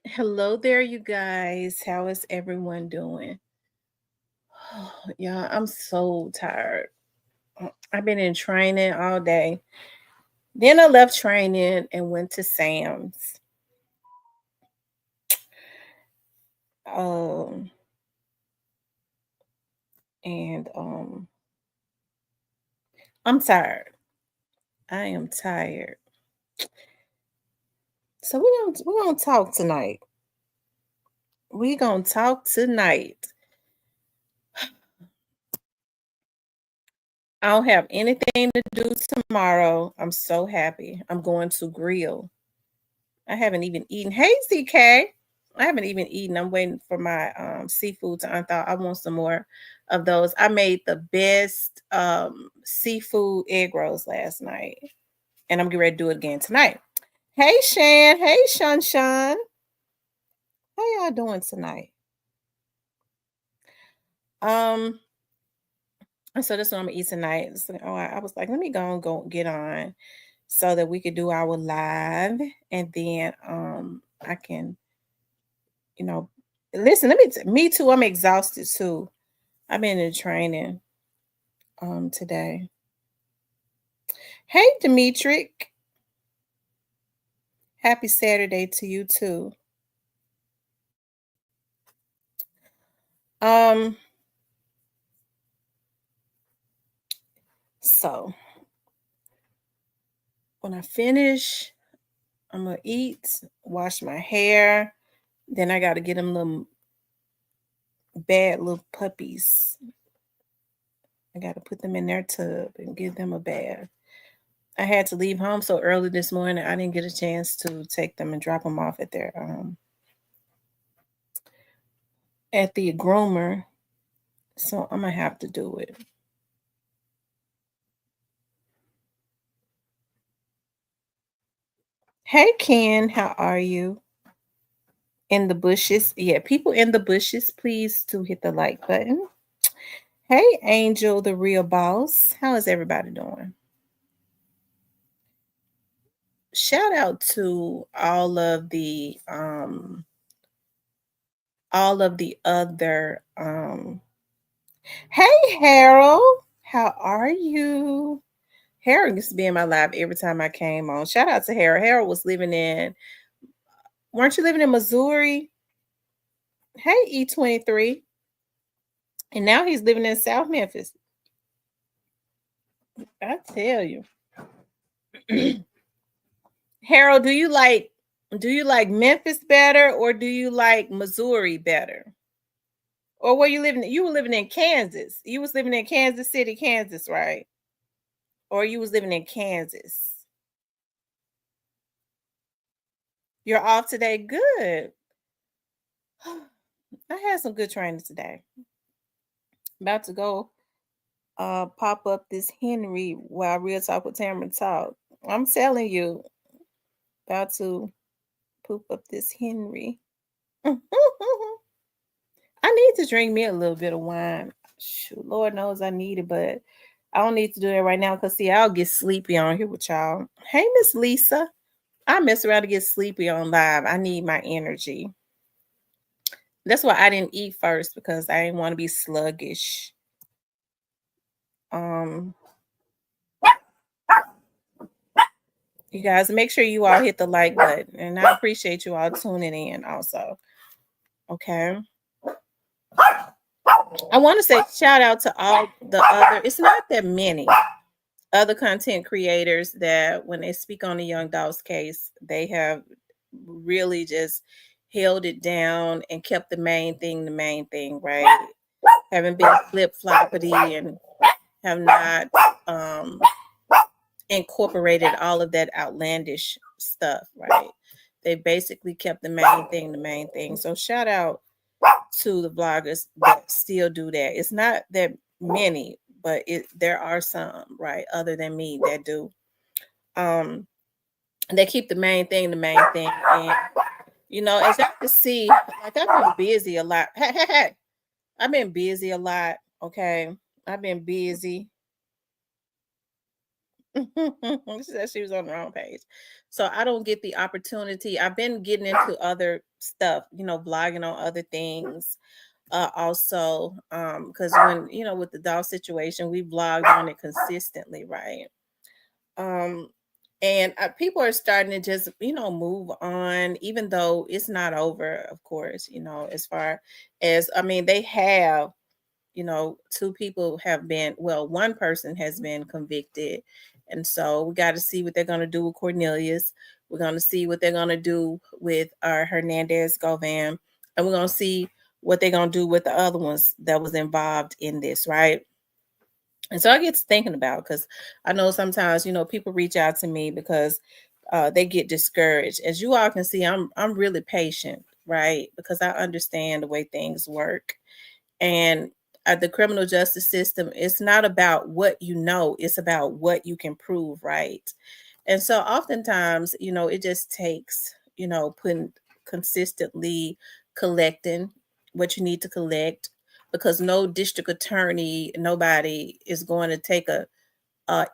Hello there, you guys. How is everyone doing? Yeah, I'm so tired. I've been in training all day. Then I left training and went to Sam's. Um, and I'm tired. I am tired. So we're gonna talk tonight. We're gonna talk tonight. I don't have anything to do tomorrow. I'm so happy. I'm going to grill. I haven't even eaten. Hey, CK. I haven't even eaten. I'm waiting for my seafood to unthaw. I want some more of those. I made the best seafood egg rolls last night, and I'm getting ready to do it again tonight. Hey, Shan. Hey, Shun. How y'all doing tonight? Um, and so that's what I'm gonna eat tonight. So, I was like, let me go get on so that we could do our live, and then I can, you know, listen. Me too. I'm exhausted too. I've been in training today. Hey, Demetric. Happy Saturday to you too. Um, so when I finish, I'm gonna eat, wash my hair. Then I gotta get them little bad little puppies. I gotta put them in their tub and give them a bath. I had to leave home so early this morning. I didn't get a chance to take them and drop them off at their at the groomer. So I'm gonna have to do it. Hey Ken, how are you? In the bushes. Yeah, people in the bushes, please to hit the like button. Hey Angel, the real boss. How is everybody doing? Shout out to all of the other hey Harold, how are you? Harold used to be in my life every time I came on. Shout out to Harold. Harold was living in, weren't you living in Missouri? Hey E23. And now he's living in South Memphis. I tell you. Harold, do you like Memphis better or do you like Missouri better? Or were you living you were living in Kansas? You was living in Kansas City, Kansas, right? Or you was living in Kansas? You're off today. Good. I had some good training today. About to go pop up this Henry while Real Talk with Tamara talk. I'm telling you, about to poop up this Henry. I need to drink me a little bit of wine. Shoot, Lord knows I need it, but I don't need to do that right now because see, I'll get sleepy on here with y'all. Hey, Miss Lisa. I mess around to get sleepy on live. I need my energy. That's why I didn't eat first because I didn't want to be sluggish. Um, you guys make sure you all hit the like button, and I appreciate you all tuning in also. Okay. I want to say shout out to all the other, it's not that many other content creators that when they speak on the Young Dolph's case, they have really just held it down and kept the main thing, right? Haven't been flip floppity and have not incorporated all of that outlandish stuff, right? They basically kept the main thing. So shout out to the vloggers that still do that. It's not that many, but there are some, right, other than me that do. They keep the main thing, and as I can see, like I've been busy a lot. Hey. I've been busy a lot. Okay, I've been busy. She said she was on the wrong page. So I don't get the opportunity. I've been getting into other stuff, vlogging on other things. Also, because when with the dog situation, we vlogged on it consistently, right? Um, and people are starting to just move on, even though it's not over, of course. As far as they have two people have been, well, one person has been convicted. And so we got to see what they're going to do with Cornelius. We're going to see what they're going to do with Hernandez Govan. And we're going to see what they're going to do with the other ones that was involved in this, right? And so I get to thinking about, because I know sometimes, people reach out to me because they get discouraged. As you all can see, I'm really patient, right? Because I understand the way things work. And the criminal justice system, it's not about what you know, it's about what you can prove, right? And so oftentimes, it just takes, putting consistently collecting what you need to collect, because no district attorney, nobody is going to take a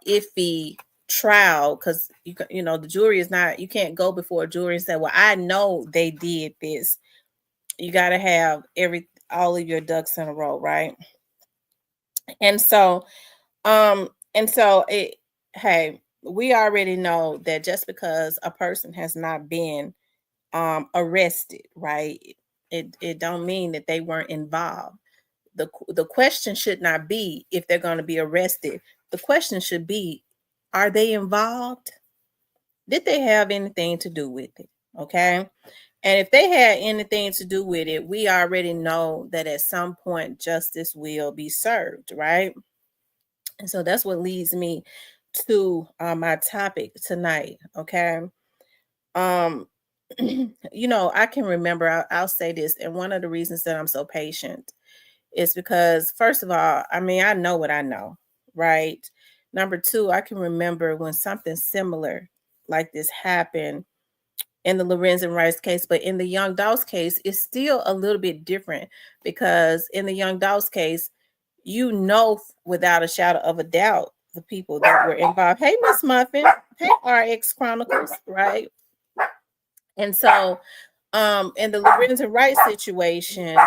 iffy trial, because the jury is not, you can't go before a jury and say, well, I know they did this. You got to have all of your ducks in a row, right? And so it, hey, we already know that just because a person has not been arrested, right, it don't mean that they weren't involved. The question should not be if they're going to be arrested. The question should be, are they involved? Did they have anything to do with it? Okay. And if they had anything to do with it, we already know that at some point justice will be served, right? And so that's what leads me to my topic tonight. Okay. Um, I can remember, I'll say this, and one of the reasons that I'm so patient is because, first of all, I know what I know, right? Number two, I can remember when something similar like this happened in the Lorenzen Rice case, but in the Young Dolph case, it's still a little bit different, because in the Young Dolph case, without a shadow of a doubt the people that were involved. Hey, Miss Muffin. Hey, RX Chronicles, right? And so, in the Lorenzen Rice situation,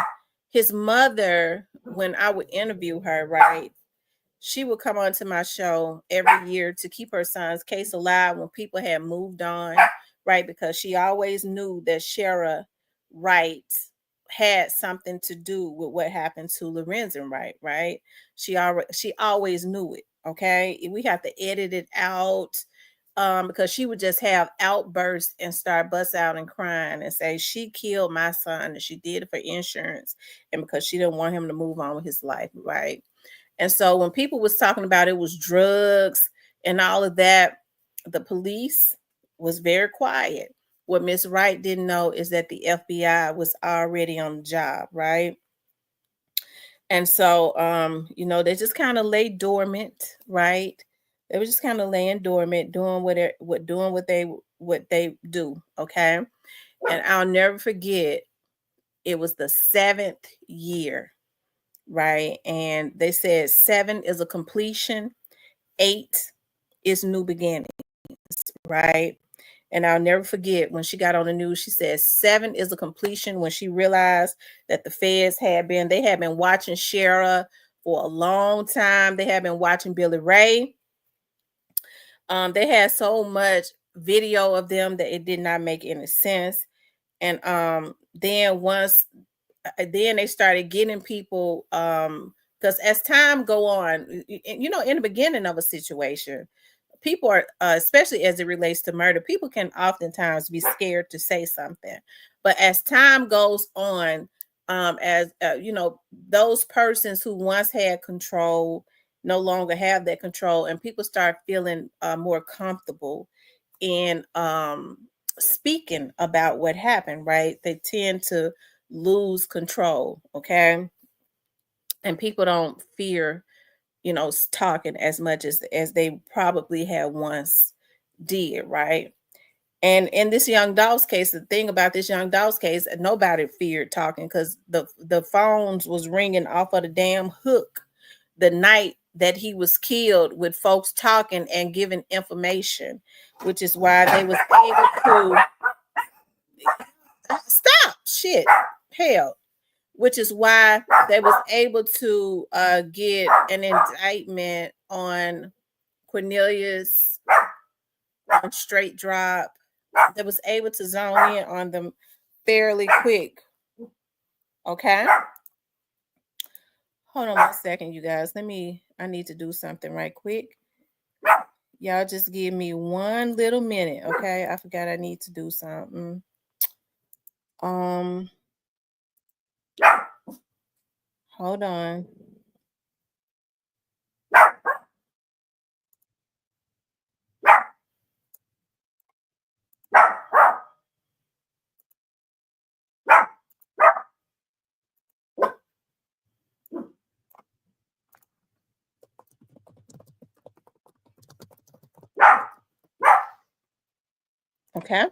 his mother, when I would interview her, right, she would come onto my show every year to keep her son's case alive when people had moved on, right? Because she always knew that Shara Wright had something to do with what happened to Lorenzen Wright, right? She always knew it. Okay. We have to edit it out, because she would just have outbursts and start bust out and crying and say she killed my son and she did it for insurance and because she didn't want him to move on with his life, right? And so when people was talking about it was drugs and all of that, the police was very quiet. What Miss Wright didn't know is that the FBI was already on the job, right? And so they just kind of lay dormant, right? They were just kind of laying dormant, doing what they do, okay? And I'll never forget, it was the 7th year, right? And they said 7 is a completion, 8 is new beginnings, right? And I'll never forget when she got on the news, she said 7 is a completion, when she realized that the feds they had been watching Shara for a long time. They had been watching Billy Ray. They had so much video of them that it did not make any sense. And then they started getting people, because as time go on, in the beginning of a situation, people are, especially as it relates to murder, people can oftentimes be scared to say something. But as time goes on, as those persons who once had control no longer have that control, and people start feeling more comfortable in speaking about what happened, right? They tend to lose control, okay? And people don't fear talking as much as they probably had once did, right? And in this Young Dolph's case, the thing about this Young Dolph's case, nobody feared talking, because the phones was ringing off of the damn hook the night that he was killed with folks talking and giving information, which is why they was able to stop shit. Hell. Which is why they was able to get an indictment on Cornelius on straight drop. That was able to zone in on them fairly quick. Okay. Hold on 1 second, you guys. I need to do something right quick. Y'all just give me 1 little minute, okay? I forgot I need to do something. Hold on. Okay.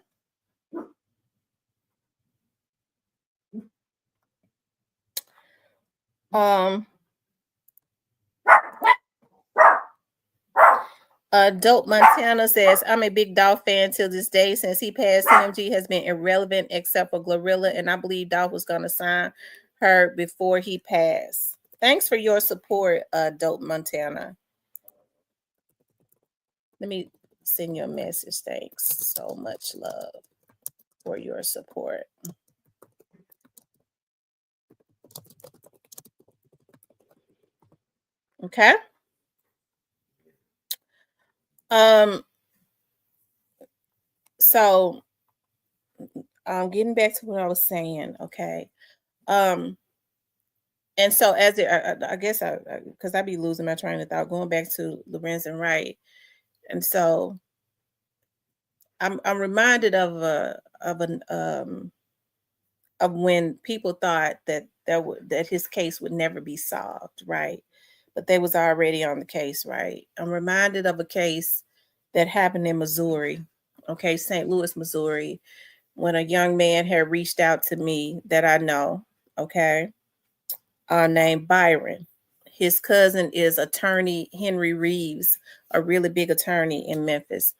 Dope Montana says, I'm a big Dolph fan till this day. Since he passed, CMG has been irrelevant except for Glorilla, and I believe Dolph was going to sign her before he passed. Thanks for your support, Dope Montana. Let me send you a message. Thanks so much, love, for your support. Okay. So getting back to what I was saying, okay. And so as I guess because I be losing my train of thought, going back to Lorenz and Wright, and so I'm reminded of when people thought that his case would never be solved, right? But they was already on the case, right? I'm reminded of a case that happened in Missouri, okay, St. Louis, Missouri, when a young man had reached out to me that I know, okay, named Byron. His cousin is attorney Henry Reeves, a really big attorney in Memphis.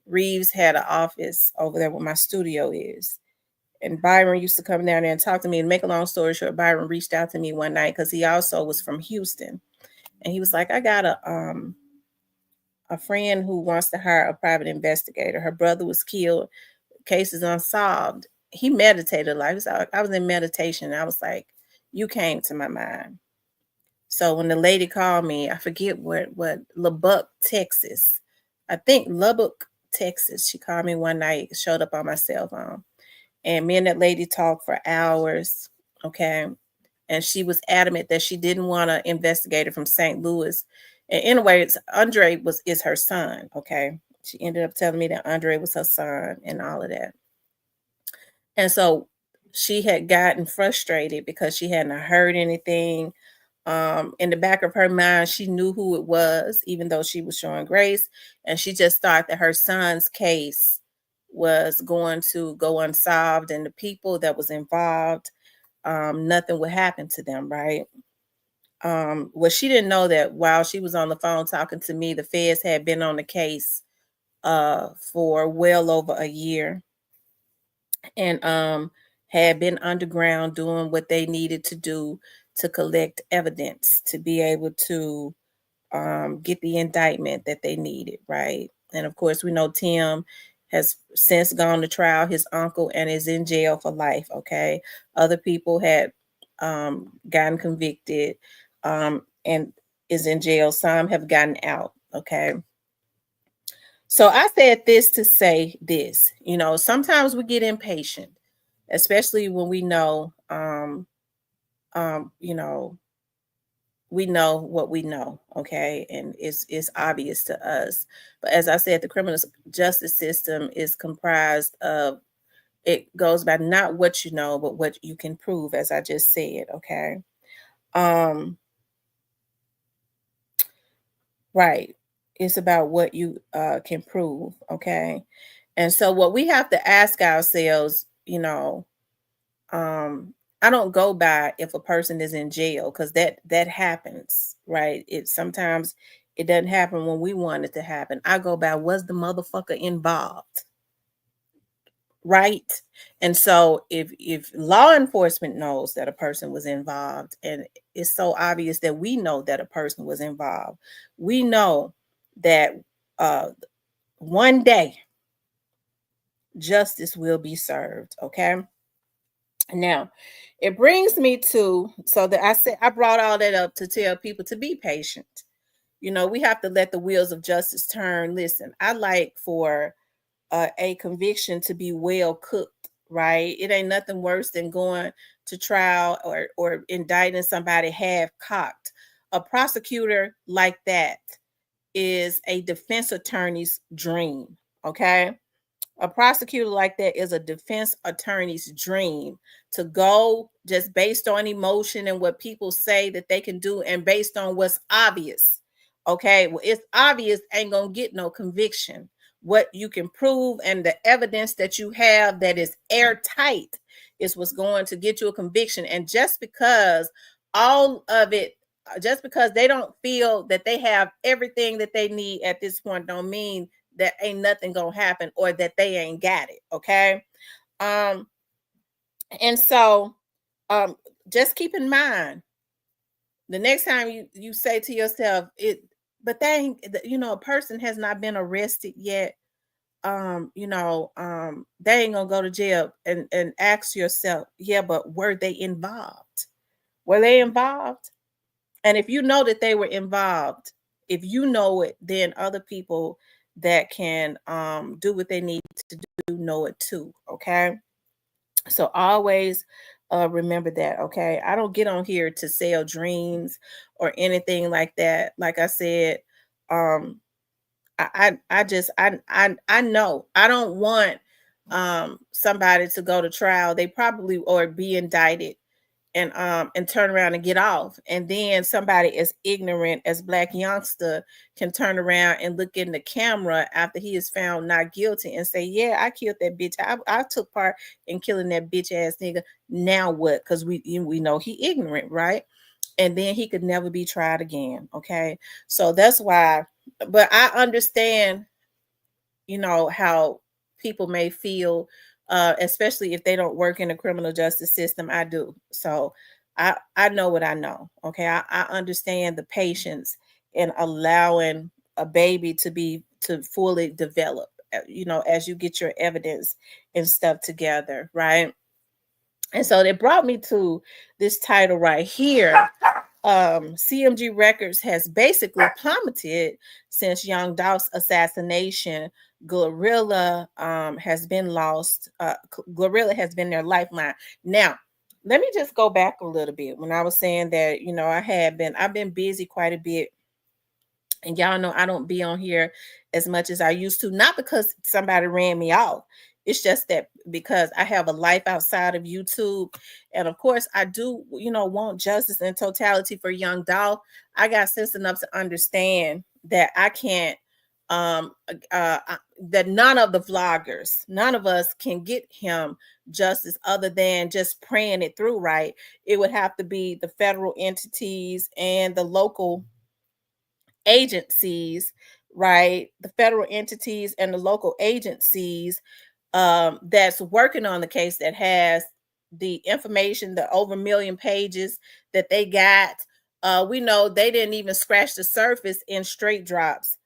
Reeves had an office over there where my studio is. And Byron used to come down there and talk to me. And make a long story short, Byron reached out to me one night because he also was from Houston. And he was like, I got a friend who wants to hire a private investigator. Her brother was killed, case is unsolved. He meditated a lot. I was in meditation. And I was like, you came to my mind. So when the lady called me, I forget what Lubbock, Texas. I think Lubbock, Texas. She called me one night, showed up on my cell phone. And me and that lady talked for hours. Okay. And she was adamant that she didn't want an investigator from St. Louis. And anyway, Andre is her son. Okay. She ended up telling me that Andre was her son and all of that. And so she had gotten frustrated because she hadn't heard anything. In the back of her mind, she knew who it was, even though she was showing grace. And she just thought that her son's case was going to go unsolved, and the people that was involved, nothing would happen to them, right? Well, she didn't know that while she was on the phone talking to me, the feds had been on the case for well over a year, and had been underground doing what they needed to do to collect evidence to be able to get the indictment that they needed, right? And of course, we know Tim has since gone to trial, his uncle, and is in jail for life, okay? Other people had gotten convicted and is in jail. Some have gotten out, okay? So I said this to say this, sometimes we get impatient, especially when we know, we know what we know, okay, and it's obvious to us. But as I said, the criminal justice system is comprised of, it goes by not what you know, but what you can prove, as I just said, okay. Right, it's about what you can prove, okay. And so what we have to ask ourselves, um I don't go by if a person is in jail because that happens, right? It sometimes it doesn't happen when we want it to happen. I go by was the motherfucker involved, right? And so if law enforcement knows that a person was involved, and it's so obvious that we know that a person was involved, we know that uh one day justice will be served. Okay. Now, it brings me to, so that I said I brought all that up to tell people to be patient. You know, we have to let the wheels of justice turn. Listen, I like for a conviction to be well cooked, right? It ain't nothing worse than going to trial or indicting somebody half cocked. A prosecutor like that is a defense attorney's dream. Okay. A prosecutor like that is a defense attorney's dream, to go just based on emotion and what people say that they can do and based on what's obvious. Okay, well, it's obvious, ain't gonna get no conviction. What you can prove and the evidence that you have that is airtight is what's going to get you a conviction. And just because all of it, just because they don't feel that they have everything that they need at this point, don't mean that ain't nothing gonna happen or that they ain't got it. Okay. um and so um just keep in mind, the next time you say to yourself it, but they ain't, a person has not been arrested yet, they ain't gonna go to jail, and ask yourself, yeah, but were they involved? Were they involved? And if you know that they were involved, if you know it, then other people that can do what they need to do know it too. Okay. So always remember that. Okay. I don't get on here to sell dreams or anything like that. Like I said, um, I just I know I don't want somebody to go to trial. They probably or be indicted and turn around and get off. And then somebody as ignorant as Black Youngster can turn around and look in the camera after he is found not guilty and say, yeah, I killed that bitch. I took part in killing that bitch ass nigga. Now what? Because we know he ignorant, right? And then he could never be tried again. Okay. So that's why, but I understand, how people may feel, especially if they don't work in the criminal justice system. I do. So I know what I know. Okay. I understand the patience in allowing a baby to fully develop, as you get your evidence and stuff together, right? And so they brought me to this title right here. CMG Records has basically plummeted since Young Dolph's assassination. Glorilla has been lost. Glorilla has been their lifeline. Now, let me just go back a little bit. When I was saying that, I've been busy quite a bit, and y'all know I don't be on here as much as I used to, not because somebody ran me off. It's just that because I have a life outside of YouTube. And of course, I do, want justice in totality for Young Dolph. I got sense enough to understand that I can't, that none of the vloggers, none of us can get him justice other than just praying it through, right? It would have to be the federal entities and the local agencies, right? The federal entities and the local agencies that's working on the case, that has the information, the over a million pages that they got. We know they didn't even scratch the surface in Straight Drops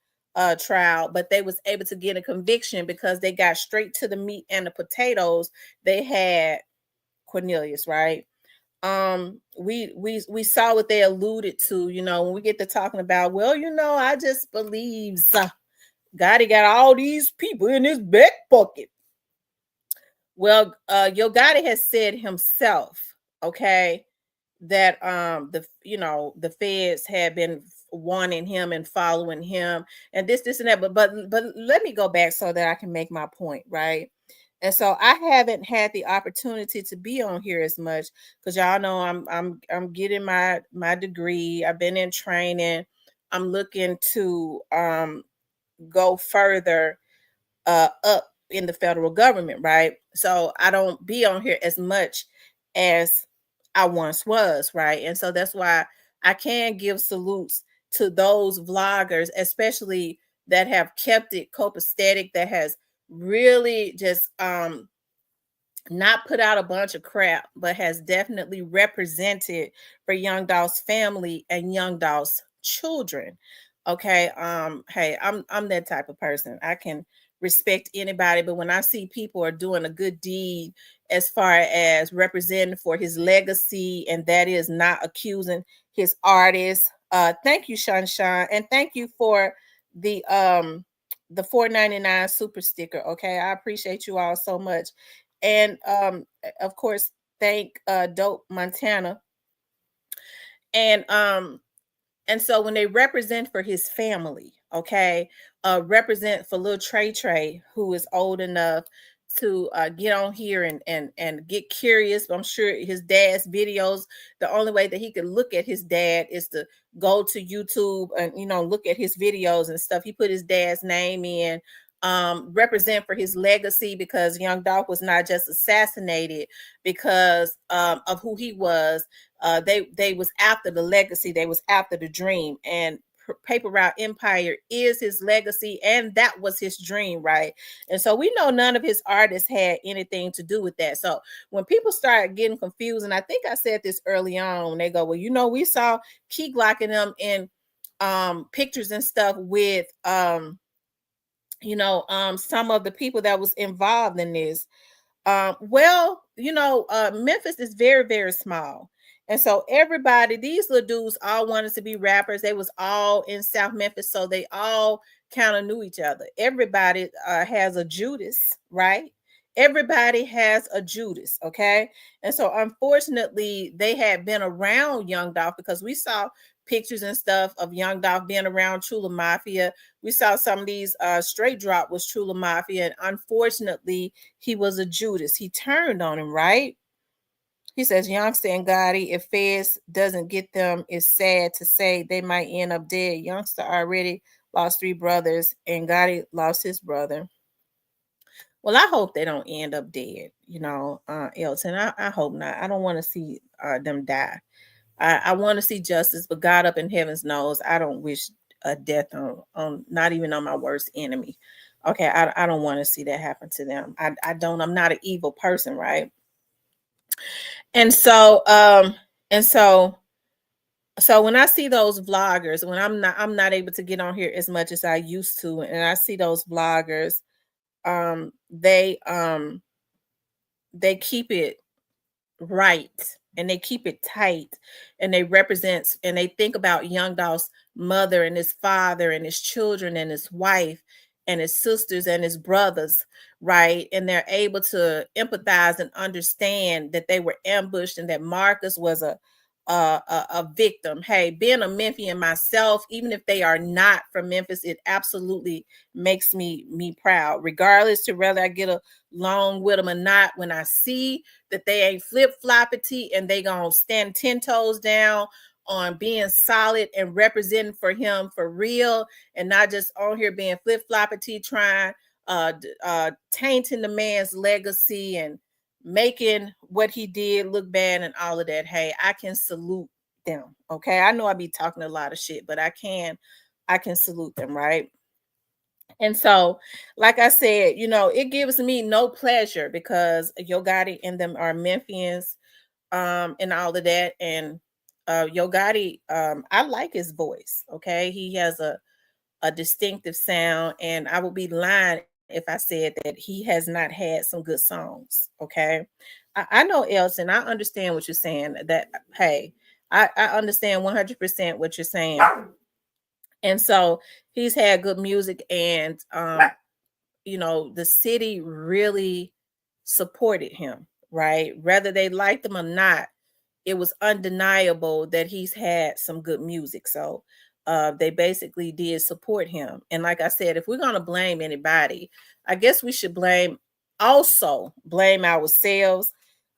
trial, but they was able to get a conviction because they got straight to the meat and the potatoes. They had Cornelius, right? We saw what they alluded to, when we get to talking about, well, I just believes God, he got all these people in his back pocket. Well, Yo Gotti has said himself, okay, that the feds had been wanting him and following him and this and that. But let me go back so that I can make my point, right? And so I haven't had the opportunity to be on here as much because y'all know I'm getting my degree. I've been in training. I'm looking to go further up in the federal government, right? So I don't be on here as much as I once was, right? And so that's why I can give salutes to those vloggers, especially that have kept it copacetic, that has really just not put out a bunch of crap, but has definitely represented for Young Dolph's family and Young Dolph's children. Okay. Hey, I'm that type of person. I can respect anybody, but when I see people are doing a good deed as far as representing for his legacy, and that is not accusing his artists. Thank you, Shanshan, and thank you for the 4.99 super sticker. Okay. I appreciate you all so much. And of course, thank Dope Montana. And so when they represent for his family, okay, represent for little Trey, who is old enough to get on here and get curious. I'm sure his dad's videos, the only way that he could look at his dad is to go to YouTube and look at his videos and stuff. He put his dad's name in, represent for his legacy, because Young Dolph was not just assassinated because of who he was. They was after the legacy, they was after the dream, and Paper Route Empire is his legacy, and that was his dream, right? And so we know none of his artists had anything to do with that. So when people start getting confused, and I think I said this early on, when they go, well, we saw Key Glock and them in pictures and stuff with some of the people that was involved in this. Memphis is very, very small. And so everybody, these little dudes all wanted to be rappers. They was all in South Memphis, so they all kind of knew each other. Everybody has a Judas, right? Everybody has a Judas, okay? And so unfortunately, they had been around Young Dolph, because we saw pictures and stuff of Young Dolph being around True Mafia. We saw some of these straight drop was True Mafia, and unfortunately, he was a Judas. He turned on him, right? He says, Youngster and Gotti, if Feds doesn't get them, it's sad to say they might end up dead. Youngster already lost 3 brothers, and Gotti lost his brother. Well, I hope they don't end up dead, Elton. I hope not. I don't want to see them die. I want to see justice, but God up in heavens knows I don't wish a death on not even on my worst enemy. Okay, I don't want to see that happen to them. I don't. I'm not an evil person, right? And so so when I see those vloggers, when I'm not able to get on here as much as I used to, and I see those vloggers, they keep it right, and they keep it tight, and they represent and they think about Young Dolph's mother and his father and his children and his wife and his sisters and his brothers, right? And they're able to empathize and understand that they were ambushed, and that Marcus was a victim. Hey, being a Memphian myself, even if they are not from Memphis, it absolutely makes me proud, regardless to whether I get along with them or not. When I see that they ain't flip-floppity and they gonna stand 10 toes down on being solid and representing for him for real, and not just on here being flip-floppity, trying tainting the man's legacy and making what he did look bad and all of that. Hey, I can salute them. Okay, I know I be talking a lot of shit, but I can salute them, right? And so, like I said, it gives me no pleasure, because Yo Gotti and them are Memphians, and all of that. And Yo Gotti, I like his voice. Okay, he has a distinctive sound, and I would be lying if I said that he has not had some good songs. Okay, I know, Elson. I understand what you're saying. That hey, I understand 100% what you're saying. And so he's had good music, and the city really supported him, right? Whether they liked him or not, it was undeniable that he's had some good music. So they basically did support him. And like I said, if we're going to blame anybody, I guess we should blame ourselves,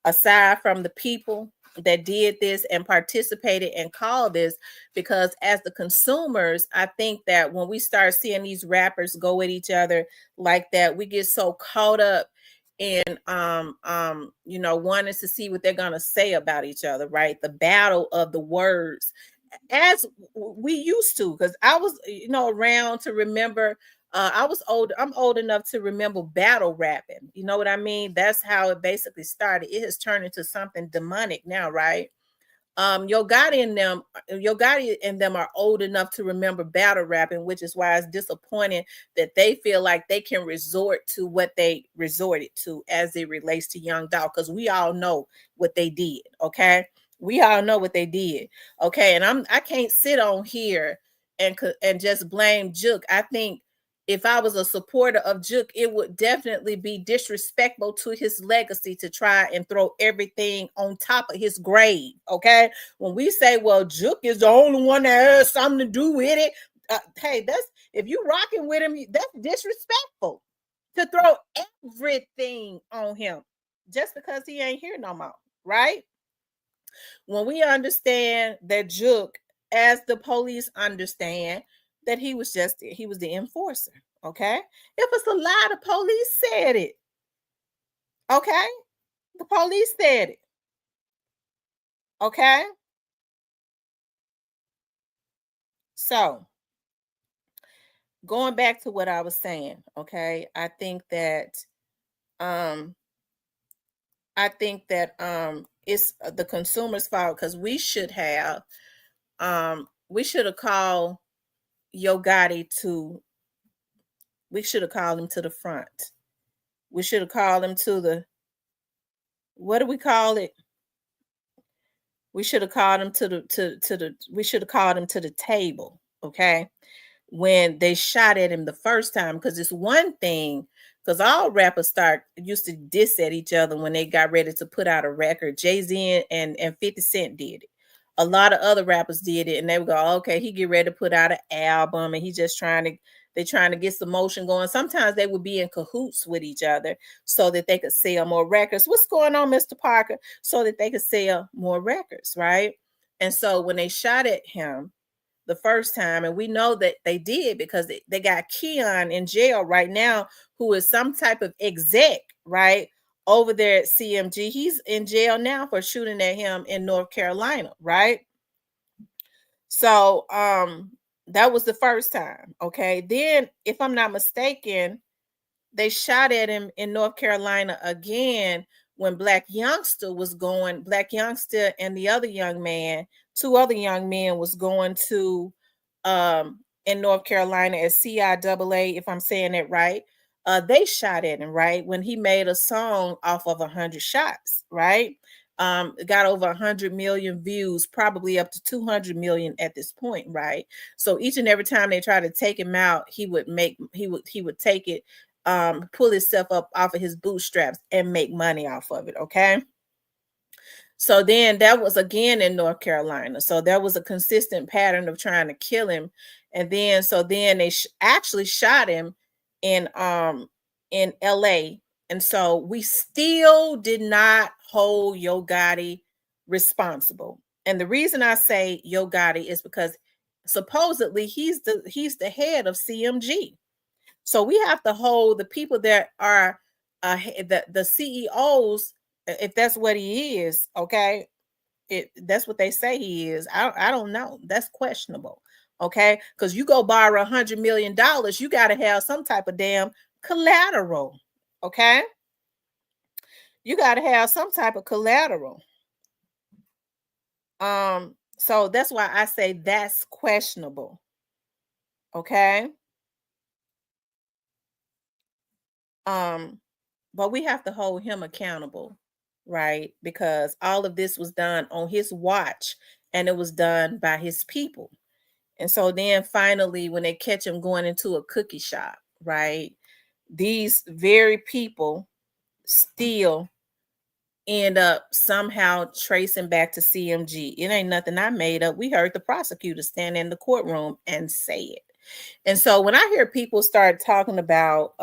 aside from the people that did this and participated and called this. Because as the consumers, I think that when we start seeing these rappers go at each other like that, we get so caught up and you know, wanting to see what they're gonna say about each other, right? The battle of the words, as we used to, because I was, you know, around to remember. I was old. I'm old enough to remember battle rapping. You know what I mean? That's how it basically started. It has turned into something demonic now, right? Yo Gotti and them are old enough to remember battle rapping, which is why it's disappointing that they feel like they can resort to what they resorted to as it relates to Young Dolph, because we all know what they did. Okay, we all know what they did. Okay, and I can't sit on here and just blame Juke. I think if I was a supporter of Juke, it would definitely be disrespectful to his legacy to try and throw everything on top of his grave. Okay, when we say, well, Juke is the only one that has something to do with it, hey, that's, if you rocking with him, that's disrespectful to throw everything on him just because he ain't here no more, right? When we understand that Juke, as the police understand, that he was the enforcer. Okay, if it's a lie, the police said it. Okay, the police said it. Okay, so going back to what I was saying, okay, um I think that it's the consumer's fault, because we should have called Yo Gotti to we should have called him to the front. We should have called him to the, what do we call it? We should have called him to the we should have called him to the table, okay? When they shot at him the first time, because it's one thing, because all rappers used to diss at each other when they got ready to put out a record. Jay-Z and 50 Cent did it. A lot of other rappers did it, and they would go, okay, he get ready to put out an album, and he just trying to get some motion going. Sometimes they would be in cahoots with each other so that they could sell more records. What's going on, Mr. Parker? So that they could sell more records, right? And so when they shot at him the first time, and we know that they did, because they got Keon in jail right now, who is some type of exec, right, over there at CMG. He's in jail now for shooting at him in North Carolina, right? So that was the first time. Okay, then if I'm not mistaken, they shot at him in North Carolina again when Black Youngster and the other young man, two other young men was going to in North Carolina at CIAA, if I'm saying that right. They shot at him, right, when he made a song off of 100 shots, right? Got over 100 million views, probably up to 200 million at this point, right? So each and every time they try to take him out, he would take it, pull himself up off of his bootstraps and make money off of it. Okay. So then that was again in North Carolina. So there was a consistent pattern of trying to kill him. And then they actually shot him in LA. And so we still did not hold Yo Gotti responsible. And the reason I say Yo Gotti is because supposedly he's the head of CMG. So we have to hold the people that are the CEOs, if that's what he is. Okay, that's what they say he is. I don't know. That's questionable. Okay, because you go borrow $100 million, you got to have some type of damn collateral. Okay, you got to have some type of collateral. So that's why I say that's questionable. Okay. Um, but we have to hold him accountable, right? Because all of this was done on his watch, and it was done by his people. And so then finally, when they catch him going into a cookie shop, right? These very people still end up somehow tracing back to CMG. It ain't nothing I made up. We heard the prosecutor stand in the courtroom and say it. And so when I hear people start talking about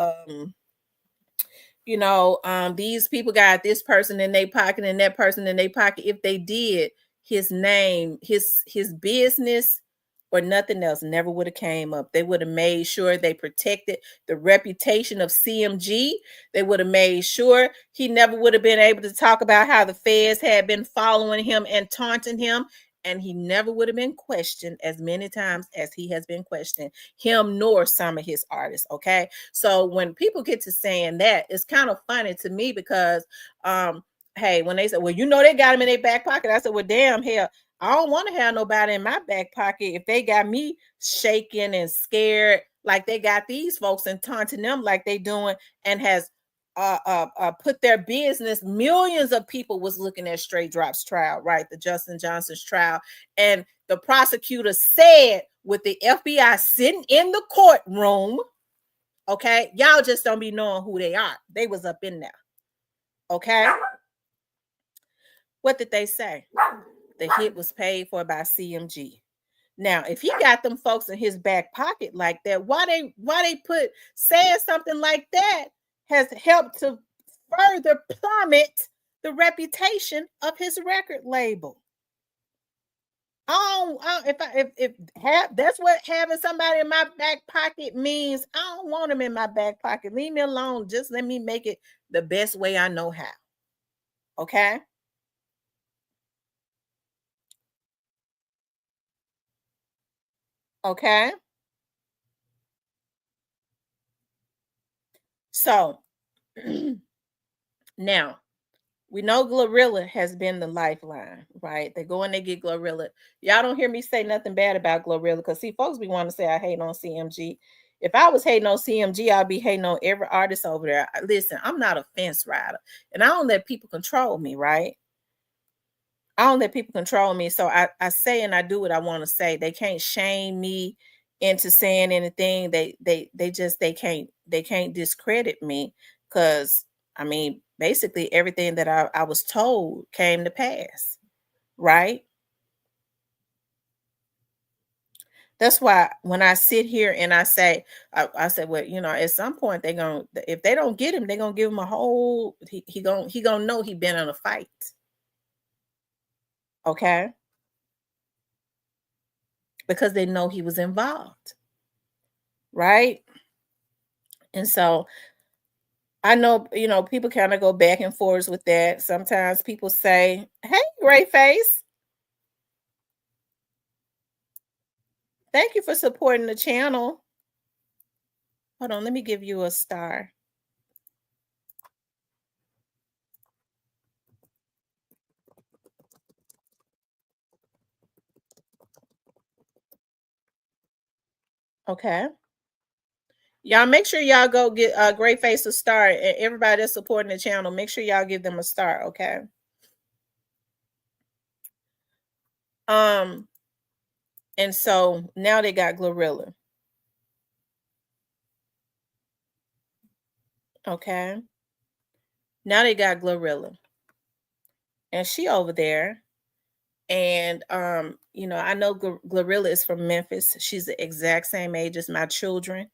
these people got this person in their pocket and that person in their pocket, if they did, his name, his business or nothing else never would have came up. They would have made sure they protected the reputation of CMG. They would have made sure he never would have been able to talk about how the feds had been following him and taunting him. And he never would have been questioned as many times as he has been questioned, him nor some of his artists. Okay. So when people get to saying that, it's kind of funny to me because hey, when they said, well, they got him in their back pocket. I said, well, damn, hell, I don't want to have nobody in my back pocket if they got me shaking and scared like they got these folks and taunting them like they doing, and has put their business. Millions of people was looking at Straight Drops trial, right? The Justin Johnson's trial. And the prosecutor said, with the FBI sitting in the courtroom, okay, y'all just don't be knowing who they are. They was up in there. Okay. What did they say? The hit was paid for by CMG. Now, if he got them folks in his back pocket like that, why they put saying something like that has helped to further plummet the reputation of his record label. That's what having somebody in my back pocket means. I don't want him in my back pocket. Leave me alone. Just let me make it the best way I know how. Okay. Okay. So now we know Glorilla has been the lifeline, right? They go and they get Glorilla. Y'all don't hear me say nothing bad about Glorilla because see, folks be wanting to say I hate on CMG. If I was hating on CMG, I'd be hating on every artist over there. Listen, I'm not a fence rider, and I don't let people control me, right? I don't let people control me. So I say and I do what I want to say. They can't shame me into saying anything. They can't discredit me because I mean basically everything that I was told came to pass. Right. That's why when I sit here and I say, I said, well, at some point they're gonna, if they don't get him, they're gonna give him a whole. He gonna know he been in a fight. Okay, because they know he was involved. Right. And so I know, people kind of go back and forth with that. Sometimes people say, hey, Gray Face, thank you for supporting the channel. Hold on, let me give you a star. Okay. Y'all make sure y'all go get Gray Face a star. And everybody that's supporting the channel, make sure y'all give them a star, okay? And so now they got Glorilla. Okay. Now they got Glorilla. And she over there. And I know Glorilla is from Memphis. She's the exact same age as my children.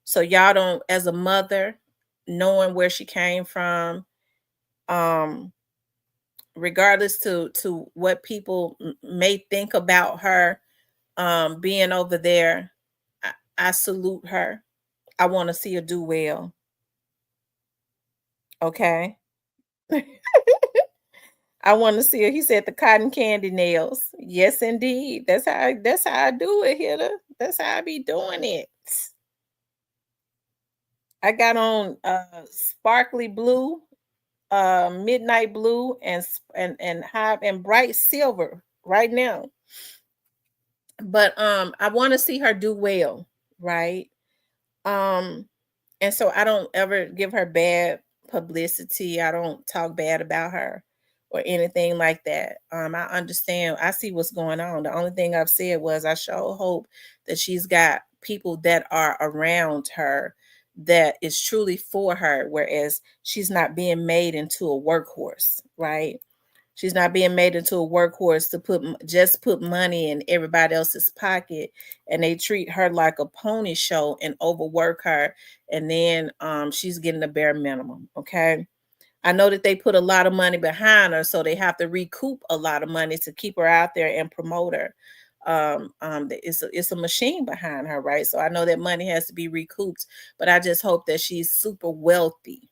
So y'all don't, as a mother, knowing where she came from, regardless to what people may think about her, being over there, I salute her. I want to see her do well. Okay. I want to see her. He said the cotton candy nails. Yes, indeed. That's how I do it, Hitter. That's how I be doing it. I got on sparkly blue, midnight blue, and high and bright silver right now. But I want to see her do well, right? And so I don't ever give her bad publicity. I don't talk bad about her or anything like that. I understand. I see what's going on. The only thing I've said was I sure hope that she's got people that are around her that is truly for her, whereas she's not being made into a workhorse, right? She's not being made into a workhorse to put money in everybody else's pocket, and they treat her like a pony show and overwork her, and then she's getting the bare minimum. Okay, I know that they put a lot of money behind her, so they have to recoup a lot of money to keep her out there and promote her. it's a machine behind her, right? So I know that money has to be recouped, but I just hope that she's super wealthy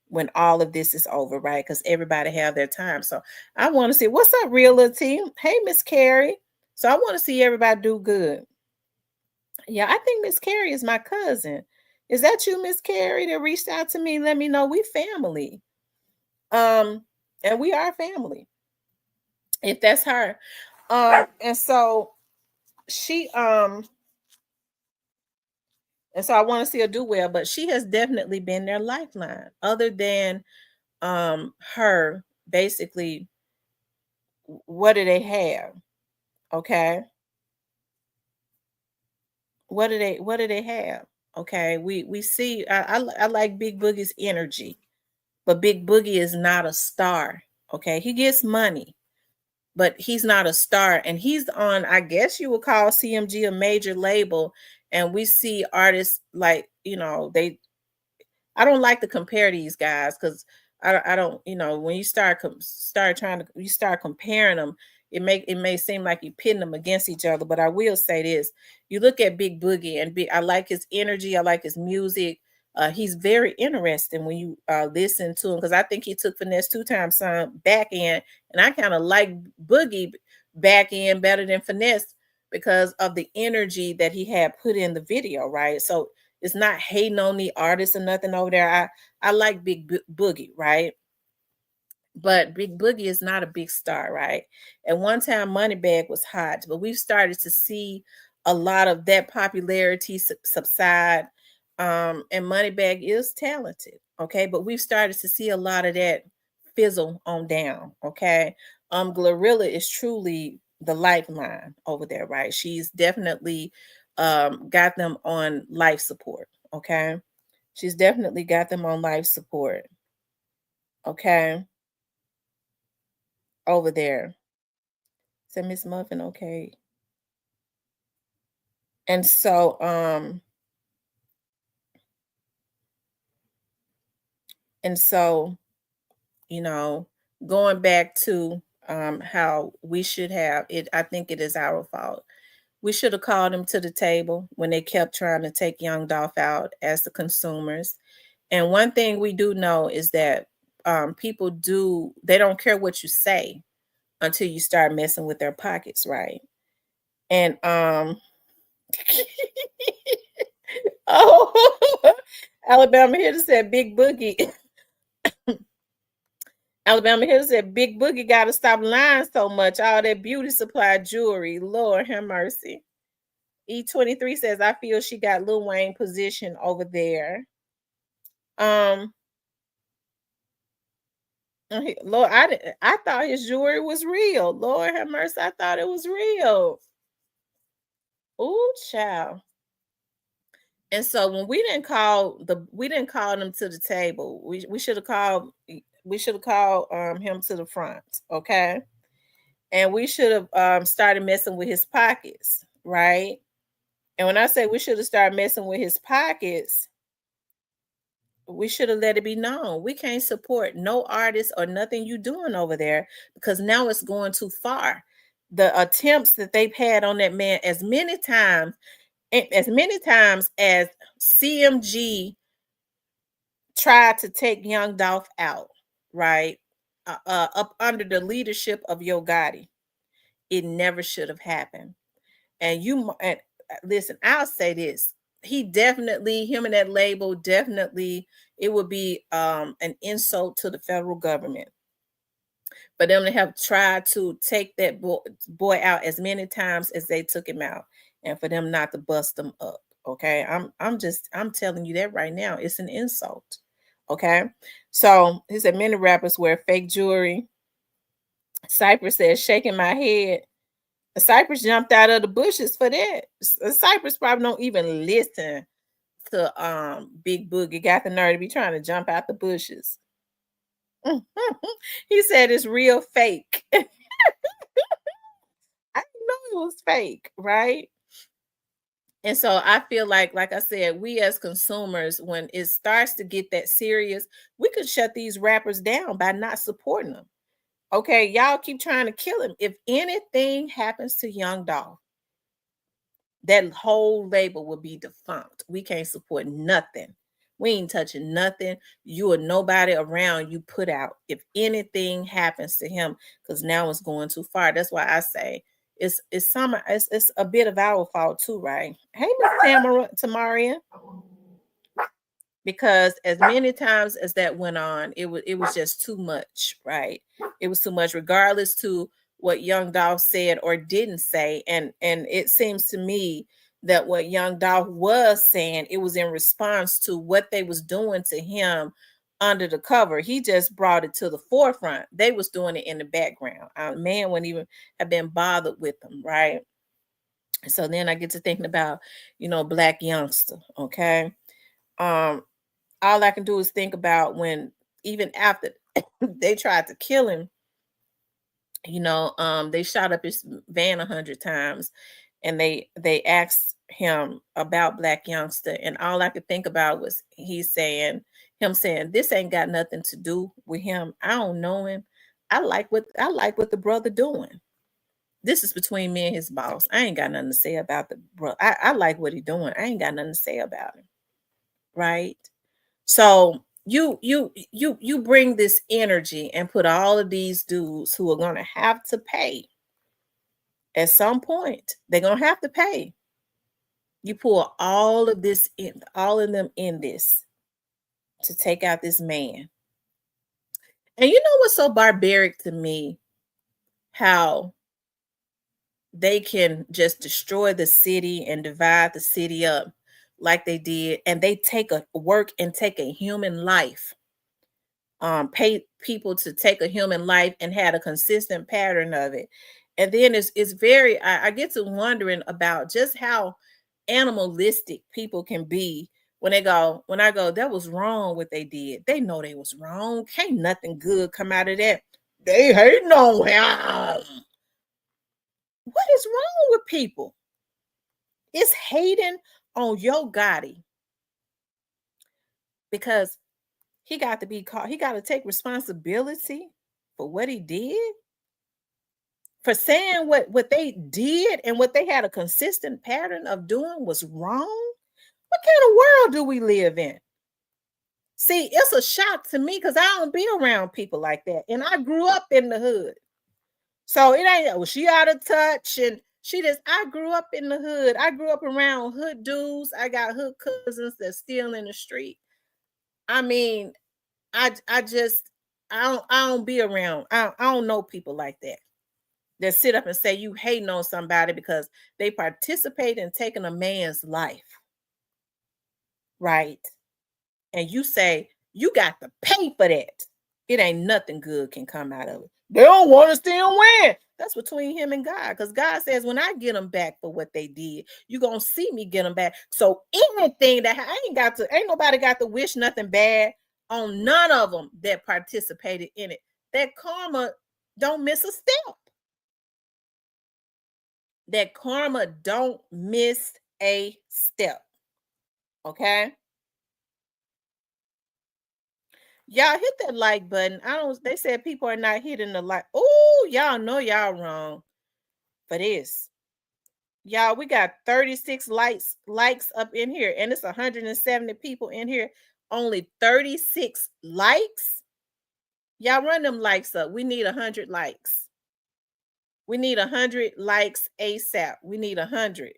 when all of this is over, right? Because everybody have their time. So I want to see what's up, real team. Hey, Miss Carrie. So I want to see everybody do good. Yeah, I think Miss Carrie is my cousin. Is that you, Miss Carrie, that reached out to me? Let me know. We family. Um, and we are family. If that's her. And so she and so I want to see her do well, but she has definitely been their lifeline. Other than her, basically, what do they have? Okay. What do they have? Okay. We see I like Big Boogie's energy, but Big Boogie is not a star. Okay. He gets money, but he's not a star. And he's on, I guess you would call CMG a major label. And we see artists like, I don't like to compare these guys because I don't, when you start trying to you start comparing them, it may seem like you're pitting them against each other. But I will say this: you look at Big Boogie, and I like his energy, I like his music. He's very interesting when you listen to him, because I think he took Finesse 2 Times Son back in, and I kind of like Boogie back in better than Finesse because of the energy that he had put in the video, right? So it's not hating on the artist or nothing over there. I like Boogie, right? But Big Boogie is not a big star, right? At one time, Moneybag was hot, but we've started to see a lot of that popularity subside. And Moneybag is talented, okay? But we've started to see a lot of that fizzle on down, okay? Glorilla is truly the lifeline over there, right? She's definitely got them on life support, okay? She's definitely got them on life support, okay? Over there. Said Miss Muffin, okay. And so and so, you know, going back to how we should have it, I think it is our fault. We should have called them to the table when they kept trying to take young Dolph out as the consumers. And one thing we do know is that people they don't care what you say until you start messing with their pockets, right? And oh, Alabama Hitter said Big Boogie. Alabama Hitter said Big Boogie got to stop lying so much. All that beauty supply jewelry. Lord have mercy. E23 says, I feel she got Lil Wayne position over there. Um, Lord, I thought his jewelry was real. Lord have mercy. I thought it was real. Ooh, child. And so when we didn't call them to the table. We should have called him to the front, okay? And we should have started messing with his pockets, right? And when I say we should have started messing with his pockets, we should have let it be known. We can't support no artist or nothing you doing over there, because now it's going too far. The attempts that they've had on that man as many times as CMG tried to take young Dolph out, right? Up under the leadership of Yo Gotti. It never should have happened. And listen, I'll say this. Him and that label, definitely, it would be an insult to the federal government for them to have tried to take that boy out as many times as they took him out, and for them not to bust them up. Okay. I'm telling you that right now. It's an insult. Okay. So he said many rappers wear fake jewelry. Cypress says shaking my head. Cypress jumped out of the bushes for that. Cypress probably don't even listen to Big Boogie. Got the nerve to be trying to jump out the bushes. He said it's real fake. I didn't know it was fake, right? And so I feel like I said, we as consumers, when it starts to get that serious, we could shut these rappers down by not supporting them. Okay, y'all keep trying to kill him. If anything happens to Young Dolph, that whole label will be defunct. We can't support nothing. We ain't touching nothing. You or nobody around you put out. If anything happens to him, because now it's going too far. That's why I say it's a bit of our fault too, right? Hey, Miss Tamaria. Because as many times as that went on, it was just too much, right? It was too much, regardless to what young Dolph said or didn't say. And it seems to me that what young Dolph was saying, it was in response to what they was doing to him under the cover. He just brought it to the forefront. They was doing it in the background. Man wouldn't even have been bothered with them, right? So then I get to thinking about, Black Youngster. Okay. All I can do is think about when, even after they tried to kill him, they shot up his van 100 times, and they asked him about Black Youngster, and all I could think about was him saying, this ain't got nothing to do with him. I don't know him. I like what the brother doing. This is between me and his boss. I ain't got nothing to say about the brother. I like what he doing. I ain't got nothing to say about him. Right? So you bring this energy and put all of these dudes who are going to have to pay at some point. They're going to have to pay. You pour all of this in, all of them in this to take out this man. And you know what's so barbaric to me? How they can just destroy the city and divide the city up like they did, and they take a human life, pay people to take a human life and had a consistent pattern of it. And then it's very, I get to wondering about just how animalistic people can be when I go, that was wrong what they did. They know they was wrong. Can't nothing good come out of that. They hating on him. What is wrong with people? It's hating on Yo Gotti because he got to be caught. He got to take responsibility for what he did, for saying what they did and what they had a consistent pattern of doing was wrong. What kind of world do we live in? See, it's a shock to me because I don't be around people like that, and I grew up in the hood. So it ain't, was she out of touch, and I grew up in the hood. I grew up around hood dudes. I got hood cousins that's still in the street. I mean, I just I don't be around. I don't know people like that sit up and say you hating on somebody because they participate in taking a man's life, right? And you say you got to pay for that. It ain't nothing good can come out of it. They don't want to still win. That's between him and God, because God says when I get them back for what they did, you gonna see me get them back. So anything that ain't nobody got to wish nothing bad on none of them that participated in it. That karma don't miss a step. That karma don't miss a step. Okay? Y'all hit that like button. They said people are not hitting the like. Oh, y'all know y'all wrong for this. Y'all, we got 36 likes up in here, and it's 170 people in here. Only 36 likes. Y'all run them likes up. We need 100 likes. We need 100 likes ASAP. We need 100.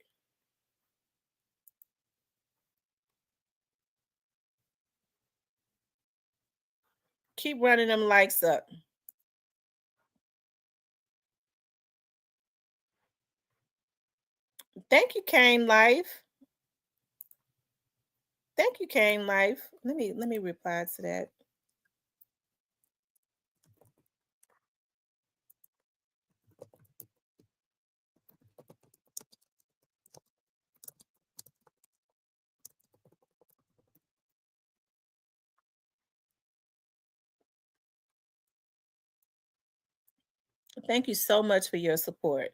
Keep running them likes up. Thank you, Kane Life. Thank you, Kane Life. Let me reply to that. Thank you so much for your support.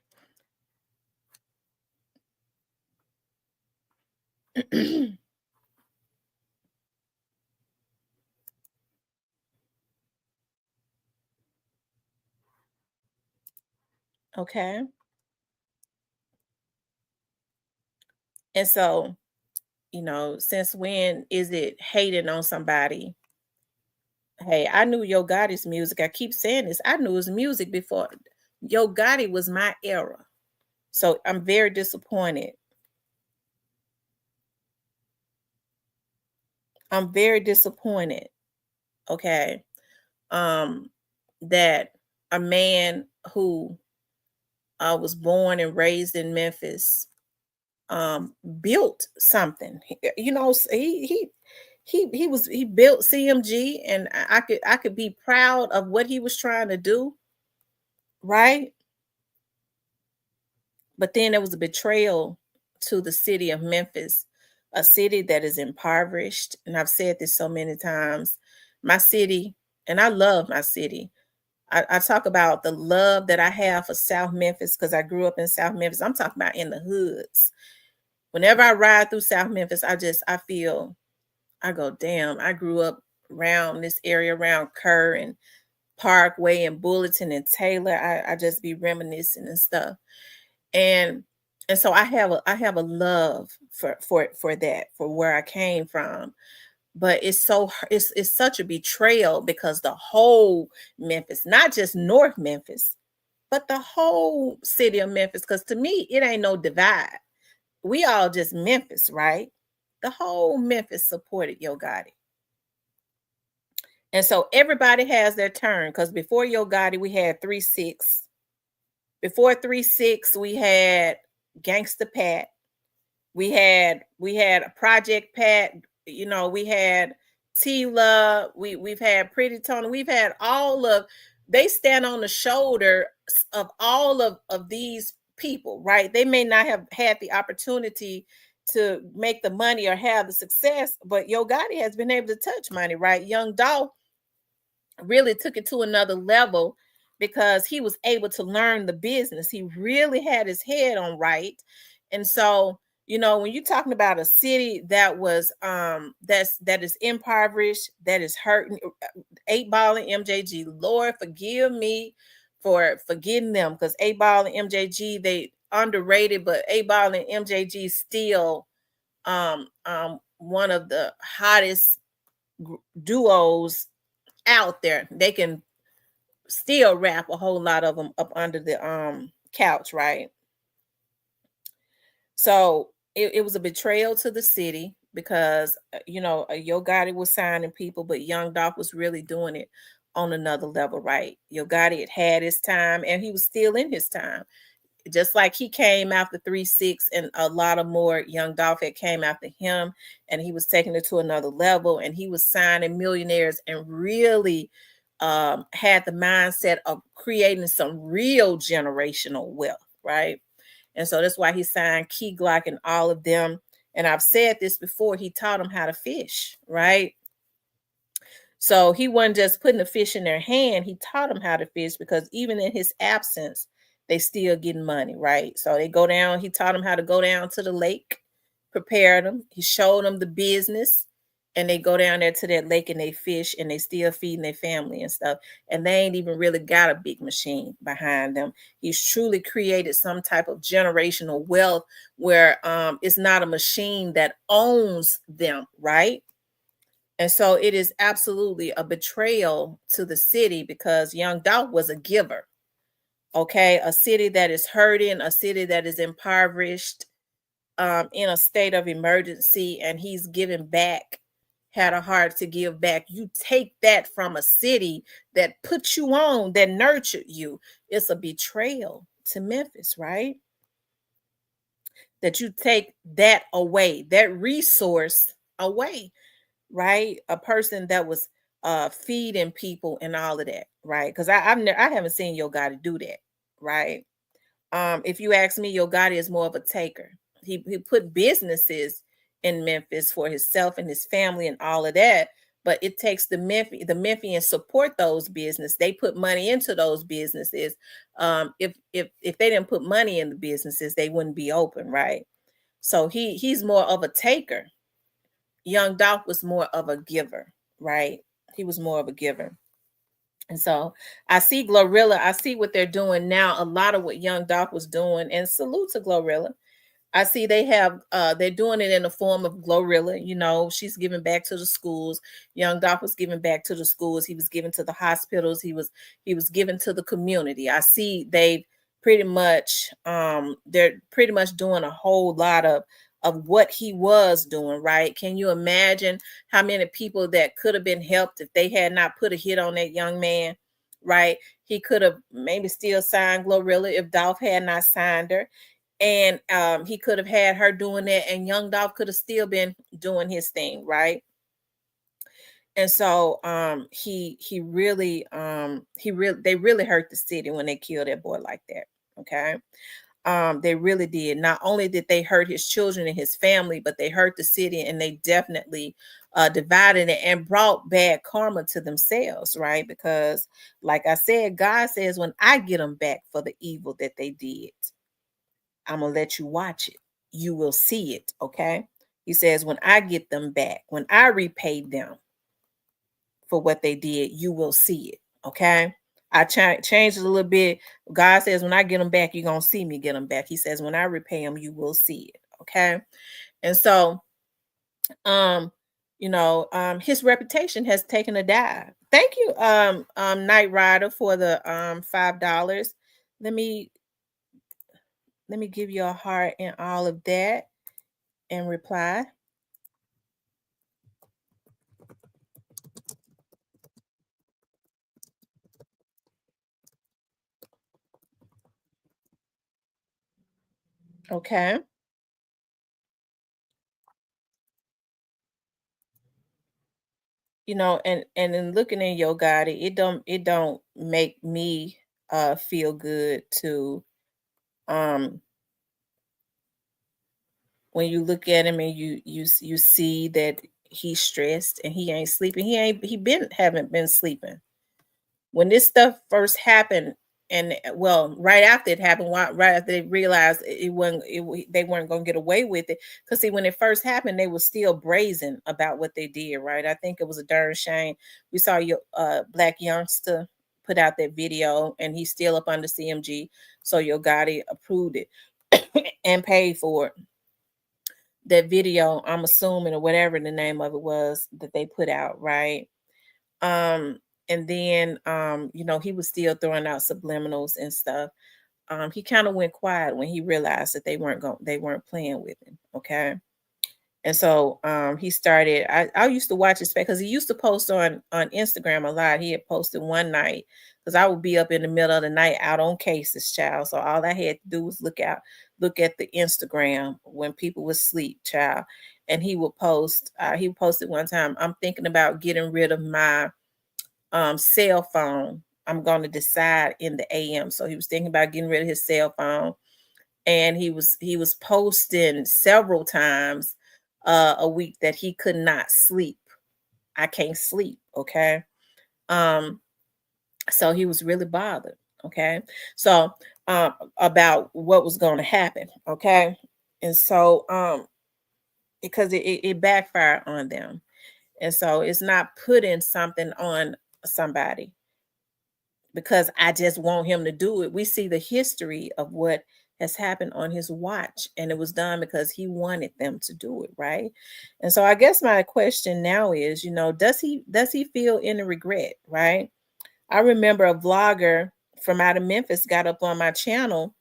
Okay. And so, since when is it hating on somebody? Hey, I knew Yo Gotti's music. I keep saying this. I knew his music before. Yo Gotti was my era. So I'm very disappointed. I'm very disappointed. Okay. Um, that a man who was born and raised in Memphis built something. He built CMG, and I could be proud of what he was trying to do, right? But then there was a betrayal to the city of Memphis, a city that is impoverished. And I've said this so many times. My city, and I love my city. I talk about the love that I have for South Memphis because I grew up in South Memphis. I'm talking about in the hoods. Whenever I ride through South Memphis, I feel, I go, damn, I grew up around this area around Kerr and Parkway and Bulletin and Taylor. I just be reminiscing and stuff. And so I have a love for that, for where I came from. But it's such a betrayal because the whole Memphis, not just North Memphis, but the whole city of Memphis, because to me it ain't no divide. We all just Memphis, right? The whole Memphis supported Yo Gotti. And so everybody has their turn, because before Yo Gotti, we had 3-6. Before 3-6, we had Gangsta Pat. We had a Project Pat. We had Tila. We've had Pretty Tony. We've had all of, they stand on the shoulder of all of these people, right? They may not have had the opportunity to make the money or have the success, but Yo Gotti has been able to touch money, right? Young Dolph really took it to another level because he was able to learn the business. He really had his head on right. And so, when you're talking about a city that was that is impoverished, that is hurting, 8 Ball and MJG, Lord forgive me for forgetting them, because 8 Ball and MJG, they underrated, but 8 Ball and MJG still one of the hottest duos out there. They can still wrap a whole lot of them up under the couch, right? So it was a betrayal to the city because Yo Gotti was signing people, but Young Dolph was really doing it on another level, right? Yo Gotti had his time, and he was still in his time. Just like he came after 3-6, and a lot of more, Young Dolph had came after him, and he was taking it to another level, and he was signing millionaires and really had the mindset of creating some real generational wealth, right? And so that's why he signed Key Glock and all of them. And I've said this before, he taught them how to fish, right? So he wasn't just putting the fish in their hand, he taught them how to fish, because even in his absence, they still getting money, right? So they go down, he taught them how to go down to the lake, prepared them, he showed them the business, and they go down there to that lake and they fish, and they still feeding their family and stuff. And they ain't even really got a big machine behind them. He's truly created some type of generational wealth where it's not a machine that owns them, right? And so it is absolutely a betrayal to the city, because Young Dolph was a giver. Okay. A city that is hurting, a city that is impoverished, in a state of emergency, and he's giving back, had a heart to give back. You take that from a city that put you on, that nurtured you. It's a betrayal to Memphis, right? That you take that away, that resource away, right? A person that was feeding people and all of that, right? Because I haven't seen Yo Gotti do that, right? If you ask me, Yo Gotti is more of a taker. He put businesses in Memphis for himself and his family and all of that, but it takes the Memphians support those businesses. They put money into those businesses. If they didn't put money in the businesses, they wouldn't be open, right? So he's more of a taker. Young Dolph was more of a giver, right? He was more of a giver. And so I see Glorilla, I see what they're doing now, a lot of what Young Dolph was doing, and salute to Glorilla. I see they have they're doing it in the form of Glorilla. You know, she's giving back to the schools. Young Dolph was giving back to the schools. He was giving to the hospitals. He was giving to the community. I see they pretty much they're pretty much doing a whole lot of what he was doing, right? Can you imagine how many people that could have been helped if they had not put a hit on that young man, right? He could have maybe still signed Glorilla if Dolph had not signed her, and he could have had her doing that, and young Dolph could have still been doing his thing, right? And so he really they really hurt the city when they killed that boy like that. Okay. They really did. Not only did they hurt his children and his family, but they hurt the city, and they definitely divided it and brought bad karma to themselves, right? Because like I said, God says, when I get them back for the evil that they did, I'm gonna let you watch it. You will see it. Okay. He says, when I get them back, when I repay them for what they did, you will see it. Okay. I changed it a little bit. God says, when I get them back, you're gonna see me get them back. He says, when I repay them, you will see it. Okay. And so um his reputation has taken a dive. Thank you, Knight Rider, for the $5. Let me give you a heart and all of that and reply. Okay. And in looking in your God, it don't make me feel good to um when you look at him and you see that he's stressed and he ain't sleeping. He haven't been sleeping. When this stuff first happened, and well, right after it happened, right after they realized it wasn't, they weren't going to get away with it. Because see, when it first happened, they were still brazen about what they did, right? I think it was a darn shame. We saw your black youngster put out that video, and he's still up under CMG, so your Gotti approved it and paid for it. That video, I'm assuming, or whatever the name of it was that they put out, right? um and then he was still throwing out subliminals and stuff. He kind of went quiet when he realized that they weren't playing with him. Okay. And so he started. I used to watch his because he used to post on Instagram a lot. He had posted one night because I would be up in the middle of the night out on cases, child. So all I had to do was look at the Instagram when people would sleep, child. And he would post. He posted one time, "I'm thinking about getting rid of my cell phone. I'm going to decide in the AM." So he was thinking about getting rid of his cell phone, and he was posting several times a week that he could not sleep. I can't sleep. Okay. Um, so he was really bothered. Okay. So about what was going to happen. Okay. And so because it backfired on them. And so it's not putting something on somebody because I just want him to do it. We see the history of what has happened on his watch, and it was done because he wanted them to do it, right? And so I guess my question now is, does he feel any regret, right? I remember a vlogger from out of Memphis got up on my channel,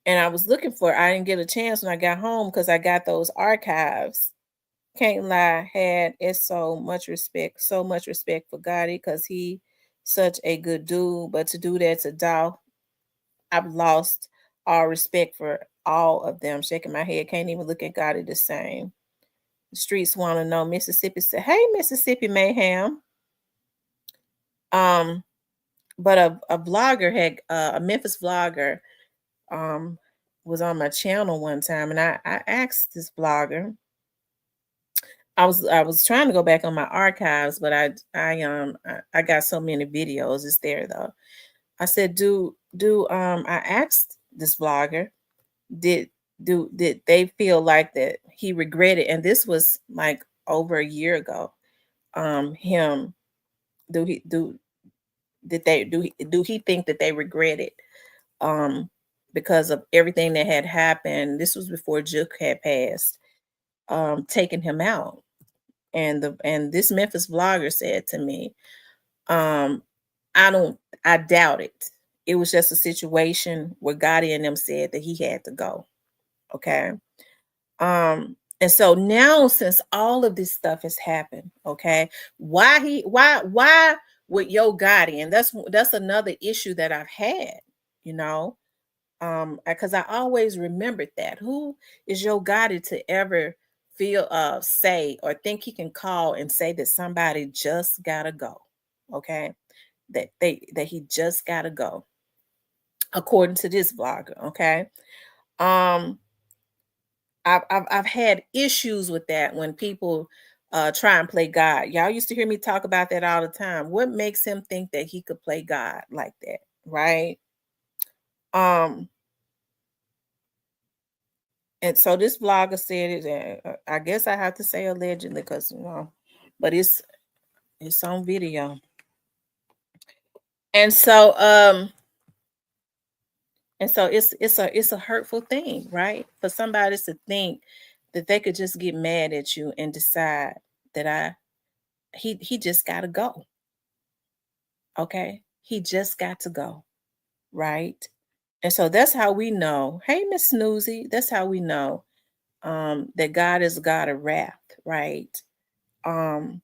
and I was looking for it. I didn't get a chance when I got home because I got those archives. Can't lie, had it so much respect for Gotti because he such a good dude. But to do that to Dolph, I've lost all respect for all of them. Shaking my head, can't even look at Gotti the same. The streets want to know. Mississippi said, "Hey, Mississippi Mayhem." Um, but a vlogger had a Memphis vlogger um was on my channel one time, and I asked this vlogger. I was trying to go back on my archives, but I got so many videos. It's there though. I said, I asked this vlogger, did did they feel like that he regretted, and this was like over a year ago. Him do he do did they do he think that they regretted um because of everything that had happened. This was before Juke had passed, taking him out. And this Memphis vlogger said to me, um, I doubt it. It was just a situation where Gotti and them said that he had to go. Okay. And so now, since all of this stuff has happened, okay, why with Yo Gotti? And that's another issue that I've had, you know, because I always remembered that. Who is Yo Gotti to ever feel say or think he can call and say that somebody just gotta go? Okay. That he just gotta go, according to this vlogger. Okay. Um, I've had issues with that when people try and play God. Y'all used to hear me talk about that all the time. What makes him think that he could play God like that, right? Um, and so this vlogger said it. I guess I have to say allegedly, because but it's on video. And so it's a hurtful thing, right? For somebody to think that they could just get mad at you and decide that he just got to go. Okay? He just got to go, right? And so that's how we know. Hey, Miss Snoozy, that's how we know that God is a God of wrath, right? Um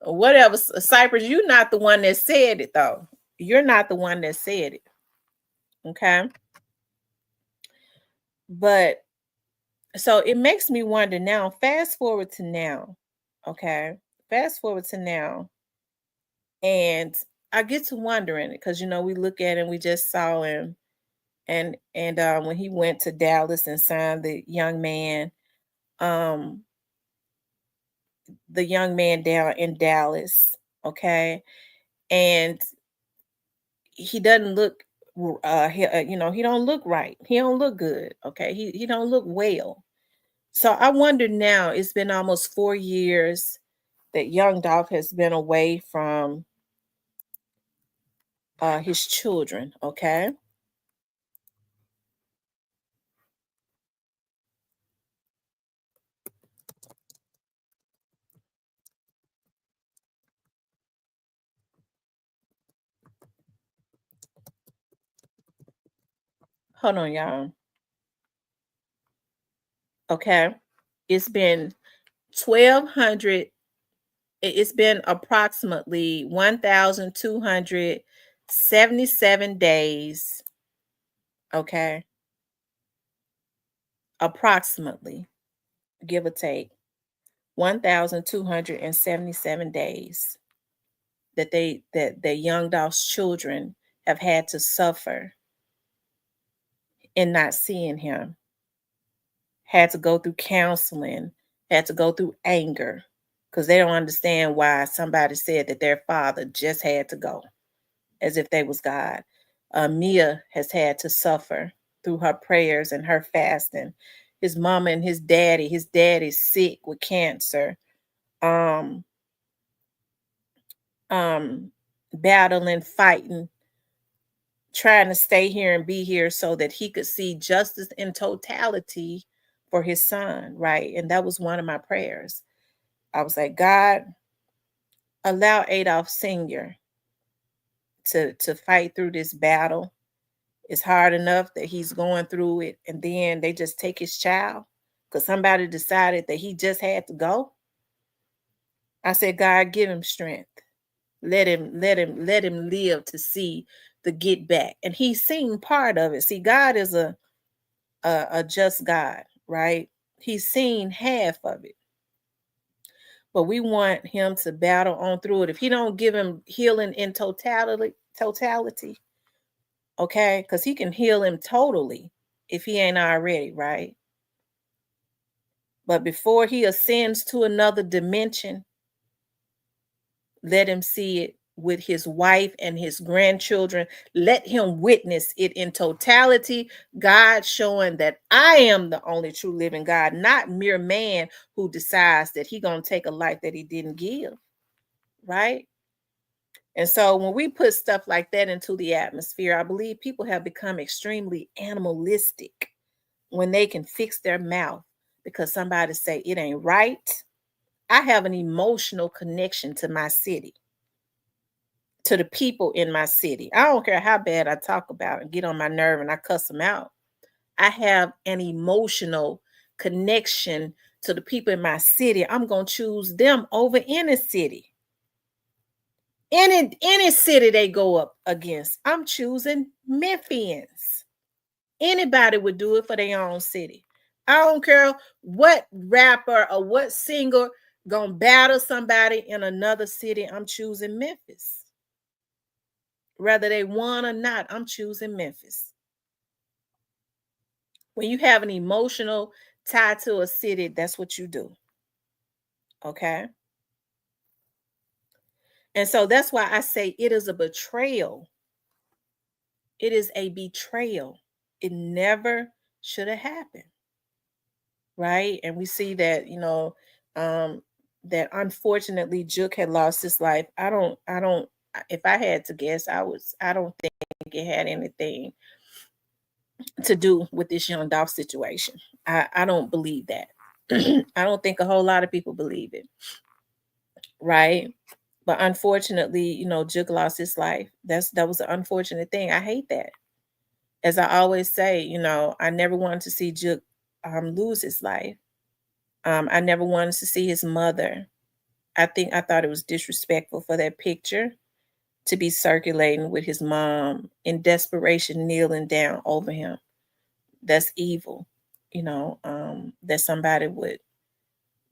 whatever, Cypress, you're not the one that said it though. You're not the one that said it. Okay? But so it makes me wonder now, fast forward to now. Okay? Fast forward to now. And I get to wondering, because we look at him, we just saw him, and when he went to Dallas and signed um the young man down in Dallas, okay? And he doesn't look he don't look right. He don't look good, okay? He don't look well. So I wonder now, it's been almost 4 years that young Dolph has been away from his children, okay? Hold on, y'all. Okay. It's been 1,200. It's been approximately 1,277 days. Okay. Approximately, give or take, 1,277 days that the young Dolph's children have had to suffer in not seeing him, had to go through counseling, had to go through anger, because they don't understand why somebody said that their father just had to go, as if they was God. Mia has had to suffer through her prayers and her fasting. His mama and his daddy's sick with cancer. Um, Battling, fighting, trying to stay here and be here so that he could see justice in totality for his son, right? And that was one of my prayers. I was like, God, allow Adolph Sr. to fight through this battle. It's hard enough that he's going through it, and then they just take his child because somebody decided that he just had to go. I said, God, give him strength. Let him live to see the get back. And he's seen part of it. See, God is a just God, right? He's seen half of it. But we want him to battle on through it. If he don't give him healing in totality, okay, because he can heal him totally if he ain't already, right? But before he ascends to another dimension, let him see it with his wife and his grandchildren. Let him witness it in totality. God showing that I am the only true living God, not mere man who decides that he gonna take a life that he didn't give, right? And so when we put stuff like that into the atmosphere, I believe people have become extremely animalistic when they can fix their mouth because somebody say it ain't right. I have an emotional connection to my city, to the people in my city. I don't care how bad I talk about and get on my nerve and I cuss them out. I have an emotional connection to the people in my city. I'm going to choose them over any city. Any city they go up against, I'm choosing Memphians. Anybody would do it for their own city. I don't care what rapper or what singer gonna battle somebody in another city. I'm choosing Memphis. Whether they won or not, I'm choosing Memphis. When you have an emotional tie to a city, that's what you do. Okay. And so that's why I say it is a betrayal. It is a betrayal. It never should have happened. Right. And we see that, um, that unfortunately Juke had lost his life. If I had to guess, I don't think it had anything to do with this young Dolph situation. I don't believe that. I don't think a whole lot of people believe it. Right. But unfortunately, Juke lost his life. That was an unfortunate thing. I hate that. As I always say, I never wanted to see Juke lose his life. I never wanted to see his mother. I thought it was disrespectful for that picture to be circulating with his mom in desperation, kneeling down over him. That's evil, that somebody would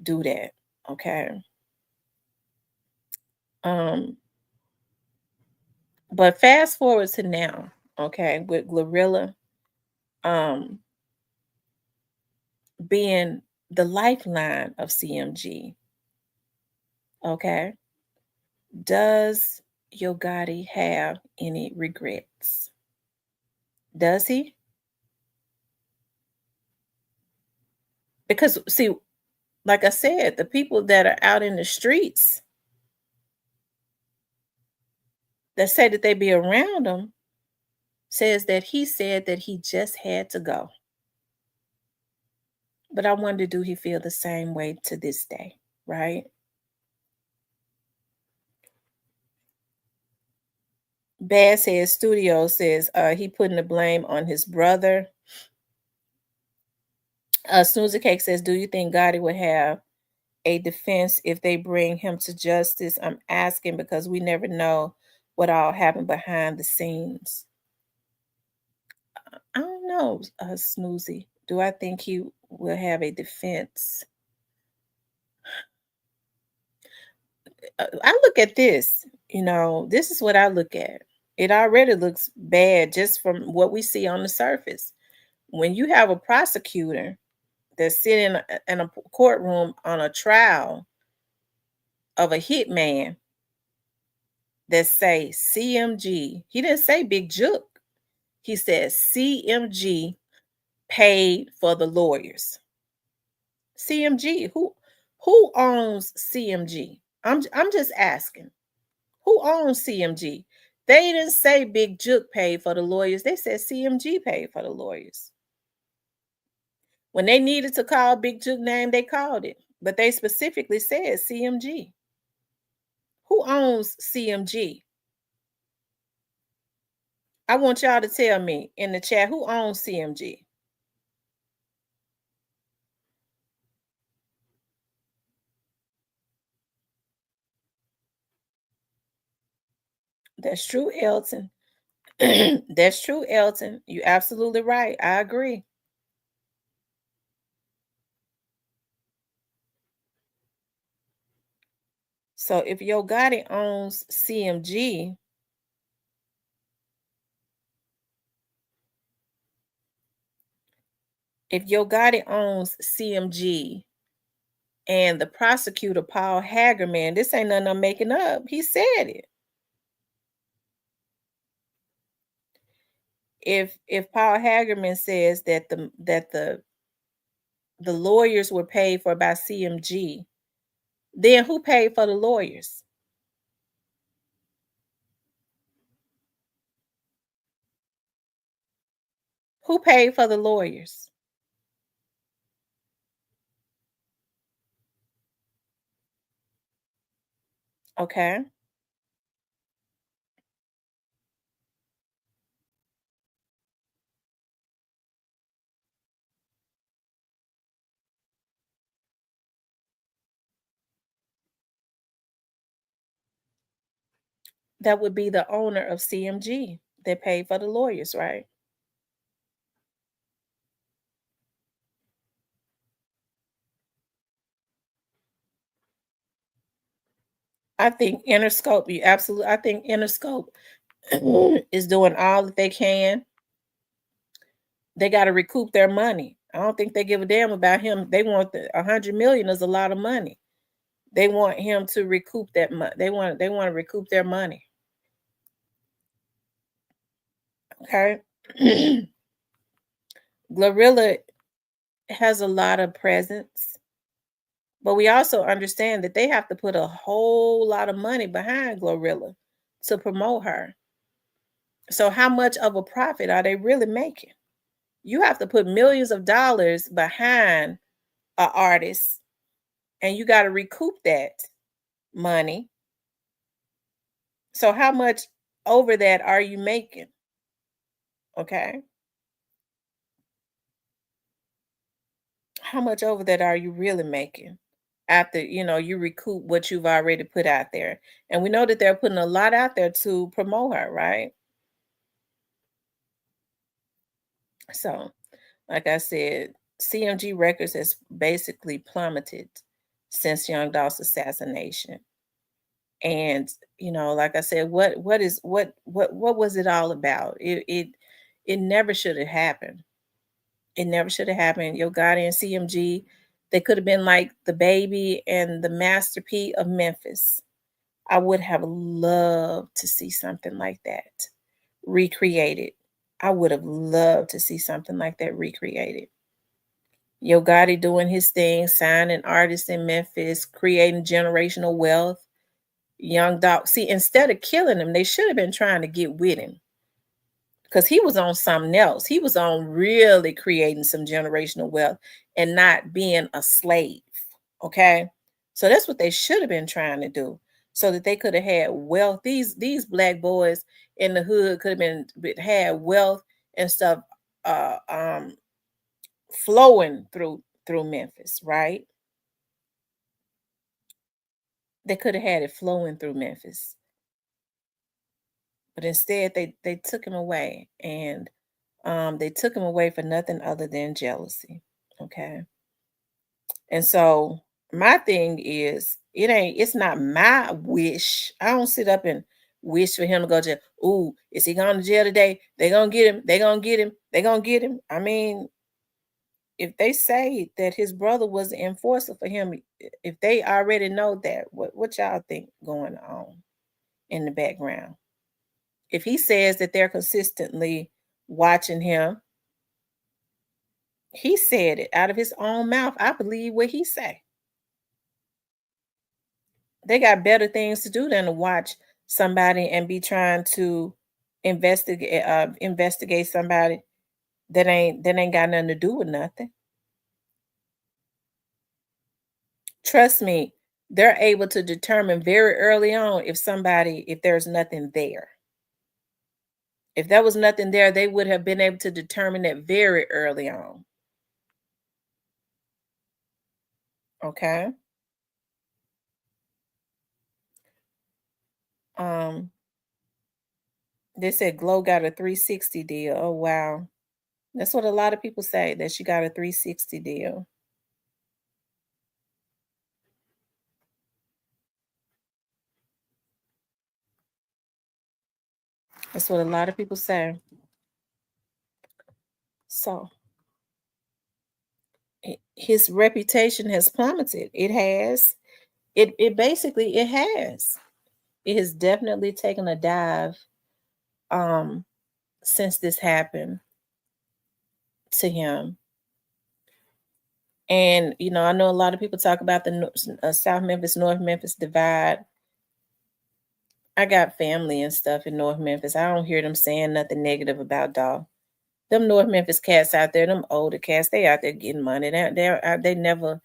do that. Okay. Um, but fast forward to now, okay, with Glorilla being the lifeline of CMG. Okay. Does Yo Gotti have any regrets? Does he? Because see, like I said, the people that are out in the streets that say that they be around him says that he said that he just had to go. But I wonder, do he feel the same way to this day, right? Bass Head Studio says he putting the blame on his brother. Snoozer Cake says, do you think Gotti would have a defense if they bring him to justice? I'm asking because we never know what all happened behind the scenes. I don't know, Snoozy. Do I think he will have a defense? I look at this, this is what I look at. It already looks bad just from what we see on the surface. When you have a prosecutor that's sitting in a courtroom on a trial of a hitman that say CMG, he didn't say Big Jook. He says CMG paid for the lawyers. CMG, who owns CMG? I'm just asking. Who owns CMG? They didn't say Big Jook paid for the lawyers. They said CMG paid for the lawyers. When they needed to call Big Jook name, they called it. But they specifically said CMG. Who owns CMG? I want y'all to tell me in the chat who owns CMG. That's true, Elton. That's true, Elton. You're absolutely right. I agree. So if Yo Gotti owns CMG, if Yo Gotti owns CMG and the prosecutor Paul Hagerman, this ain't nothing I'm making up. He said it. If Paul Hagerman says that the lawyers were paid for by CMG, then who paid for the lawyers? Who paid for the lawyers? Okay. That would be the owner of CMG that paid for the lawyers, right? I think Interscope, you absolutely I think Interscope is doing all that they can. They got to recoup their money. I don't think they give a damn about him. They want the 100 million is a lot of money. They want him to recoup that money. They want to recoup their money. Okay. Glorilla has a lot of presence, but we also understand that they have to put a whole lot of money behind Glorilla to promote her. So how much of a profit are they really making? You have to put millions of dollars behind an artist and you got to recoup that money. So how much over that are you making? Okay. How much over that are you really making after, you recoup what you've already put out there? And we know that they're putting a lot out there to promote her, right? So, like I said, CMG Records has basically plummeted since Young Dolph's assassination. And, like I said, what was it all about? It never should have happened. It never should have happened. Yo Gotti and CMG, they could have been like the baby and the masterpiece of Memphis. I would have loved to see something like that recreated. I would have loved to see something like that recreated. Yo Gotti doing his thing, signing artists in Memphis, creating generational wealth. Young Doc, see, instead of killing him, they should have been trying to get with him because he was on something else. He was on really creating some generational wealth and not being a slave. Okay. So that's what they should have been trying to do so that they could have had wealth. These black boys in the hood could have had wealth and stuff uh um flowing through Memphis, right? They could have had it flowing through Memphis. But instead they took him away and they took him away for nothing other than jealousy. Okay. And so my thing is, it's not my wish. I don't sit up and wish for him to go to jail. Ooh, is he going to jail today? They gonna get him, they gonna get him, they gonna get him. I mean, if they say that his brother was the enforcer for him, if they already know that, what y'all think going on in the background? If he says that they're consistently watching him, he said it out of his own mouth. I believe what he say. They got better things to do than to watch somebody and be trying to investigate somebody that ain't got nothing to do with nothing. Trust me, they're able to determine very early on if there's nothing there. If there was nothing there, they would have been able to determine it very early on. Okay. Um, they said Glow got a 360 deal. Oh wow. That's what a lot of people say, that she got a 360 deal. That's what a lot of people say. So his reputation has plummeted. It has. It basically it has. It has definitely taken a dive um since this happened to him. And I know a lot of people talk about the South Memphis, North Memphis divide. I got family and stuff in North Memphis. I don't hear them saying nothing negative about Dolph. them North Memphis cats out there, them older cats, they out there getting money. They never,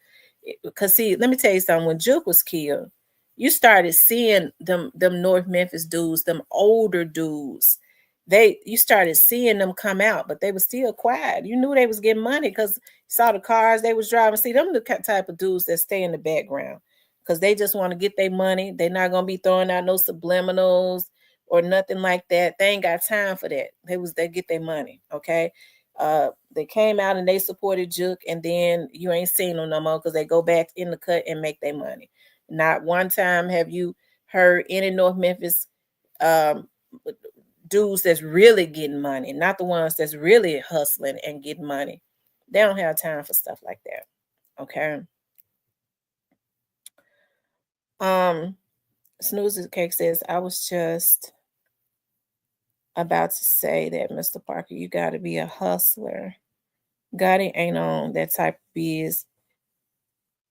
because see, let me tell you something. When Juke was killed, you started seeing them North Memphis dudes, them older dudes. You started seeing them come out, but they were still quiet. You knew they was getting money because you saw the cars they was driving. See, them the type of dudes that stay in the background because they just want to get their money. They're not gonna be throwing out no subliminals or nothing like that. They ain't got time for that. They get their money. Okay. They came out and they supported Juke, and then you ain't seen them no more because they go back in the cut and make their money. Not one time have you heard any North Memphis dudes that's really getting money, not the ones that's really hustling and getting money. They don't have time for stuff like that. Okay. Snoozes Cake says, I was just about to say that, Mr. Parker, you got to be a hustler. Gotti ain't on that type of biz.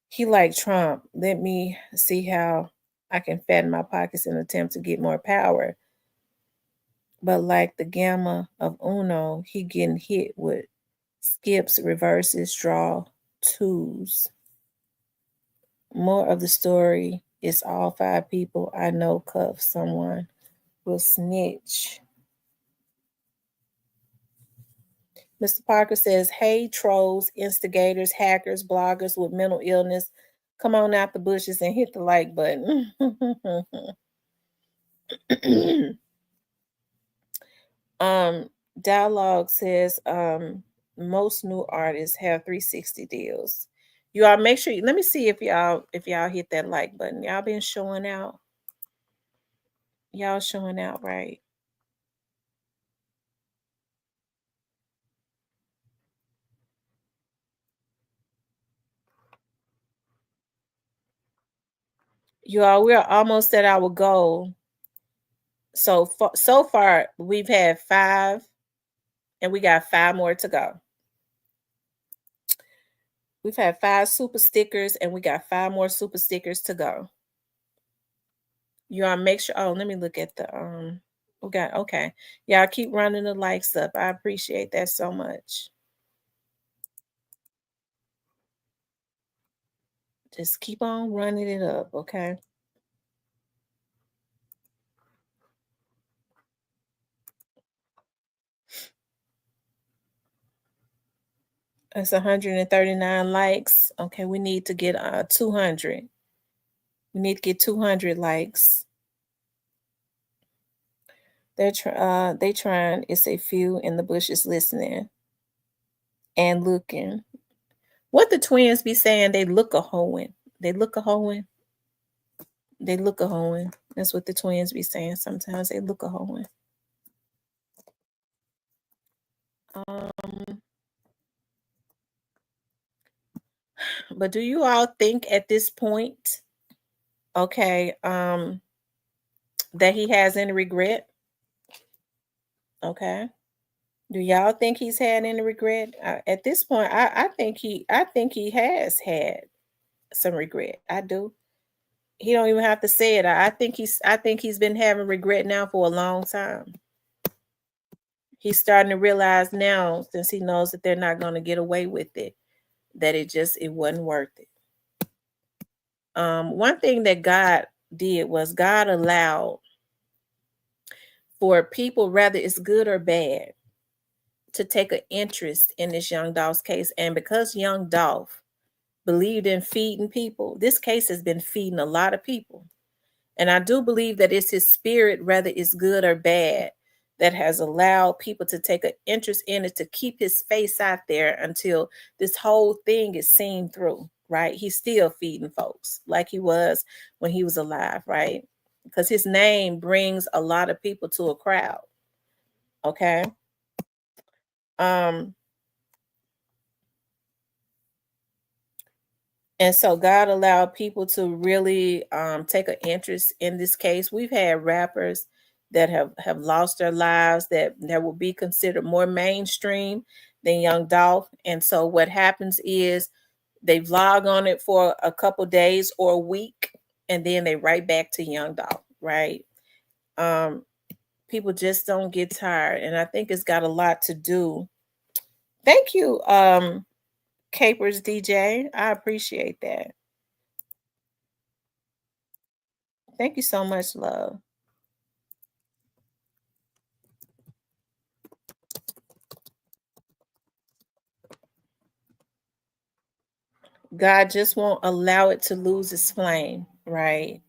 He like Trump. Let me see how I can fatten my pockets in an attempt to get more power. But like the gamma of Uno, he getting hit with skips, reverses, draw, twos. More of the story is all 5 people I know cuff someone will snitch. Mr. Parker says, hey, trolls, instigators, hackers, bloggers with mental illness, come on out the bushes and hit the like button. Dialogue says, most new artists have 360 deals. You all make sure, let me see if y'all hit that like button. Y'all been showing out. Y'all showing out, right? You all, we're almost at our goal. So far, we've had 5, and we got 5 more to go. We've had 5 super stickers, and we got 5 more super stickers to go. You all make sure. Oh, let me look at the okay. Y'all keep running the likes up. I appreciate that so much. Just keep on running it up, okay? It's 139 likes. Okay, we need to get 200. We need to get 200 likes. They trying. It's a few in the bushes listening and looking. What the twins be saying? They look a hoeing. They look a hoeing. They look a hoeing. That's what the twins be saying sometimes. They look a hoeing. But do you all think at this point, okay, that he has any regret? Okay. Do y'all think he's had any regret? At this point, I think he has had some regret. I do. He don't even have to say it. I think he's been having regret now for a long time. He's starting to realize now, since he knows that they're not going to get away with it, that it wasn't worth it. One thing that God did was God allowed for people, whether it's good or bad, to take an interest in this young Dolph's case. And because young Dolph believed in feeding people, this case has been feeding a lot of people. And I do believe that it's his spirit, whether it's good or bad, that has allowed people to take an interest in it, to keep his face out there until this whole thing is seen through, right? He's still feeding folks like he was when he was alive, right? Because his name brings a lot of people to a crowd. Okay. And so God allowed people to really take an interest in this case. We've had rappers that have lost their lives that will be considered more mainstream than Young Dolph. And so what happens is they vlog on it for a couple days or a week, and then they right back to Young Dolph, right? People just don't get tired. And I think it's got a lot to do Thank you, Capers DJ. I appreciate that. Thank you so much, love. God just won't allow it to lose its flame, right?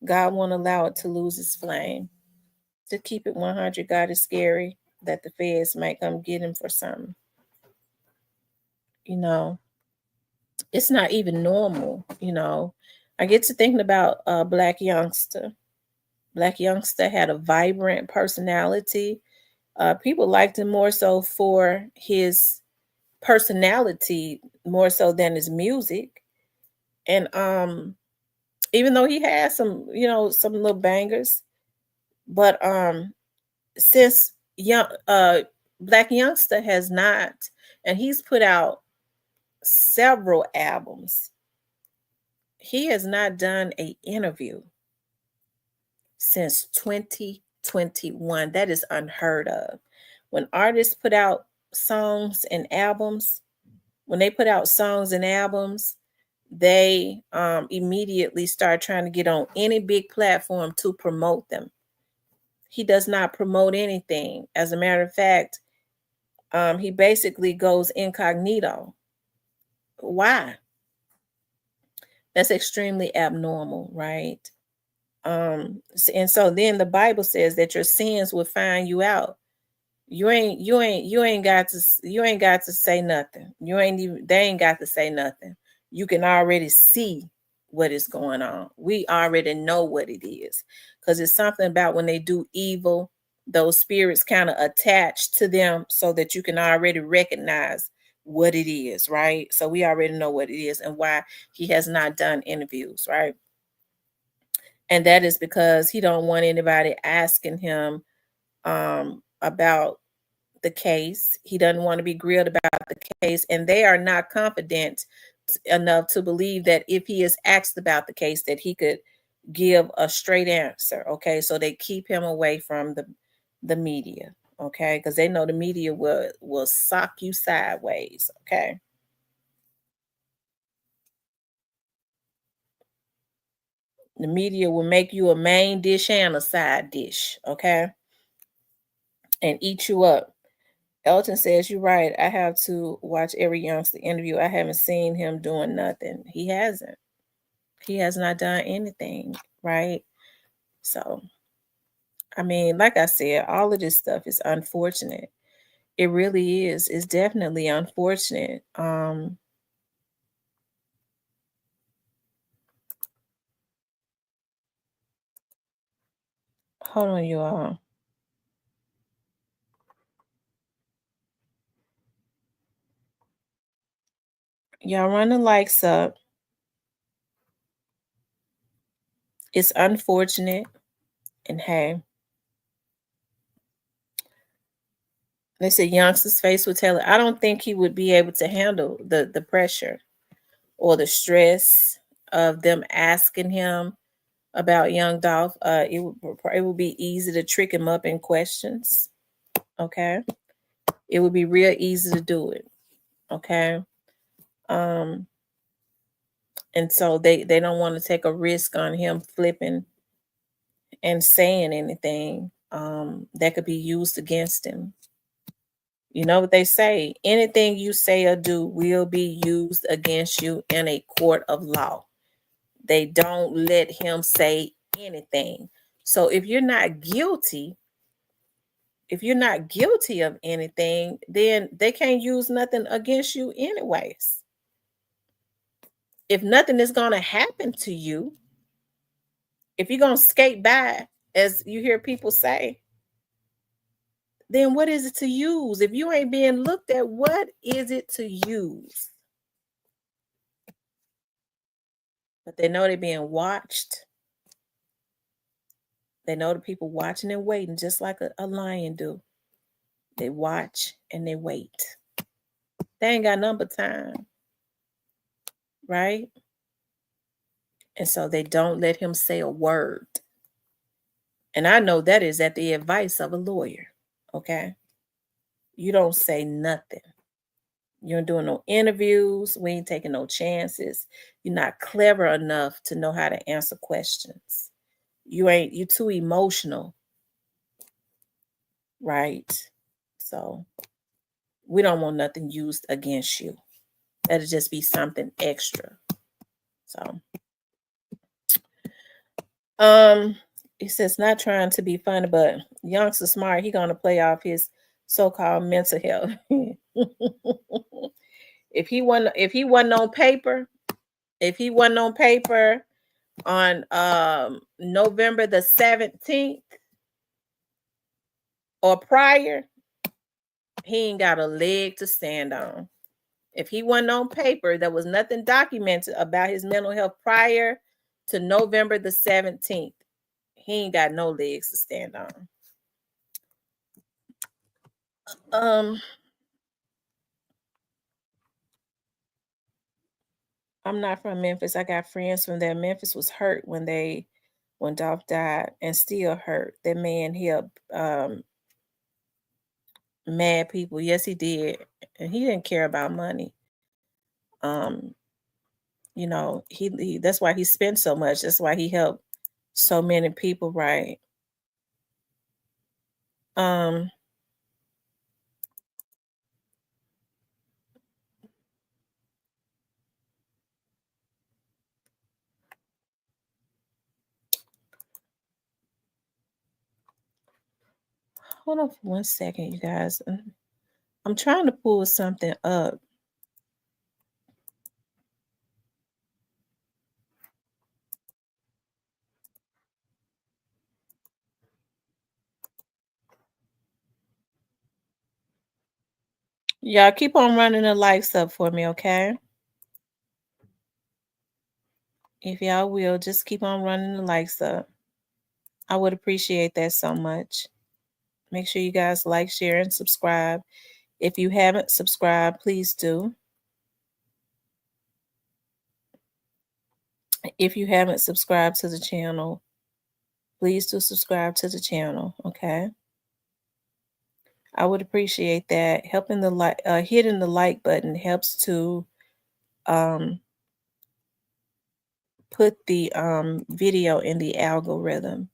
God won't allow it to lose its flame. To keep it 100, God is scary that the feds might come get him for something. You know, it's not even normal. I get to thinking about Black Youngster. Black Youngster had a vibrant personality. People liked him more so for his personality more so than his music. And even though he had some, some little bangers, but since Black Youngster has not, and he's put out several albums, he has not done a interview since 2021. That is unheard of. When artists put out songs and albums, when they put out songs and albums, they immediately start trying to get on any big platform to promote them. He does not promote anything. As a matter of fact, he basically goes incognito. Why? That's extremely abnormal, right? And so then the Bible says that your sins will find you out. You ain't got to say nothing. They ain't got to say nothing. You can already see what is going on. We already know what it is, because it's something about when they do evil, those spirits kind of attach to them so that you can already recognize what it is, right? So we already know what it is and why he has not done interviews, right? And that is because he don't want anybody asking him about the case. He doesn't want to be grilled about the case, and they are not confident enough to believe that if he is asked about the case that he could give a straight answer. Okay, so they keep him away from the media. Okay, because they know the media will sock you sideways. Okay. The media will make you a main dish and a side dish. Okay, and eat you up. Elton says, "You're right. I have to watch every youngster interview. I haven't seen him doing nothing. He hasn't. He has not done anything, right? So, I mean, like I said, all of this stuff is unfortunate. It really is. It's definitely unfortunate. Hold on, you all. Y'all run the likes up. It's unfortunate. And hey, they said youngster's face would tell it. I don't think he would be able to handle the pressure or the stress of them asking him about young Dolph. It would be easy to trick him up in questions. Okay. It would be real easy to do it. Okay. Um, and so they don't want to take a risk on him flipping and saying anything that could be used against him. You know what they say? Anything you say or do will be used against you in a court of law. They don't let him say anything. So if you're not guilty of anything, then they can't use nothing against you anyways. If nothing is going to happen to you, if you're going to skate by, as you hear people say, then what is it to use? If you ain't being looked at, what is it to use? But they know they're being watched. They know the people watching and waiting, just like a lion do. They watch and they wait. They ain't got number time, right? And so they don't let him say a word. And I know that is at the advice of a lawyer. Okay. You don't say nothing. You ain't doing no interviews. We ain't taking no chances. You're not clever enough to know how to answer questions. You too emotional, right? So we don't want nothing used against you. That'll just be something extra. So um it says not trying to be funny, but youngster smart, he gonna play off his so-called mental health. if he wasn't on paper, if he wasn't on paper on November the 17th or prior, he ain't got a leg to stand on. If he wasn't on paper, there was nothing documented about his mental health prior to November the 17th. He ain't got no legs to stand on. Um, I'm not from Memphis. I got friends from there. Memphis was hurt when Dolph died, and still hurt. That man helped mad people. Yes, he did, and he didn't care about money. Um, he that's why he spent so much. That's why he helped so many people. Right. Um, Hold on for 1 second, you guys. I'm trying to pull something up. Y'all keep on running the likes up for me, okay? If y'all will, just keep on running the likes up. I would appreciate that so much. Make sure you guys like, share, and subscribe. If you haven't subscribed, please do. If you haven't subscribed to the channel, please do subscribe to the channel, okay? I would appreciate that. Helping the hitting the like button helps to um, put the video in the algorithm.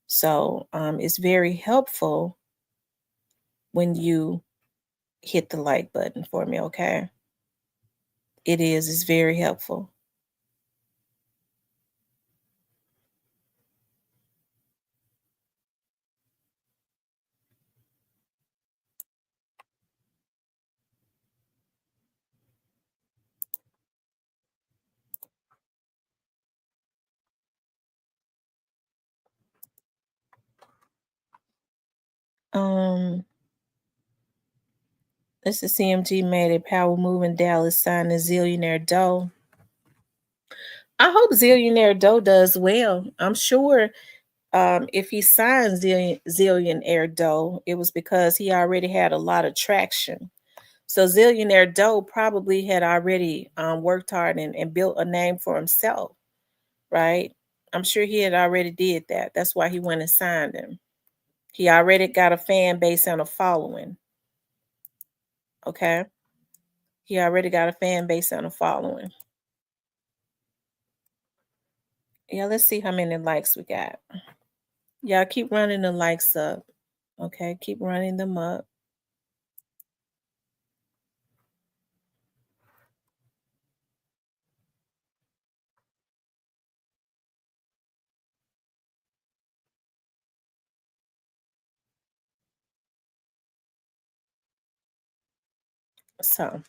So it's very helpful when you hit the like button for me, okay? It's very helpful. Um, this is CMG made a power move in Dallas, signing Zillionaire Doe. I hope Zillionaire Doe does well. I'm sure if he signs Zillionaire Doe, it was because he already had a lot of traction. So Zillionaire Doe probably had already worked hard and built a name for himself, right? I'm sure he had already did that. That's why he went and signed him. He already got a fan base and a following. Okay. He already got a fan base and a following. Yeah, let's see how many likes we got. Y'all keep running the likes up. Okay, keep running them up. So,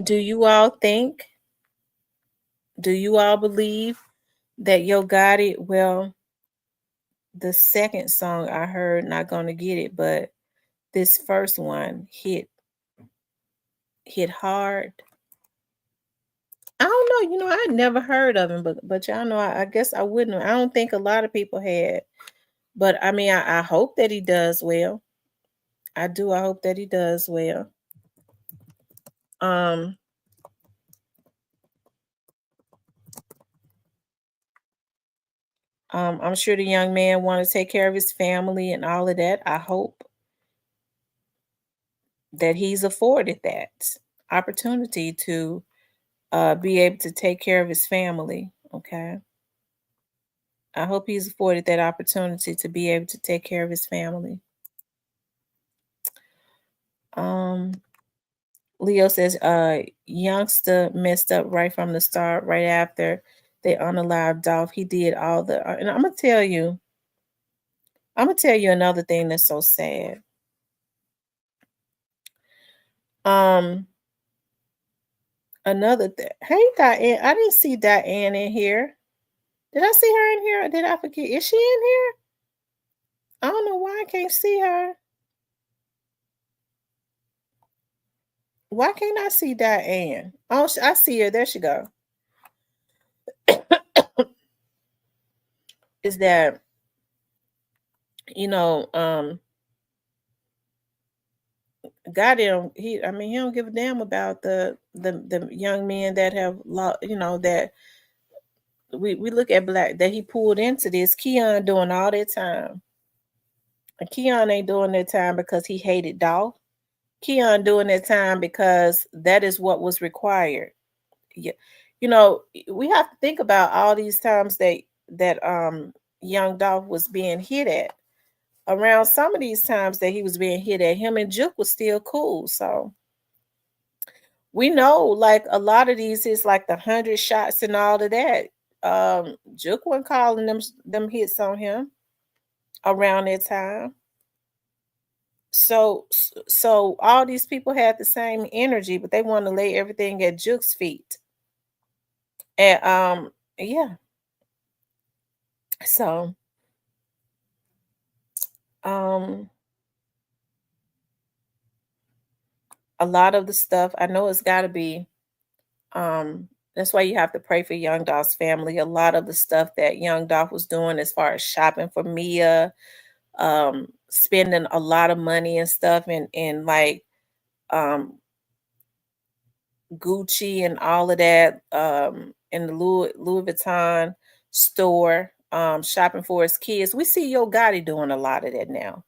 do you all think, do you all believe that Yo Gotti, well, the second song I heard, not gonna get it, but this first one hit hard. I don't know, I never heard of him, but y'all know, I guess I wouldn't. I don't think a lot of people had. But I mean, I hope that he does well. I do. I hope that he does well. Um, I'm sure the young man want to take care of his family and all of that. I hope. that he's afforded that opportunity to be able to take care of his family. Okay. I hope he's afforded that opportunity to be able to take care of his family. Um, Leo says, youngster messed up right from the start, right after they unalived Dolph. He did all the, and I'm gonna tell you another thing that's so sad. Um, Another thing. Hey, Diane, I didn't see Diane in here. Did I see her in here? Or did I forget? Is she in here? I don't know why I can't see her. Why can't I see Diane? Oh, I see her. There she go. Is that you know? God don't he I mean he don't give a damn about the young men that have lost, that we look at black that he pulled into this. Keon doing all that time. And Keon ain't doing that time because he hated Dolph. Keon doing that time because that is what was required. Yeah. We have to think about all these times that young Dolph was being hit at. Around some of these times that he was being hit at, him and Juke was still cool. So we know like a lot of these is like the 100 shots and all of that. Juke wasn't calling them hits on him around that time. So all these people had the same energy, but they want to lay everything at Juke's feet. And yeah. So um a lot of the stuff I know it's gotta be that's why you have to pray for Young Dolph's family. A lot of the stuff that Young Dolph was doing as far as shopping for Mia, spending a lot of money and stuff and like um Gucci and all of that, in the Louis Vuitton store, shopping for his kids. We see Yo Gotti doing a lot of that now,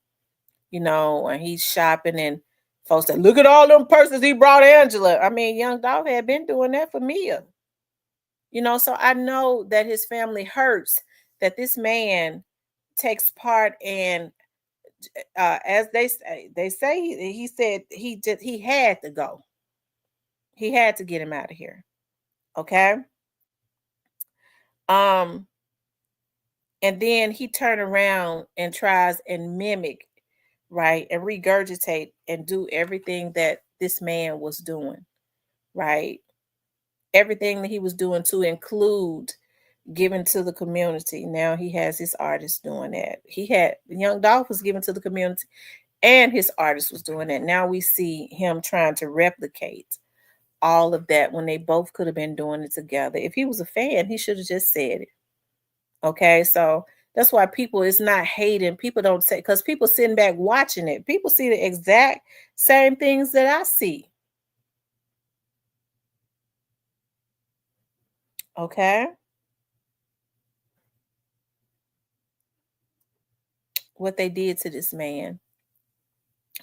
and he's shopping and folks say, look at all them purses he brought Angela. I mean, Young Dolph had been doing that for Mia, so I know that his family hurts that this man takes part in, as they say he said he had to go. He had to get him out of here. Okay. Um, and then he turned around and tries and mimic, right, and regurgitate and do everything that this man was doing, right? Everything that he was doing to include giving to the community. Now he has his artists doing that. He had Young Dolph was given to the community and his artist was doing that. Now we see him trying to replicate all of that when they both could have been doing it together. If he was a fan, he should have just said it. Okay, so that's why people is not hating. People don't say because people sitting back watching it. People see the exact same things that I see. Okay, what they did to this man,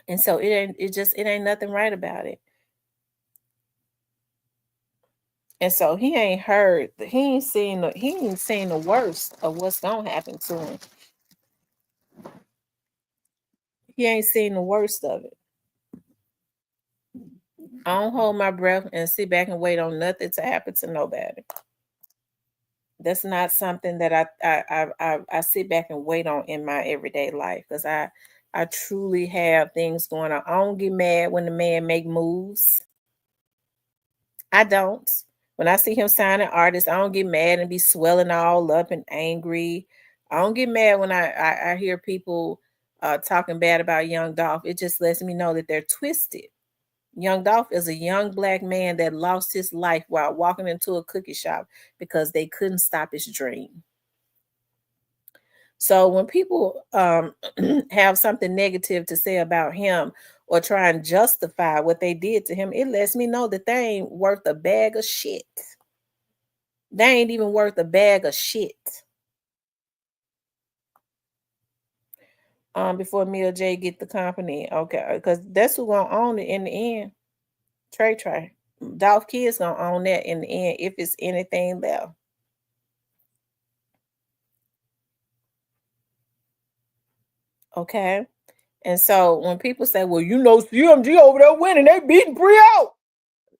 and so it ain't nothing right about it. And so he ain't seen the worst of what's gonna happen to him. He ain't seen the worst of it. I don't hold my breath and sit back and wait on nothing to happen to nobody. That's not something that I sit back and wait on in my everyday life because I truly have things going on. I don't get mad when the man make moves. I don't. When I see him signing artists, I don't get mad and be swelling all up and angry. I don't get mad when I hear people talking bad about Young Dolph. It just lets me know that they're twisted. Young Dolph is a young black man that lost his life while walking into a cookie shop because they couldn't stop his dream. So when people have something negative to say about him or try and justify what they did to him, it lets me know that they ain't worth a bag of shit. They ain't even worth a bag of shit. before Mia J get the company. Okay, because that's who gonna own it in the end. Trey. Dolph Kid's gonna own that in the end if it's anything left. Okay. And so when people say, well, you know, CMG over there winning, they beating Bree out.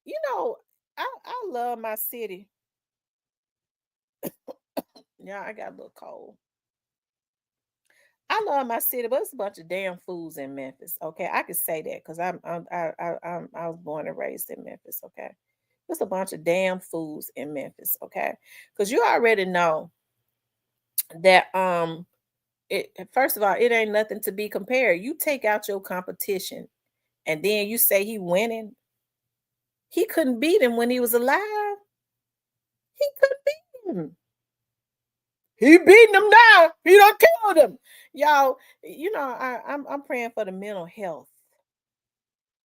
You know, I love my city. Yeah, I got a little cold. I love my city, but it's a bunch of damn fools in Memphis. Okay, I can say that because I was born and raised in Memphis. Okay, there's a bunch of damn fools in Memphis. Okay, because you already know that it first of all, it ain't nothing to be compared. You take out your competition, and then you say he winning. He couldn't beat him when he was alive. He couldn't beat him. He beating him now. He done killed him. Y'all, you know, I'm praying for the mental health.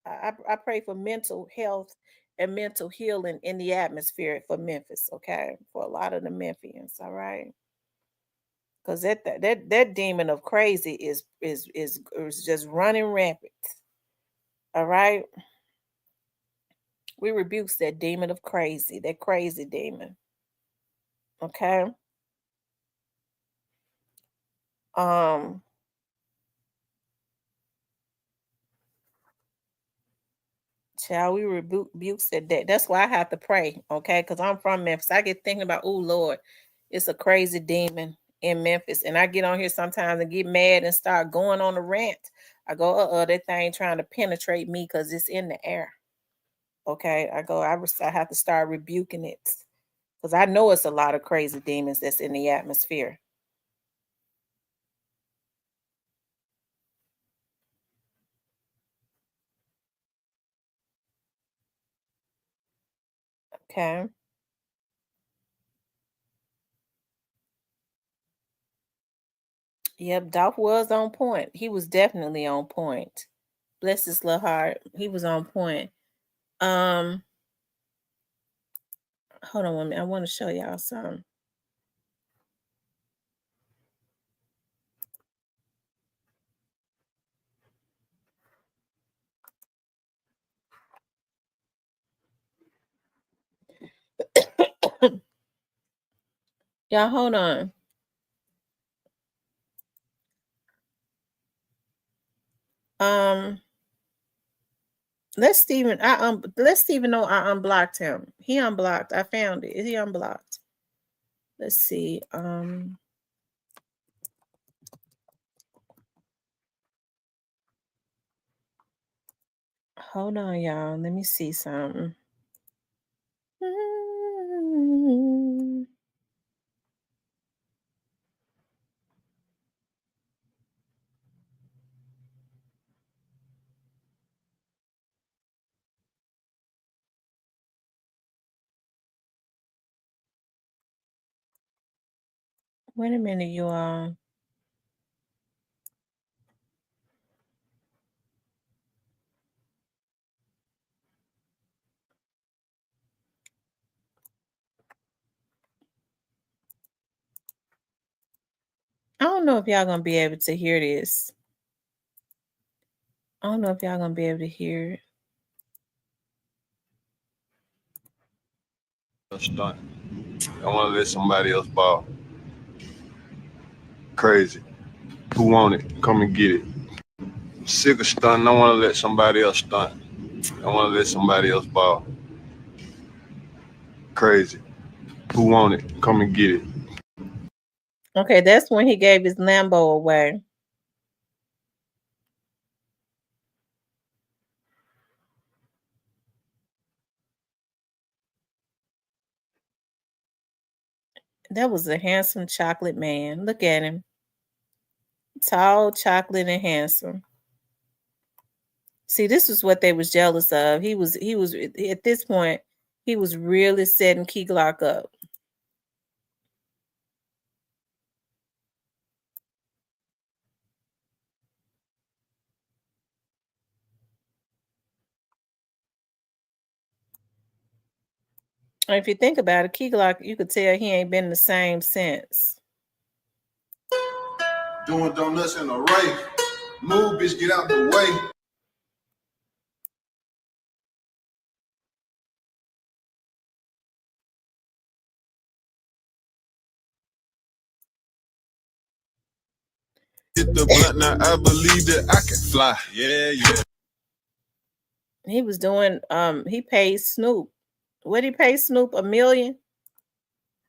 I pray for mental health and mental healing in the atmosphere for Memphis, okay? For a lot of the Memphians, all right? Because that demon of crazy is just running rampant. All right. We rebuke that demon of crazy, that crazy demon. Okay. Child, we rebuke that. That's why I have to pray, okay? Because I'm from Memphis. I get thinking about, oh Lord, it's a crazy demon in Memphis. And I get on here sometimes and get mad and start going on a rant. I go, that thing trying to penetrate me because it's in the air. Okay. I have to start rebuking it. Because I know it's a lot of crazy demons that's in the atmosphere. Okay. Yep, Dolph was on point. He was definitely on point. Bless his little heart. He was on point. Hold on one minute. I want to show y'all some. Y'all hold on. Let Steven know I unblocked him. He unblocked. I found it. He unblocked. Let's see. Hold on, y'all. Let me see something. Wait a minute, you all. I don't know if y'all gonna be able to hear this. I don't know if y'all gonna be able to hear it. Stunt. I want to let somebody else ball. Crazy. Who want it? Come and get it. I'm sick of stunting. I want to let somebody else stunt. I want to let somebody else ball. Crazy. Who want it? Come and get it. Okay, that's when he gave his Lambo away. That was a handsome chocolate man. Look at him. Tall, chocolate, and handsome. See, this is what they was jealous of. He was at this point, he was really setting Key Glock up. And if you think about it, Key Glock, you could tell he ain't been the same since. Doing donuts in a race. Move, bitch, get out the way. Hit the blunt, now I believe that I can fly. Yeah, yeah. He was doing he paid Snoop. What did he pay Snoop? $1 million?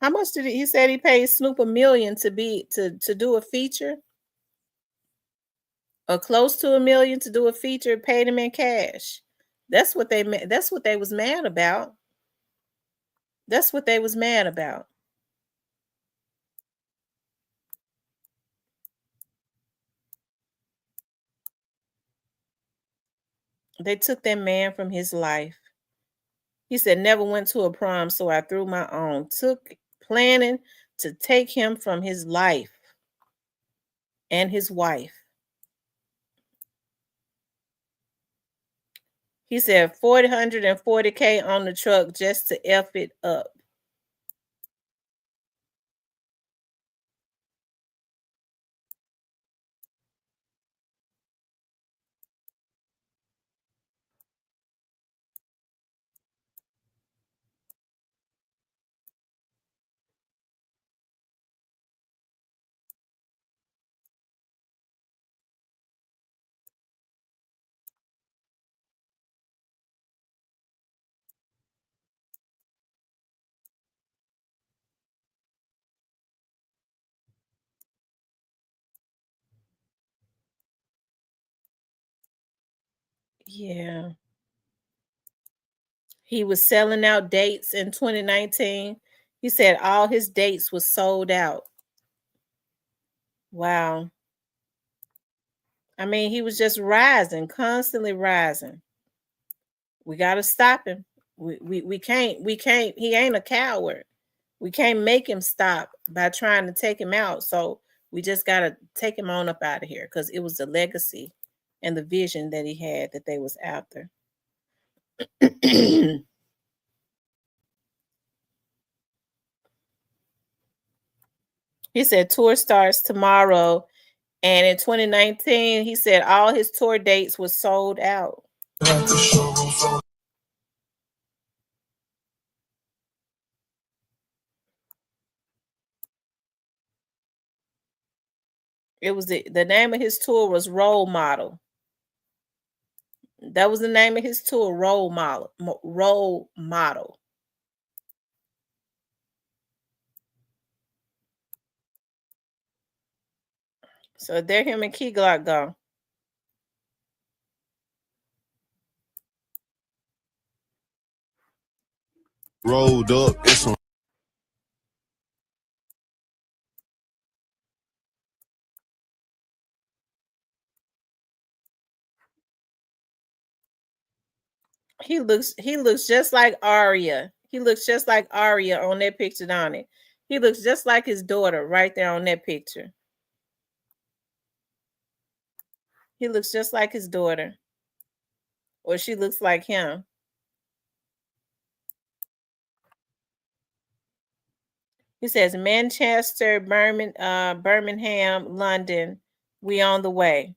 How much did he said he paid Snoop $1 million to do a feature? Or close to $1 million to do a feature, paid him in cash. That's what they was mad about. That's what they was mad about. They took that man from his life. He said, never went to a prom, so I threw my own. Took planning to take him from his life and his wife. He said 440K on the truck just to F it up. Yeah. He was selling out dates in 2019. He said all his dates was sold out. Wow. I mean, he was just rising, constantly rising. We got to stop him. We can't, he ain't a coward. We can't make him stop by trying to take him out. So we just got to take him on up out of here because it was the legacy and the vision that he had that they was after. He said tour starts tomorrow. And in 2019, he said all his tour dates was sold out. It was the name of his tour was Role Model. That was the name of his tour, Role Model. Role Model. So there him and Key Glock go. Rolled up, it's on. He looks just like Aria. He looks just like Aria on that picture on it. He looks just like his daughter right there on that picture. He looks just like his daughter. Or she looks like him. He says Manchester, Birmingham, London. We on the way.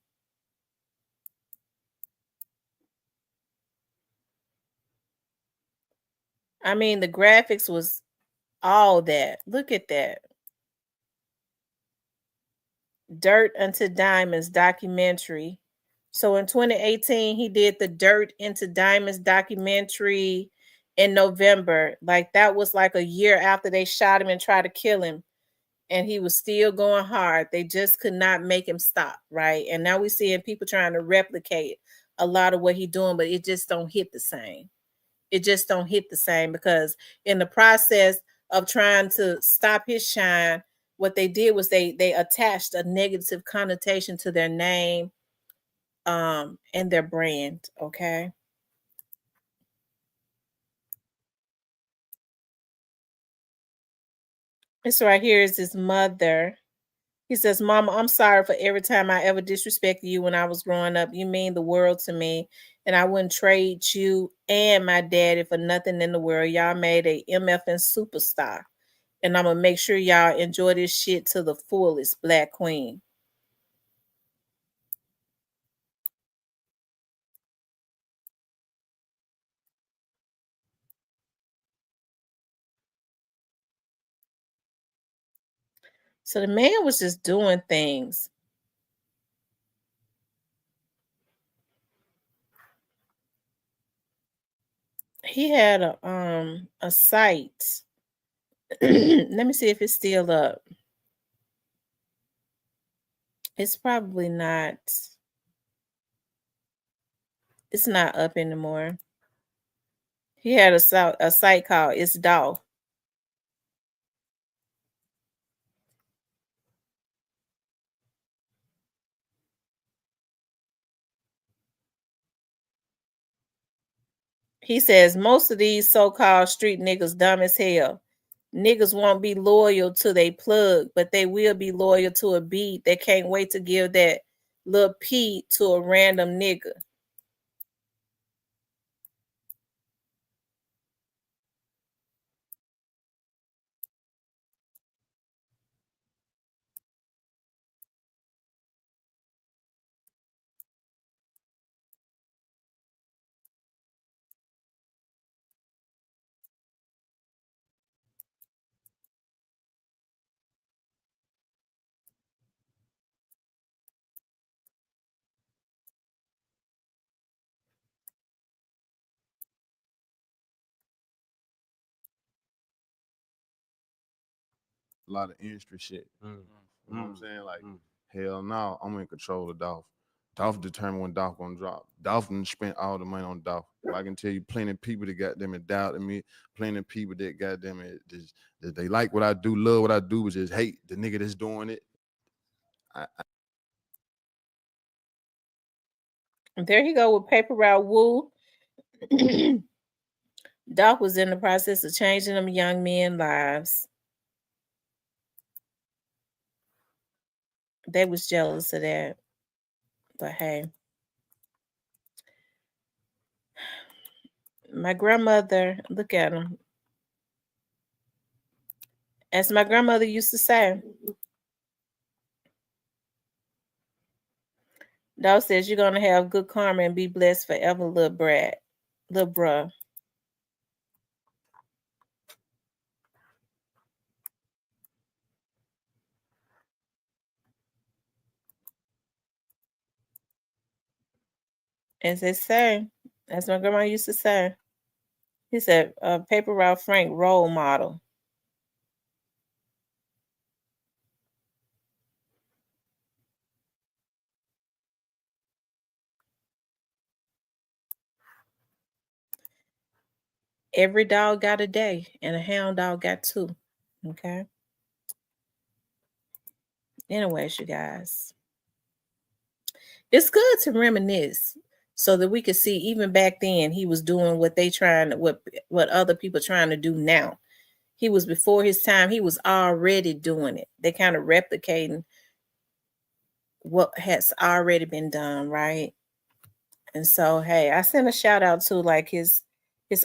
I mean, the graphics was all that. Look at that. Dirt into Diamonds documentary. So in 2018, he did the Dirt into Diamonds documentary in November. Like that was like a year after they shot him and tried to kill him. And he was still going hard. They just could not make him stop, right? And now we're seeing people trying to replicate a lot of what he's doing, but it just don't hit the same. It just don't hit the same because in the process of trying to stop his shine, what they did was they attached a negative connotation to their name and their brand. Okay. This right here is his mother. He says, Mama, I'm sorry for every time I ever disrespected you when I was growing up. You mean the world to me. And I wouldn't trade you and my daddy for nothing in the world. Y'all made a MFN superstar. And I'm going to make sure y'all enjoy this shit to the fullest, Black Queen. So the man was just doing things. He had a site. Let me see if it's still up. It's probably not. It's not up anymore. He had a site called It's Dolph. He says most of these so-called street niggas dumb as hell. Niggas won't be loyal to they plug, but they will be loyal to a beat. They can't wait to give that little P to a random nigga. A lot of industry shit. You know what I'm saying? Like, hell no, I'm in control of Dolph. Dolph determined when Dolph gonna drop. Dolph done spent all the money on Dolph. I can tell you plenty of people that got them and doubted me, plenty of people that got them that they like what I do, love what I do, but just hate the nigga that's doing it. There you go with Paper Route Woo. Dolph was in the process of changing them young men's lives. They was jealous of that. But hey. My grandmother, look at him. As my grandmother used to say, Dolph says you're gonna have good karma and be blessed forever, little brat. Little bruh. As they say, as my grandma used to say, he said, Paper Route Frank role model. Every dog got a day, and a hound dog got two. Okay. Anyways, you guys, it's good to reminisce so that we could see even back then he was doing what they trying to what other people trying to do now. He was before his time. He was already doing it. They kind of replicating what has already been done, right? And so, hey, I sent a shout out to like his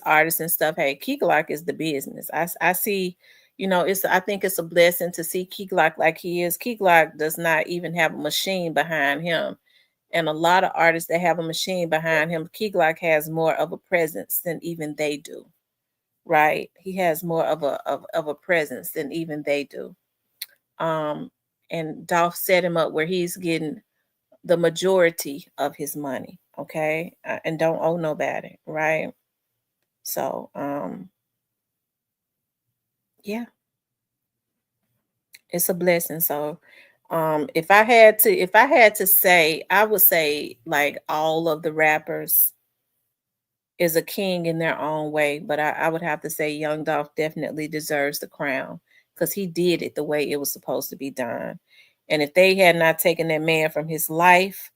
artists and stuff. Hey, Key Glock is the business. I see, I think it's a blessing to see Key Glock like he is. Key Glock does not even have a machine behind him. And a lot of artists that have a machine behind him, Key Glock has more of a presence than even they do. Right? He has more of a presence than even they do. And Dolph set him up where he's getting the majority of his money, okay, and don't owe nobody, right? So yeah, it's a blessing. So if I had to say, I would say like all of the rappers is a king in their own way, but I would have to say Young Dolph definitely deserves the crown because he did it the way it was supposed to be done. And if they had not taken that man from his life,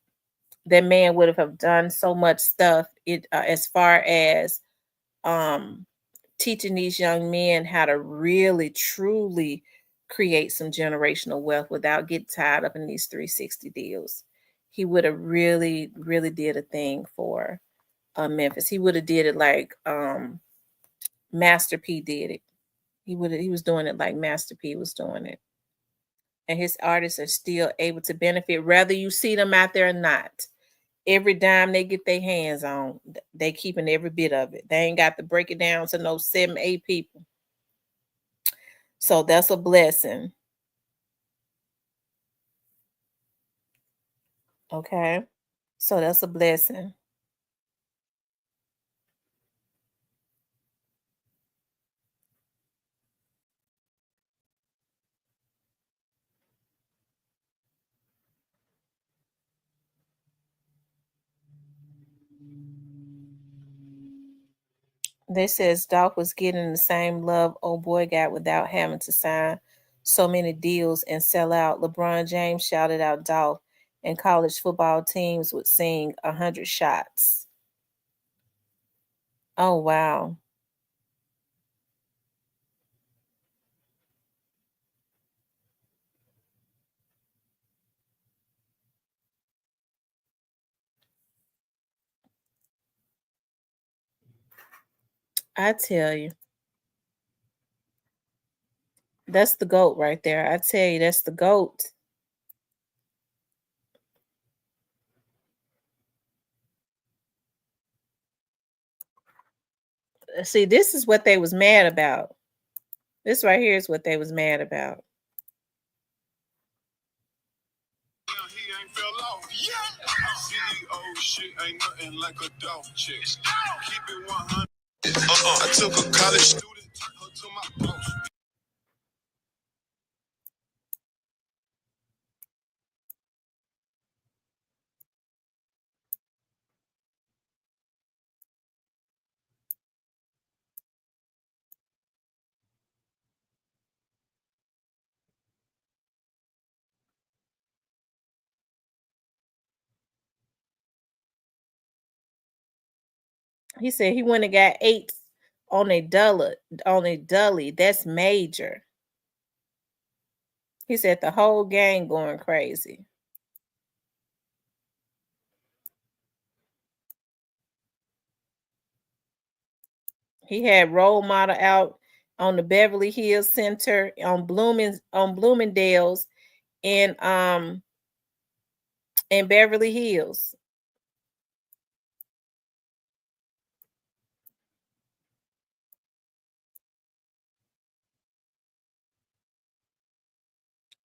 that man would have done so much stuff as far as um, teaching these young men how to really truly create some generational wealth without getting tied up in these 360 deals. He would have really really did a thing for Memphis. He would have did it like Master P did it. He was doing it like Master P was doing it. And his artists are still able to benefit whether you see them out there or not. Every dime they get their hands on, they keeping every bit of it. They ain't got to break it down to no 7, 8 people. So that's a blessing. Okay. So that's a blessing. They says Dolph was getting the same love old boy got without having to sign so many deals and sell out. LeBron James shouted out Dolph, and college football teams would sing 100 shots. Oh, wow. I tell you, that's the GOAT right there. I tell you, that's the GOAT. See, this is what they was mad about. This right here is what they was mad about. I took a college student to my post. He said he went and got 8 on a dully. That's major. He said the whole gang going crazy. He had role model out on the Beverly Hills Center on Bloomingdale's in Beverly Hills.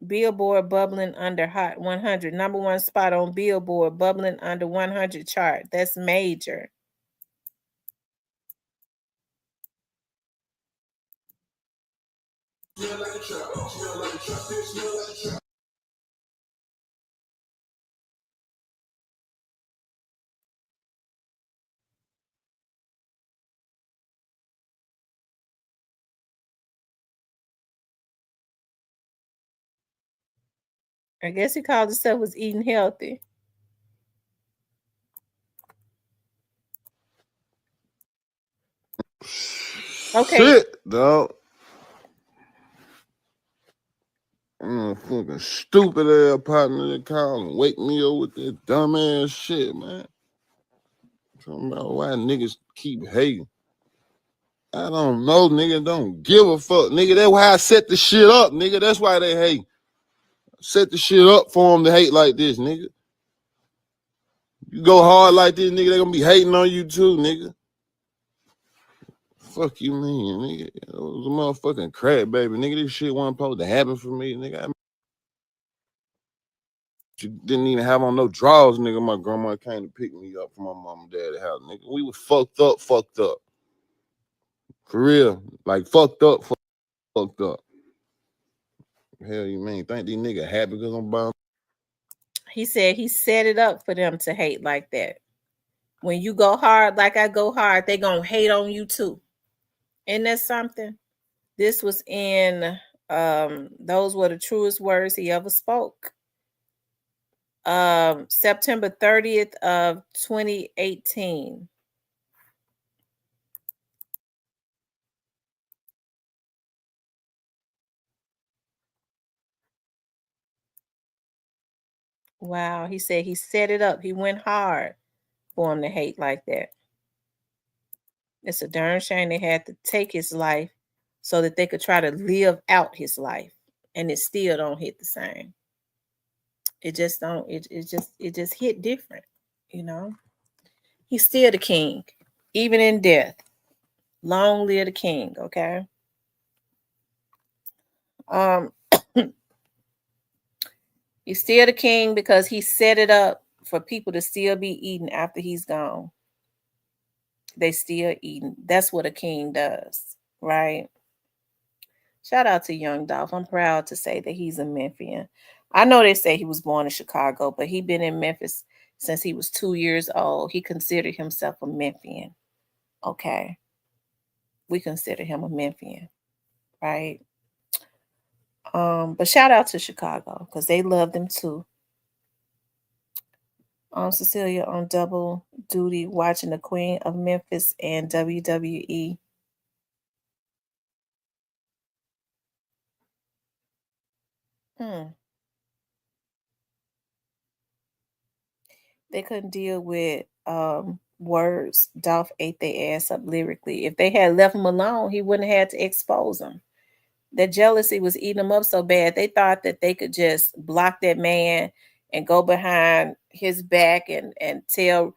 Billboard bubbling under Hot 100. Number one spot on Billboard bubbling under 100 chart. That's major. I guess he called himself was eating healthy. Okay. Shit, dog. Fucking stupid ass partner that call and wake me up with that dumb ass shit, man. Talking about why niggas keep hating. I don't know, nigga. Don't give a fuck, nigga. That's why I set the shit up, nigga. That's why they hate. Set the shit up for them to hate like this, nigga. You go hard like this, nigga, they gonna be hating on you too, nigga. Fuck you mean, nigga. It was a motherfucking crack, baby. Nigga, this shit wasn't supposed to happen for me, nigga. You didn't even have on no drawers, nigga. My grandma came to pick me up from my mom and dad's house, nigga. We was fucked up. For real. Like, fucked up. Hell, you mean? Think these niggas happy because I'm buying? He said he set it up for them to hate like that. When you go hard like I go hard, they gonna hate on you too. Isn't that something? This was in those were the truest words he ever spoke. September 30th of 2018. Wow, he said he set it up. He went hard for him to hate like that. It's a darn shame they had to take his life so that they could try to live out his life, and it still don't hit the same. It just don't. It just hit different, you know. He's still the king, even in death. Long live the king. Okay. Um, he's still the king because he set it up for people to still be eating after he's gone. They still eating. That's what a king does, right? Shout out to Young Dolph. I'm proud to say that he's a Memphian. I know they say he was born in Chicago, but he been in Memphis since he was 2 years old. He considered himself a Memphian. Okay. We consider him a Memphian, right? But shout out to Chicago because they love them too. Cecilia on double duty watching the Queen of Memphis and WWE. Hmm. They couldn't deal with words. Dolph ate their ass up lyrically. If they had left him alone, he wouldn't have had to expose them. That jealousy was eating them up so bad they thought that they could just block that man and go behind his back and tell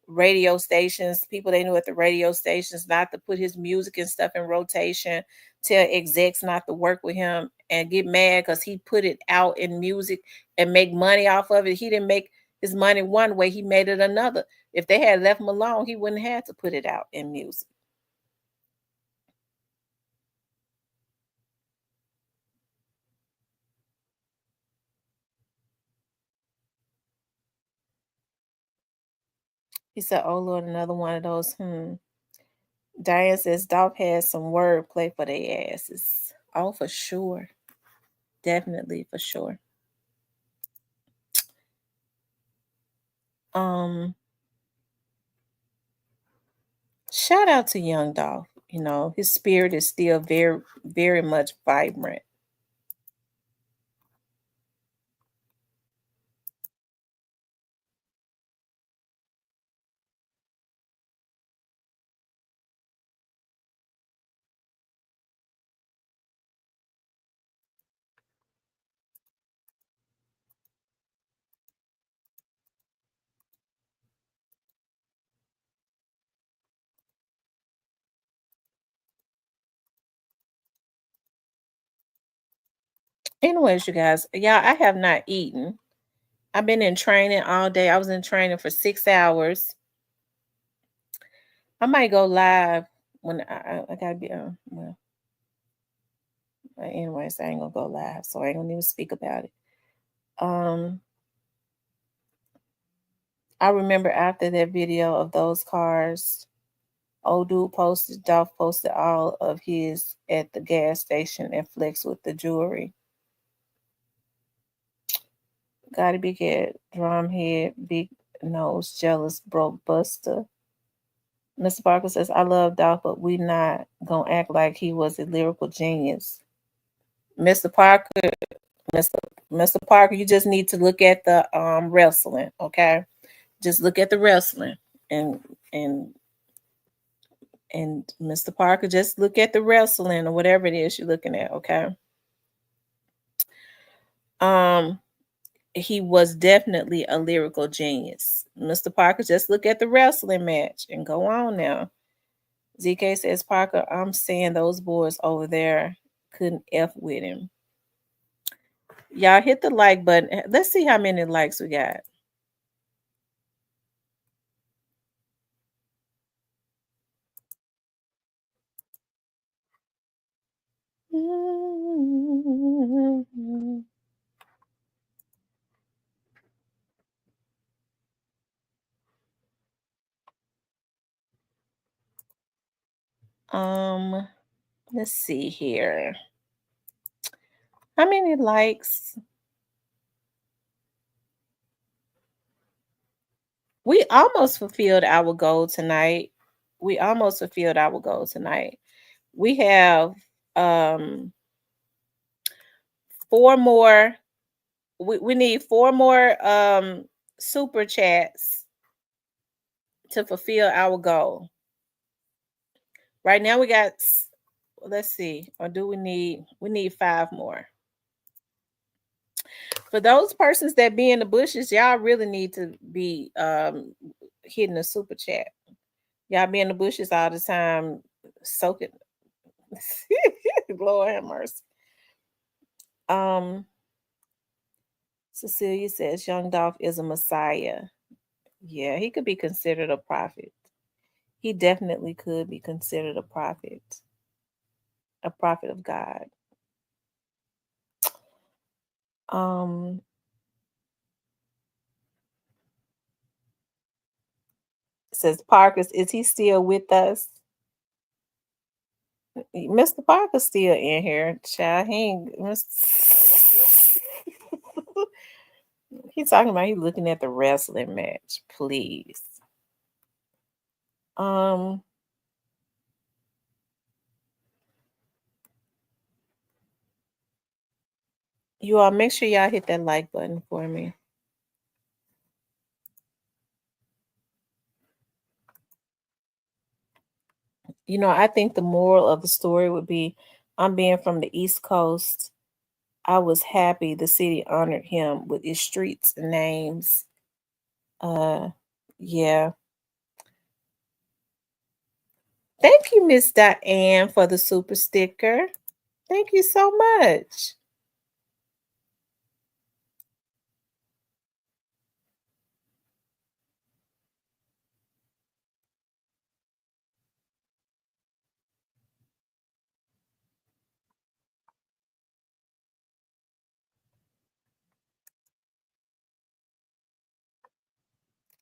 radio stations, people they knew at the radio stations, not to put his music and stuff in rotation, tell execs not to work with him, and get mad because he put it out in music and make money off of it. He didn't make his money one way, he made it another. If they had left him alone, he wouldn't have to put it out in music. He said, "Oh Lord, another one of those." Diane says Dolph has some wordplay for their asses. Oh, for sure. Definitely for sure. Um, Shout out to Young Dolph. You know, his spirit is still very, very much vibrant. Anyways, you guys, yeah, I have not eaten. I've been in training all day. I was in training for 6 hours. I might go live when I gotta be well. Anyways, I ain't gonna go live, so I ain't gonna even speak about it. Um, I remember after that video of those cars, old dude posted, Dolph posted all of his at the gas station and flexed with the jewelry. Got a big head, drum head, big nose, jealous, broke buster. Mr. Parker says, I love Dolph, but we not gonna act like he was a lyrical genius. Mr. Parker, Mr. Mr. Parker, you just need to look at the wrestling, okay? Just look at the wrestling and and and Mr. Parker, just look at the wrestling or whatever it is you're looking at, okay? Um, he was definitely a lyrical genius. Mr. Parker, just look at the wrestling match and go on now. ZK says, Parker, I'm saying those boys over there couldn't F with him. Y'all hit the like button. Let's see how many likes we got. Um, let's see here. How many likes? We almost fulfilled our goal tonight. We almost fulfilled our goal tonight. We have four more. We need four more super chats to fulfill our goal. Right now we got, let's see, or do we need five more. For those persons that be in the bushes, y'all really need to be hitting the super chat. Y'all be in the bushes all the time, soaking. Lord have mercy. Cecilia says Young Dolph is a messiah. Yeah, he could be considered a prophet. He definitely could be considered a prophet of God. Um, says Parker, is he still with us? Mr. Parker's still in here. Child, he ain't. He's talking about he looking at the wrestling match. Please. Um, you all make sure y'all hit that like button for me. You know, I think the moral of the story would be I'm being from the East Coast. I was happy the city honored him with its streets and names. Uh yeah. Thank you, Miss Diane, for the super sticker. Thank you so much.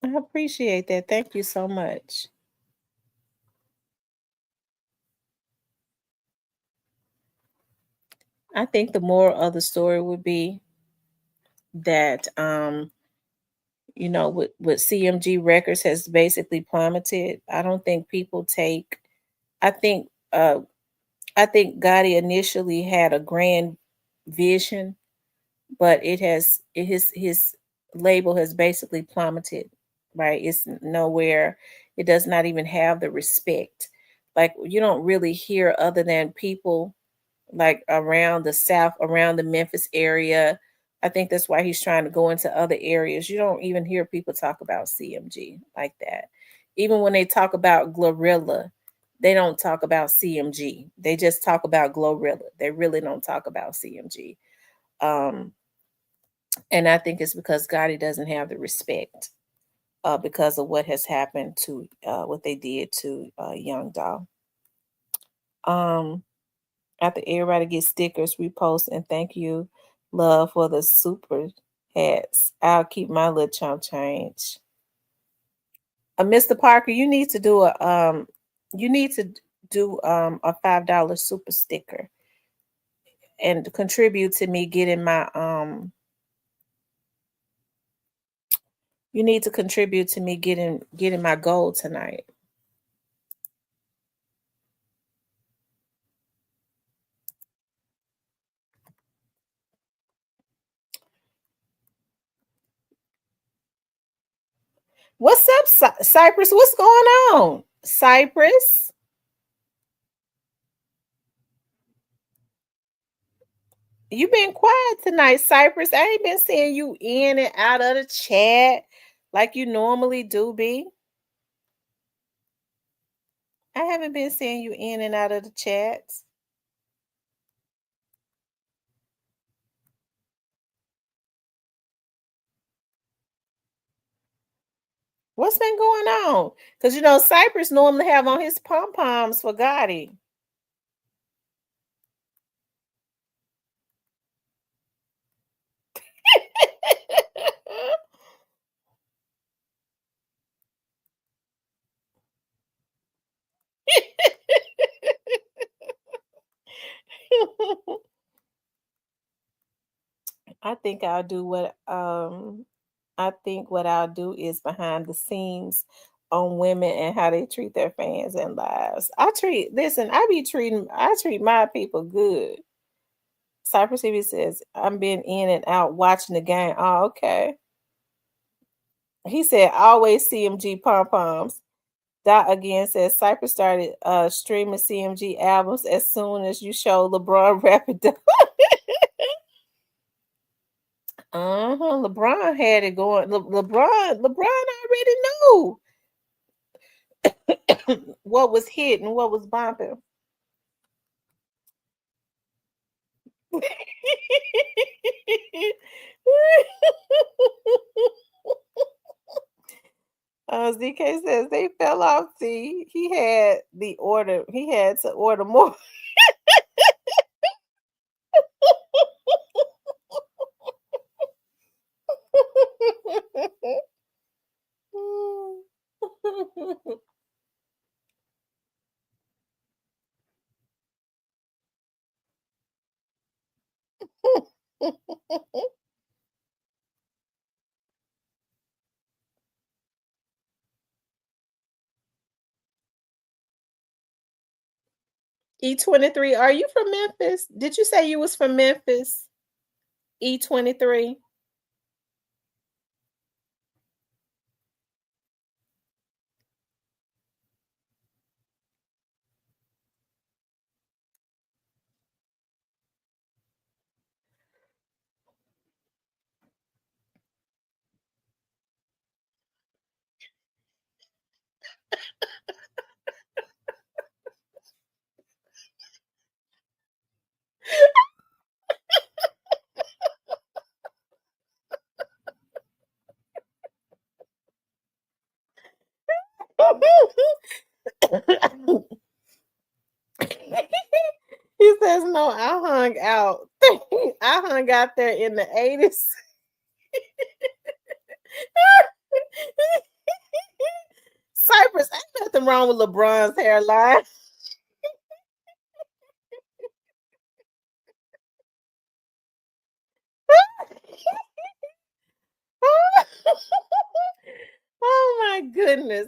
I appreciate that. Thank you so much. I think the moral of the story would be that you know, with CMG Records has basically plummeted. I don't think people take I think uh I think Gotti initially had a grand vision, but his label has basically plummeted, right? It's nowhere. It does not even have the respect. Like you don't really hear other than people like around the South, around the Memphis area. I think that's why he's trying to go into other areas. You don't even hear people talk about CMG like that. Even when they talk about Glorilla, they don't talk about CMG. They just talk about Glorilla. They really don't talk about CMG. Um, and I think it's because Gotti doesn't have the respect because of what has happened to what they did to Young Dolph. Um, After everybody gets stickers, repost, and thank you, love, for the super hats. I'll keep my little chump change. Mr. Parker, you need to do a $5 super sticker and contribute to me getting my you need to contribute to me getting my goal tonight. What's up, Cypress? What's going on, Cypress? You been quiet tonight, Cypress. I ain't been seeing you in and out of the chat like you normally do, be. I haven't been seeing you in and out of the chats. What's been going on? Because you know, Cypress normally have on his pom poms for Gotti. I think I'll do what I think what I'll do is behind the scenes on women and how they treat their fans and lives. I treat my people good. Cypress TV says, I'm being in and out watching the game. Oh, okay. He said, always CMG pom poms. Dot again says Cypress started streaming CMG albums as soon as you show LeBron rapping. LeBron had it going. LeBron already knew what was hit and what was bumping. ZK says they fell off. See, he had to order more. E23, are you from Memphis? Did you say you was from Memphis? E23. He says, no, I hung out. I hung out there in the 80s. Cypress, ain't nothing wrong with LeBron's hairline. Oh my goodness.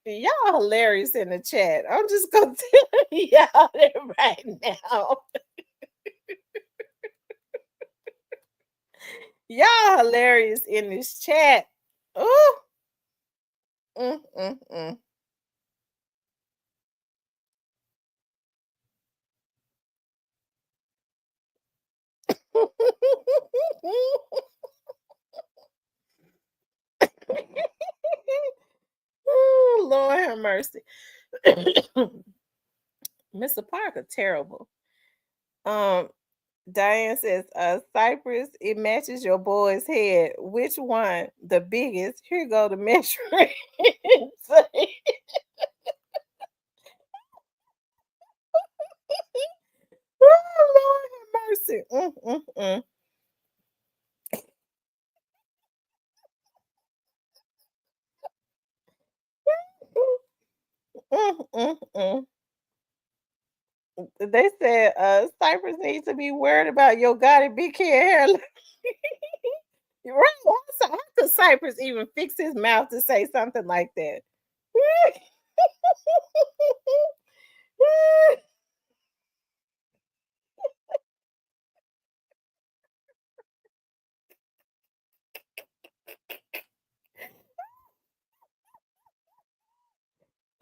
Y'all hilarious in the chat. I'm just gonna tell y'all that right now. Y'all hilarious in this chat. Oh. Mm, mm, mm. Oh, Lord have mercy. Mr. Parker, terrible. Diane says, Cypress, it matches your boy's head. Which one? The biggest. Here go the measuring. Oh, Lord have mercy. They said Cypress needs to be worried about your Gotti big head hairline. Right. So how could Cypress even fix his mouth to say something like that?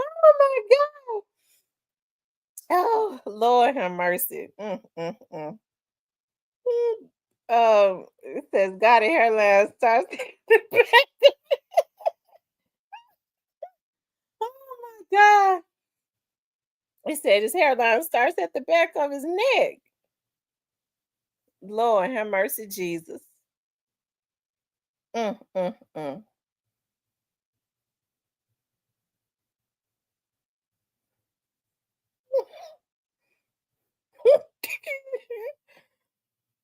Oh my God. Oh, Lord have mercy. It says Gotti hairline starts. Oh my God. It said his hairline starts at the back of his neck. Lord have mercy, Jesus. Mm, mm, mm.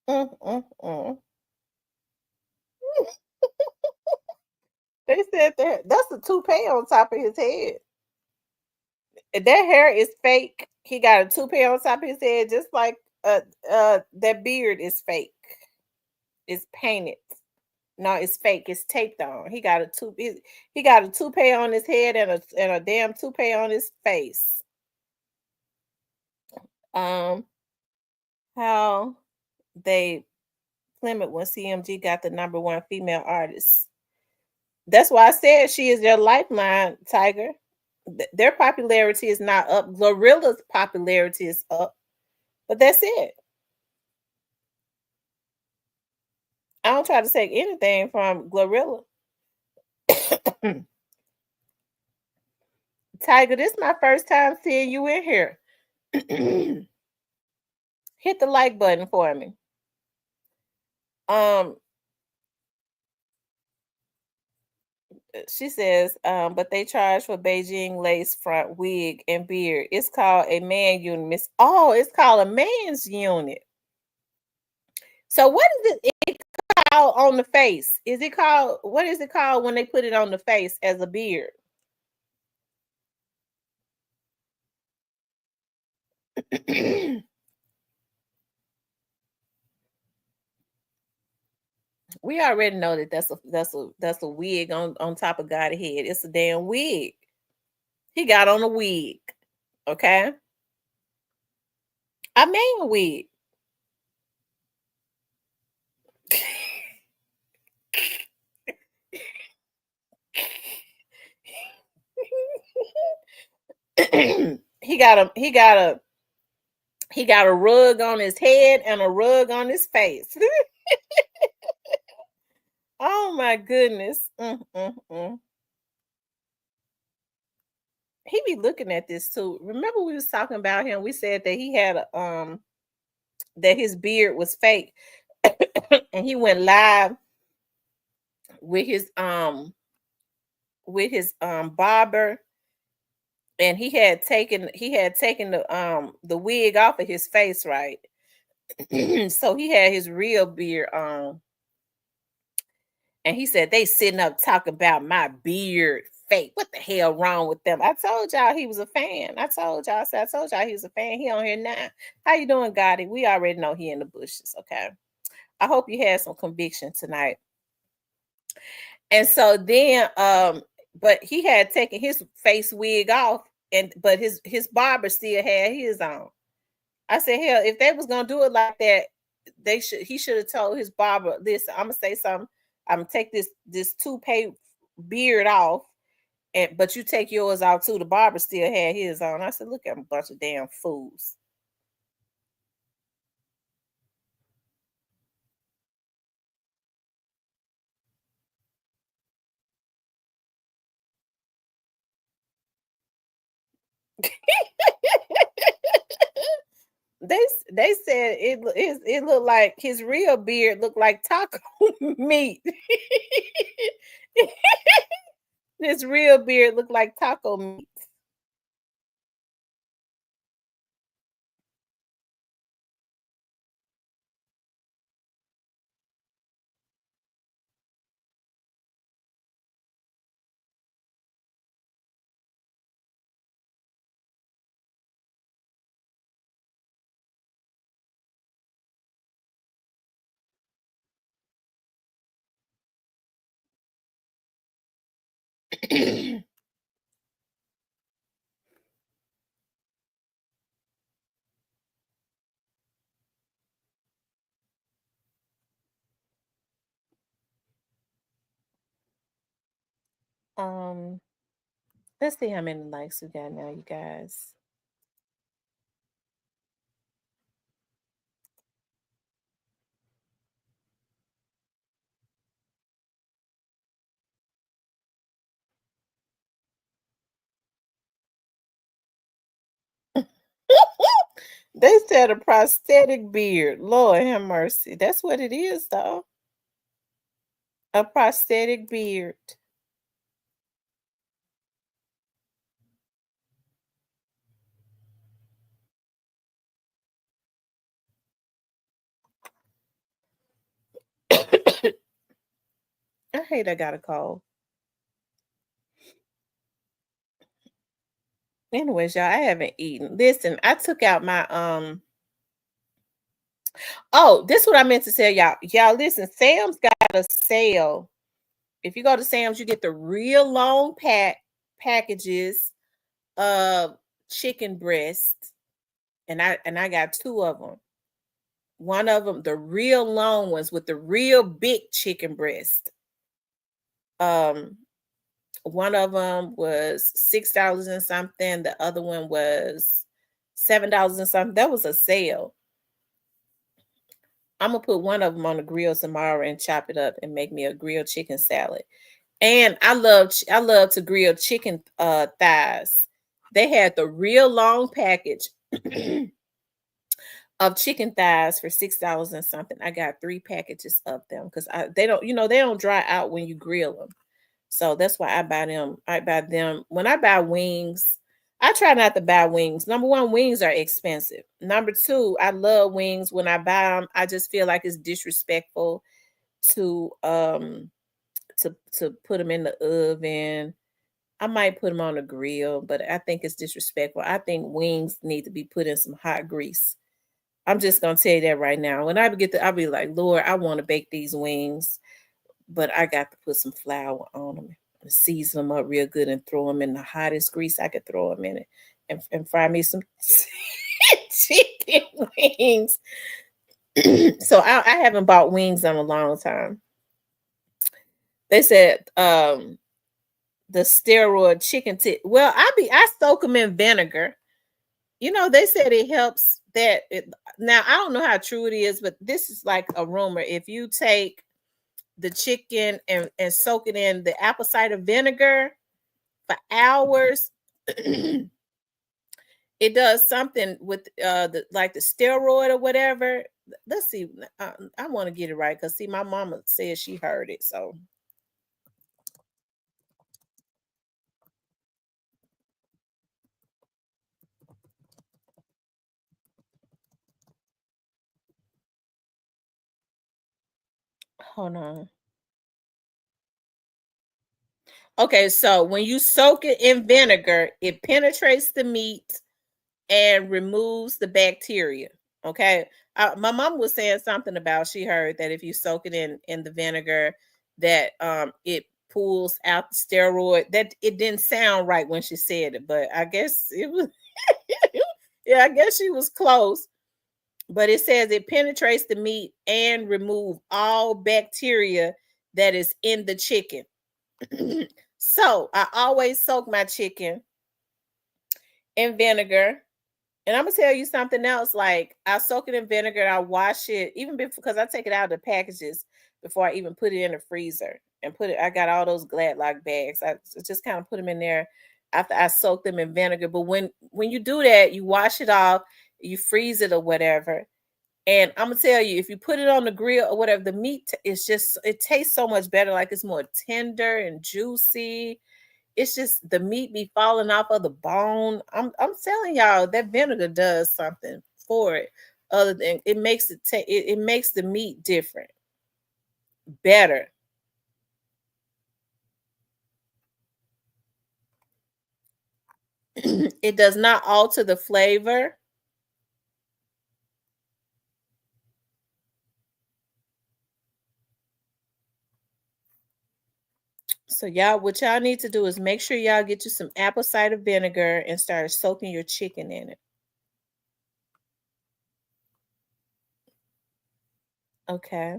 Mm, mm, mm. They said that's a toupee on top of his head. That hair is fake. He got a toupee on top of his head, just like that beard is fake. It's painted. No, it's fake. It's taped on. He got a toupee on his head and a damn toupee on his face. How they Plummeted when CMG got the #1 female artist. That's why I said she is their lifeline, Tiger. Their popularity is not up. Glorilla's popularity is up, but that's it. I don't try to take anything from Glorilla. Tiger, this is my first time seeing you in here. Hit the like button for me. Um, She says, but they charge for Beijing lace front wig and beard. It's called a man unit. Miss. Oh, it's called a man's unit. So what is it called on the face? Is it called, what is it called when they put it on the face as a beard? We already know that that's a wig on top of God's head. It's a damn wig. He got on a wig. Okay. I mean a wig. He got a rug on his head and a rug on his face. Oh my goodness. He be looking at this too. Remember we was talking about him. We said that he had that his beard was fake. And he went live with his barber, and he had taken the wig off of his face, right? So he had his real beard on. And he said they sitting up talking about my beard fake. What the hell wrong with them? I told y'all he was a fan. I told y'all he was a fan. He on here now. How you doing, Gotti? We already know he in the bushes. Okay. I hope you had some conviction tonight. And so then but he had taken his face wig off, but his barber still had his on. I said, hell, if they was gonna do it like that, he should have told his barber, listen, I'm gonna say something. I'm gonna take this toupee beard off, but you take yours out too. The barber still had his on. I said, look at a bunch of damn fools. They said it looked like his real beard looked like taco meat. His real beard looked like taco meat. um let's see how many likes we got now, you guys. They said a prosthetic beard. Lord have mercy. That's what it is, though. A prosthetic beard. I hate I got a cold. Anyways, y'all, I haven't eaten. Listen, I took out my oh, this is what I meant to tell y'all. Y'all, listen, Sam's got a sale. If you go to Sam's, you get the real long packages of chicken breast. And I got two of them. One of them, the real long ones with the real big chicken breast. One of them was $6 and something. The other one was $7 and something. That was a sale. I'm gonna put one of them on the grill tomorrow and chop it up and make me a grilled chicken salad. And I love to grill chicken thighs. They had the real long package of chicken thighs for $6 and something. I got 3 packages of them because they don't dry out when you grill them. So that's why I buy them. I buy them when I buy wings. I try not to buy wings. Number one, wings are expensive. Number two, I love wings. When I buy them, I just feel like it's disrespectful to to put them in the oven. I might put them on the grill, but I think it's disrespectful. I think wings need to be put in some hot grease. I'm just gonna tell you that right now. When I get I'll be like, Lord, I want to bake these wings, but I got to put some flour on them and season them up real good and throw them in the hottest grease I could throw them in it and fry me some chicken wings. So I haven't bought wings in a long time. They said the steroid chicken tit. Well, I soak them in vinegar. You know, they said it helps that now I don't know how true it is, but this is like a rumor. If you take the chicken and soak it in the apple cider vinegar for hours, it does something with the like the steroid or whatever. Let's see. I want to get it right because see, my mama said she heard it. So hold on. Okay, so when you soak it in vinegar, it penetrates the meat and removes the bacteria. Okay, my mom was saying something about she heard that if you soak it in the vinegar, that it pulls out the steroid. That it didn't sound right when she said it, but I guess it was. Yeah, I guess she was close. But it says it penetrates the meat and remove all bacteria that is in the chicken. So I always soak my chicken in vinegar. And I'm gonna tell you something else. Like I soak it in vinegar, I wash it, even because I take it out of the packages before I even put it in the freezer and put it. I got all those Glad lock bags. I just kind of put them in there after I soak them in vinegar. But when you do that, you wash it off, you freeze it or whatever. And I'm gonna tell you, if you put it on the grill or whatever, the meat is just it tastes so much better. Like it's more tender and juicy. It's just the meat be falling off of the bone. I'm telling y'all that vinegar does something for it. Other than it makes it makes the meat different, better. It does not alter the flavor. So y'all, what y'all need to do is make sure y'all get you some apple cider vinegar and start soaking your chicken in it. Okay.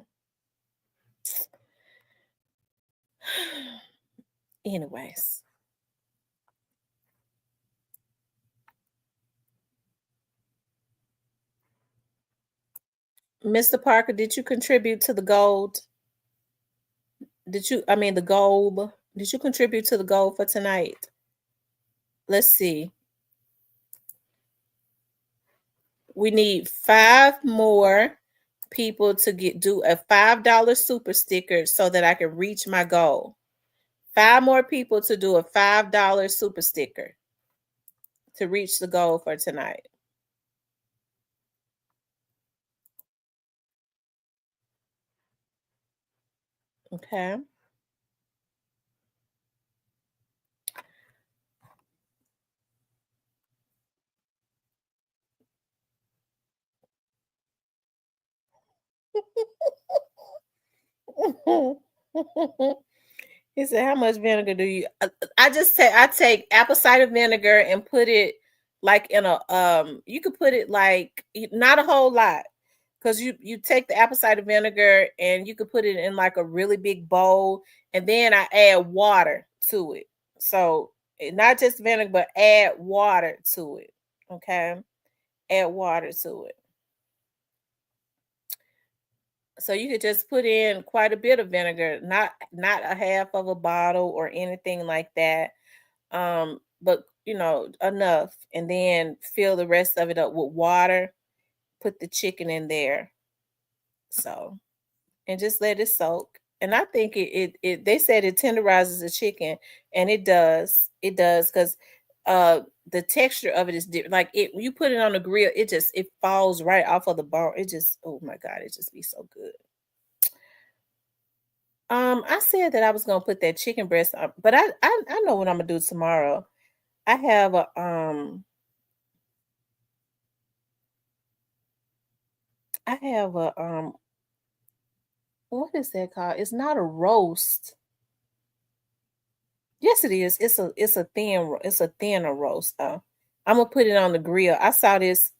Anyways, Mr. Parker, did you contribute to the gold? I mean, the gold? Did you contribute to the gold for tonight? Let's see. We need 5 more people to do a $5 super sticker so that I can reach my goal. 5 more people to do a $5 super sticker to reach the goal for tonight. Okay. He said, "How much vinegar do you?" I take apple cider vinegar and put it like in a You could put it like not a whole lot because you take the apple cider vinegar and you could put it in like a really big bowl, and then I add water to it. So not just vinegar, but add water to it. Okay, add water to it. So you could just put in quite a bit of vinegar, not a half of a bottle or anything like that. But enough, and then fill the rest of it up with water. Put the chicken in there, so and just let it soak. And I think they said it tenderizes the chicken, and it does. It does, because the texture of it is different. Like it when you put it on the grill, it falls right off of the bone. It just, oh my God, it just be so good. I said that I was gonna put that chicken breast on, but I know what I'm gonna do tomorrow. I have a I have a what is that called? It's not a roast. Yes, it is. It's a thinner roast though. I'm gonna put it on the grill. I saw this.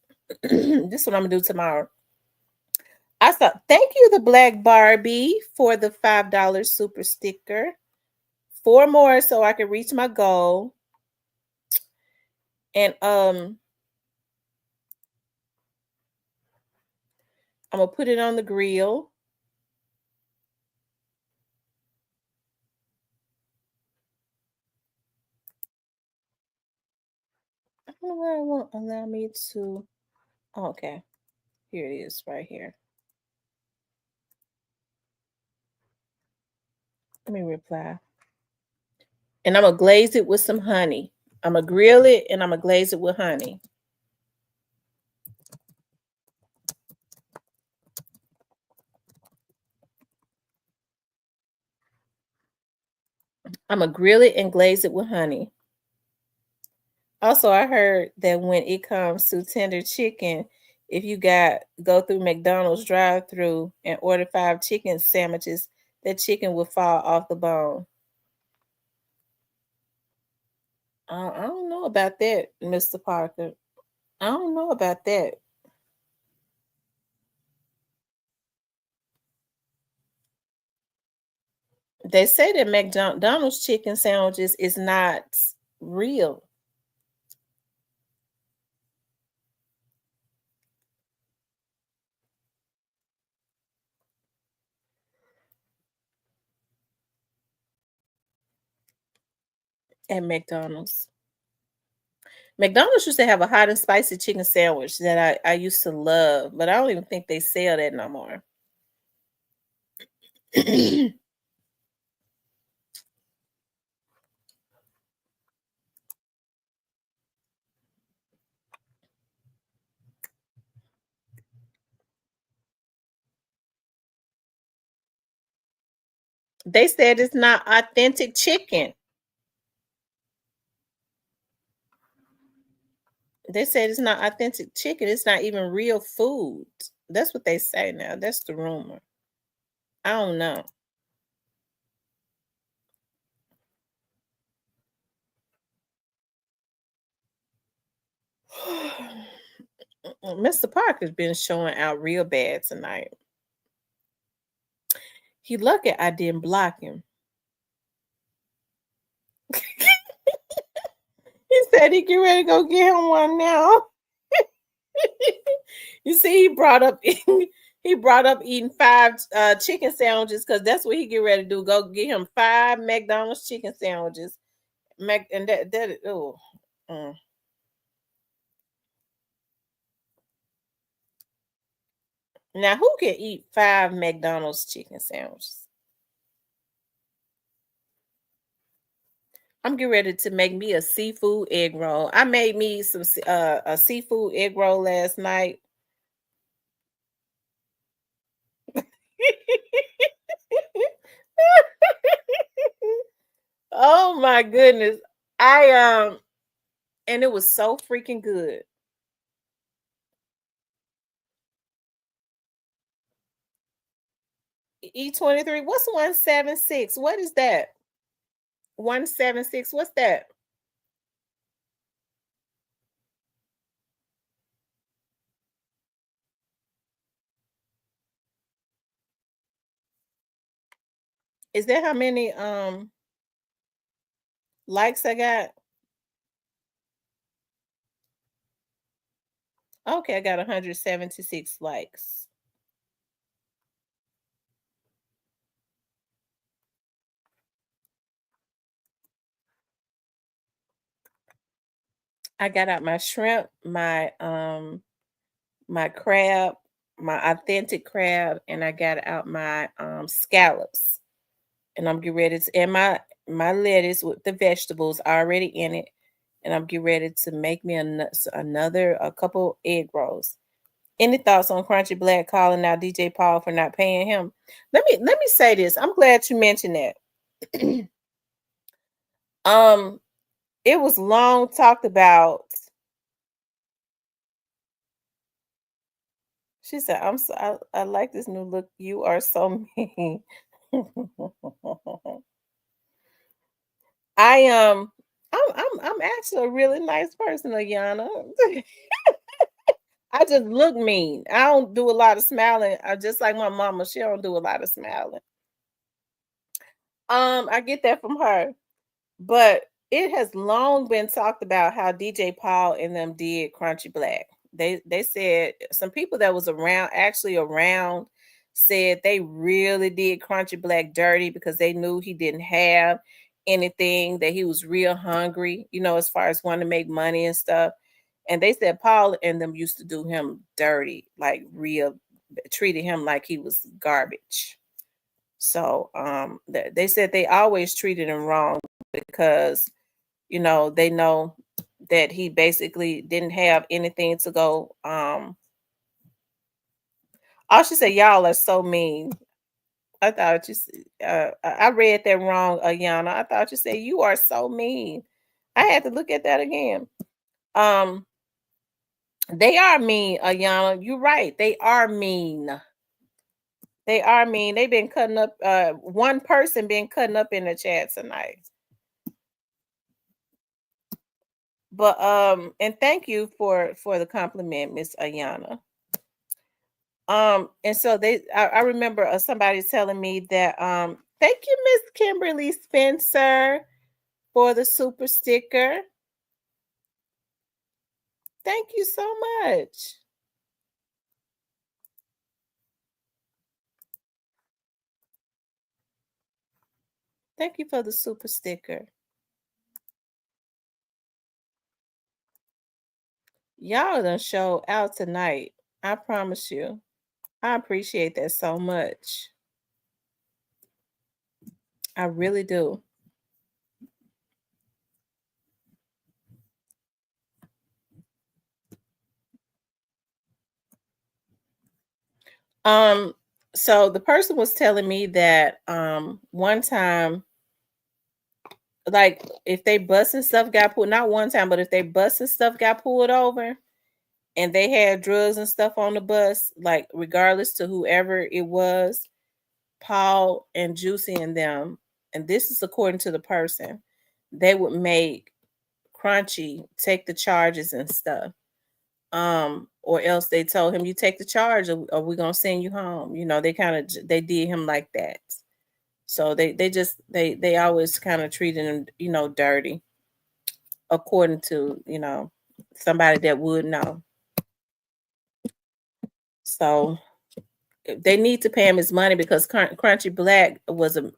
This is what I'm gonna do tomorrow. I saw. Thank you, the Black Barbie, for the $5 super sticker. 4 more so I can reach my goal. And I'm gonna put it on the grill. I don't know why it won't allow me to. Oh, okay, here it is, right here. Let me reply. And I'm gonna glaze it with some honey. I'm gonna grill it and I'm gonna glaze it with honey. I'm gonna grill it and glaze it with honey. Also, I heard that when it comes to tender chicken, if you go through McDonald's drive-through and order 5 chicken sandwiches, that chicken will fall off the bone. I don't know about that, Mr. Parker. I don't know about that. They say that McDonald's chicken sandwiches is not real. At McDonald's. McDonald's used to have a hot and spicy chicken sandwich that I used to love, but I don't even think they sell that no more. They said it's not authentic chicken. They said it's not authentic chicken. It's not even real food. That's what they say now. That's the rumor. I don't know. Mr. Parker's been showing out real bad tonight. He lucky I didn't block him. He said he get ready to go get him one now. You see, he brought up eating 5 chicken sandwiches because that's what he get ready to do. Go get him 5 McDonald's chicken sandwiches. And that oh. Now who can eat 5 McDonald's chicken sandwiches? I'm getting ready to make me a seafood egg roll. I made me some a seafood egg roll last night. Oh my goodness. I and it was so freaking good. E23, what's 176? What is that? 176, what's that? Is that how many likes I got? Okay, I got 176 likes. I got out my shrimp, my crab, my authentic crab, and I got out my scallops. and I'm getting ready to and my lettuce with the vegetables already in it, and I'm getting ready to make me a couple egg rolls. Any thoughts on Crunchy Black calling out DJ Paul for not paying him? Let me say this. I'm glad you mentioned that. um, it was long talked about. She said, "I'm so I like this new look. You are so mean." I I'm actually a really nice person, Ayana. I just look mean. I don't do a lot of smiling. I just like my mama. She don't do a lot of smiling. I get that from her. But it has long been talked about how DJ Paul and them did Crunchy Black. They said some people that was around said they really did Crunchy Black dirty because they knew he didn't have anything, that he was real hungry, as far as wanting to make money and stuff. And they said Paul and them used to do him dirty, like real treated him like he was garbage. So they said they always treated him wrong because they know that he basically didn't have anything to go. I should say y'all are so mean. I thought I read that wrong, Ayana. I thought you said you are so mean. I had to look at that again. Um, they are mean, Ayana. You're right. They are mean. They are mean. They've been cutting up. One person been cutting up in the chat tonight. But and thank you for the compliment, Miss Ayana. And so I remember somebody telling me that thank you, Miss Kimberly Spencer, for the super sticker. Thank you so much. Thank you for the super sticker. Y'all done show out tonight. I promise you. I appreciate that so much. I really do. Um, so the person was telling me that one time, like if they bus and stuff got pulled, not one time, but if they bus and stuff got pulled over and they had drugs and stuff on the bus, like regardless to whoever it was, Paul and Juicy and them, and this is according to the person, they would make Crunchy take the charges and stuff. Or else they told him, you take the charge or we're gonna send you home. They did him like that. So they always kind of treated him, dirty, according to, somebody that would know. So they need to pay him his money because Crunchy Black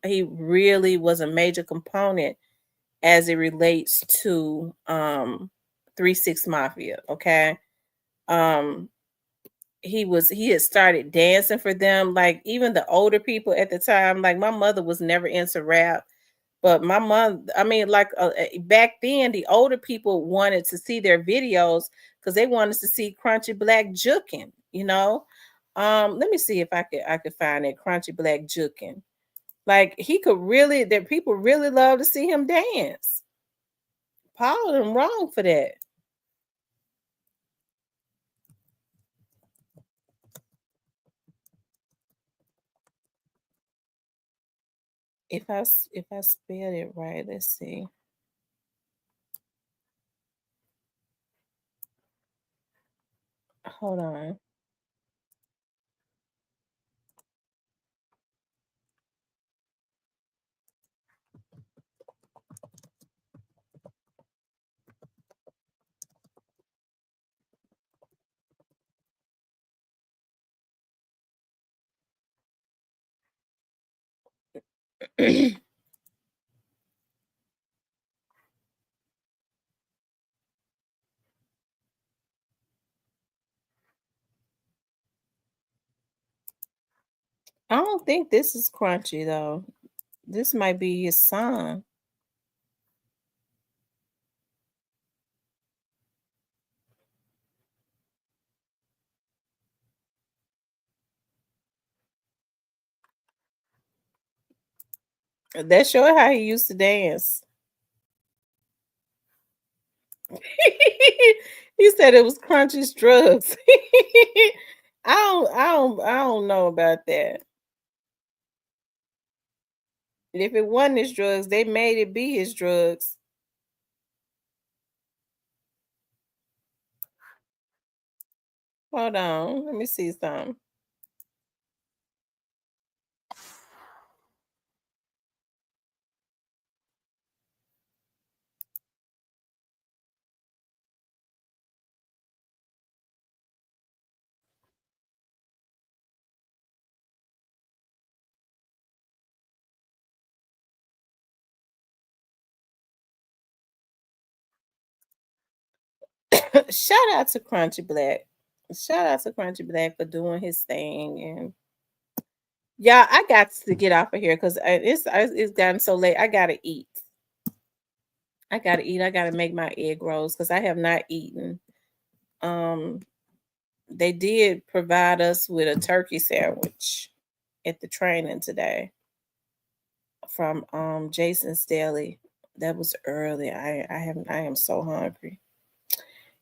he really was a major component as it relates to 3-6 Mafia. Okay. Um he had started dancing for them, like even the older people at the time. Like my mother was never into rap, but my mom, I mean, like back then the older people wanted to see their videos because they wanted to see Crunchy Black juking. Let me see if I could find that Crunchy Black juking. Like he could really, that people really love to see him dance. Paul am wrong for that. If I spelled it right, let's see. Hold on. I don't think this is Crunchy though. This might be his son. That's sure how he used to dance. He said it was Crunchy's drugs. I don't know about that. If it wasn't his drugs, they made it be his drugs. Hold on, let me see something. Shout out to Crunchy Black. Shout out to Crunchy Black for doing his thing. And yeah, I got to get off of here because it's gotten so late. I gotta eat. I gotta eat. I gotta make my egg rolls because I have not eaten. Um, they did provide us with a turkey sandwich at the training today from Jason's Deli. That was early. I am so hungry.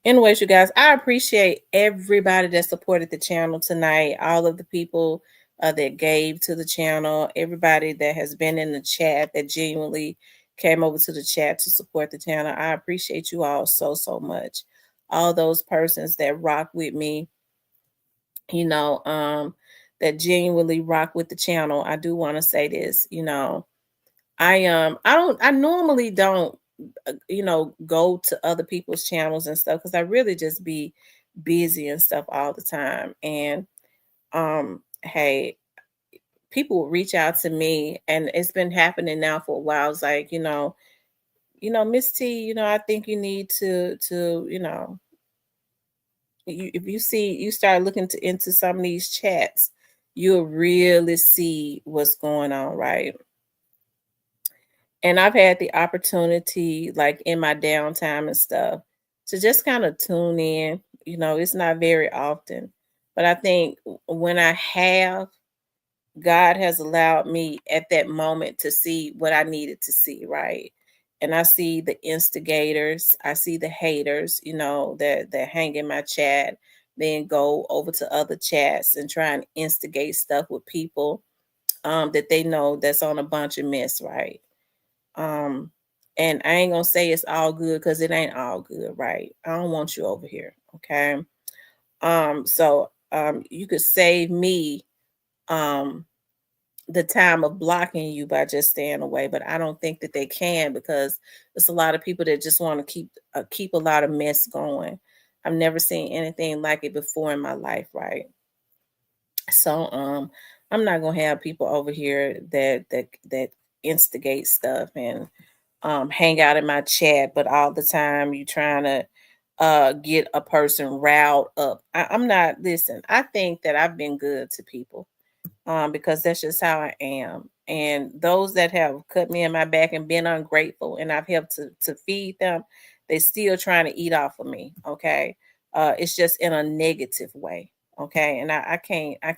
Anyways, you guys, I appreciate everybody that supported the channel tonight. All of the people that gave to the channel, everybody that has been in the chat that genuinely came over to the chat to support the channel. I appreciate you all so much. All those persons that rock with me, you know, that genuinely rock with the channel. I do want to say this, you know, I normally don't go to other people's channels and stuff because I really just be busy and stuff all the time. And hey, people will reach out to me, and it's been happening now for a while. It's like, Miss T, I think you need to if you start looking into some of these chats, you'll really see what's going on, right? And I've had the opportunity, like in my downtime and stuff, to just kind of tune in. It's not very often, but I think when I have, God has allowed me at that moment to see what I needed to see, right? And I see the instigators, I see the haters, that hang in my chat, then go over to other chats and try and instigate stuff with people that they know that's on a bunch of mess, right? Um, and I ain't gonna say it's all good because it ain't all good, right? I don't want you over here, okay? So you could save me the time of blocking you by just staying away, but I don't think that they can because there's a lot of people that just want to keep a lot of mess going. I've never seen anything like it before in my life, right? So I'm not gonna have people over here that instigate stuff and hang out in my chat, but all the time you trying to get a person riled up. I'm not. Listen, I think that I've been good to people because that's just how I am. And those that have cut me in my back and been ungrateful, and I've helped to feed them, they still trying to eat off of me. Okay, it's just in a negative way. Okay, and I can't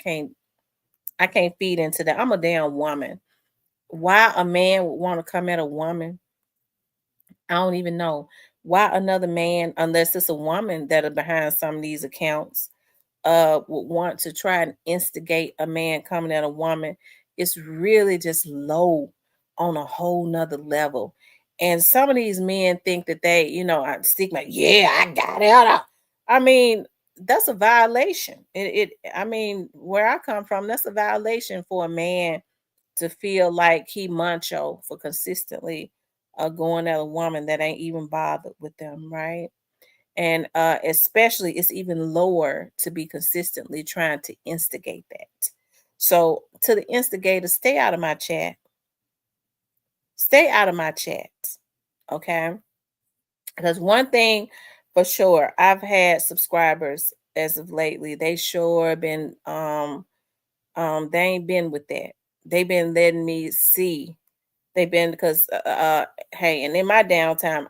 feed into that. I'm a damn woman. Why a man would want to come at a woman, I don't even know. Why another man, unless it's a woman that are behind some of these accounts, would want to try and instigate a man coming at a woman. It's really just low on a whole nother level. And some of these men think that they, I stigma, yeah, I got it. I mean, that's a violation. I mean, where I come from, that's a violation for a man to feel like he macho for consistently going at a woman that ain't even bothered with them, right? And especially it's even lower to be consistently trying to instigate that. So to the instigator, stay out of my chat. Stay out of my chat. Okay. Because one thing for sure, I've had subscribers as of lately. They sure been they ain't been with that. They've been letting me see They've been because hey, and in my downtime,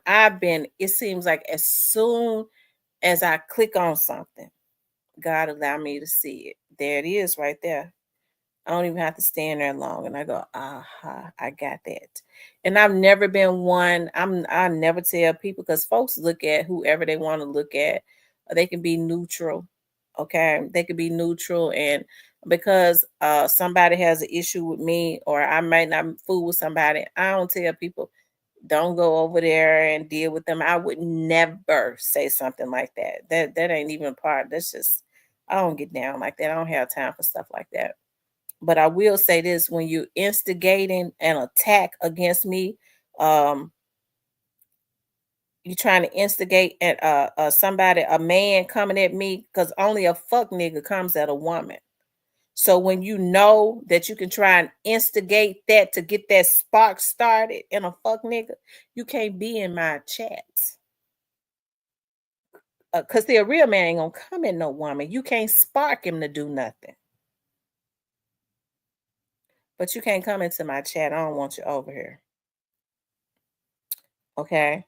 it seems like as soon as I click on something, God allowed me to see it. There it is right there. I don't even have to stand there long. And I go, aha, I got that. And I've never been one, I never tell people because folks look at whoever they want to look at. They can be neutral. Okay. They could be neutral. And because somebody has an issue with me or I might not fool with somebody, I don't tell people, don't go over there and deal with them. I would never say something like that. That ain't even a part. That's just I don't get down like that. I don't have time for stuff like that. But I will say this: when you're instigating an attack against me, um, you're trying to instigate at somebody, a man coming at me, because only a fuck nigga comes at a woman. So when you know that you can try and instigate that to get that spark started in a fuck nigga, you can't be in my chats. Cause the real man ain't gonna come in no woman. You can't spark him to do nothing. But you can't come into my chat. I don't want you over here. Okay.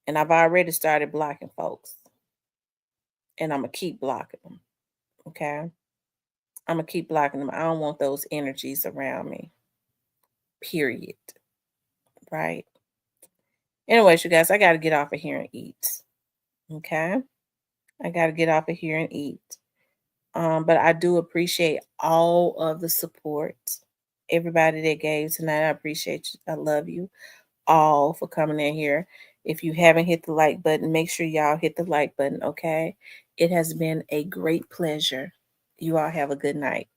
And I've already started blocking folks. And I'm gonna keep blocking them. Okay. I'm gonna keep blocking them. I don't want those energies around me. Period. Right. Anyways, you guys, I gotta get off of here and eat. Okay. I gotta get off of here and eat. But I do appreciate all of the support. Everybody that gave tonight, I appreciate you. I love you all for coming in here. If you haven't hit the like button, make sure y'all hit the like button, okay? It has been a great pleasure. You all have a good night.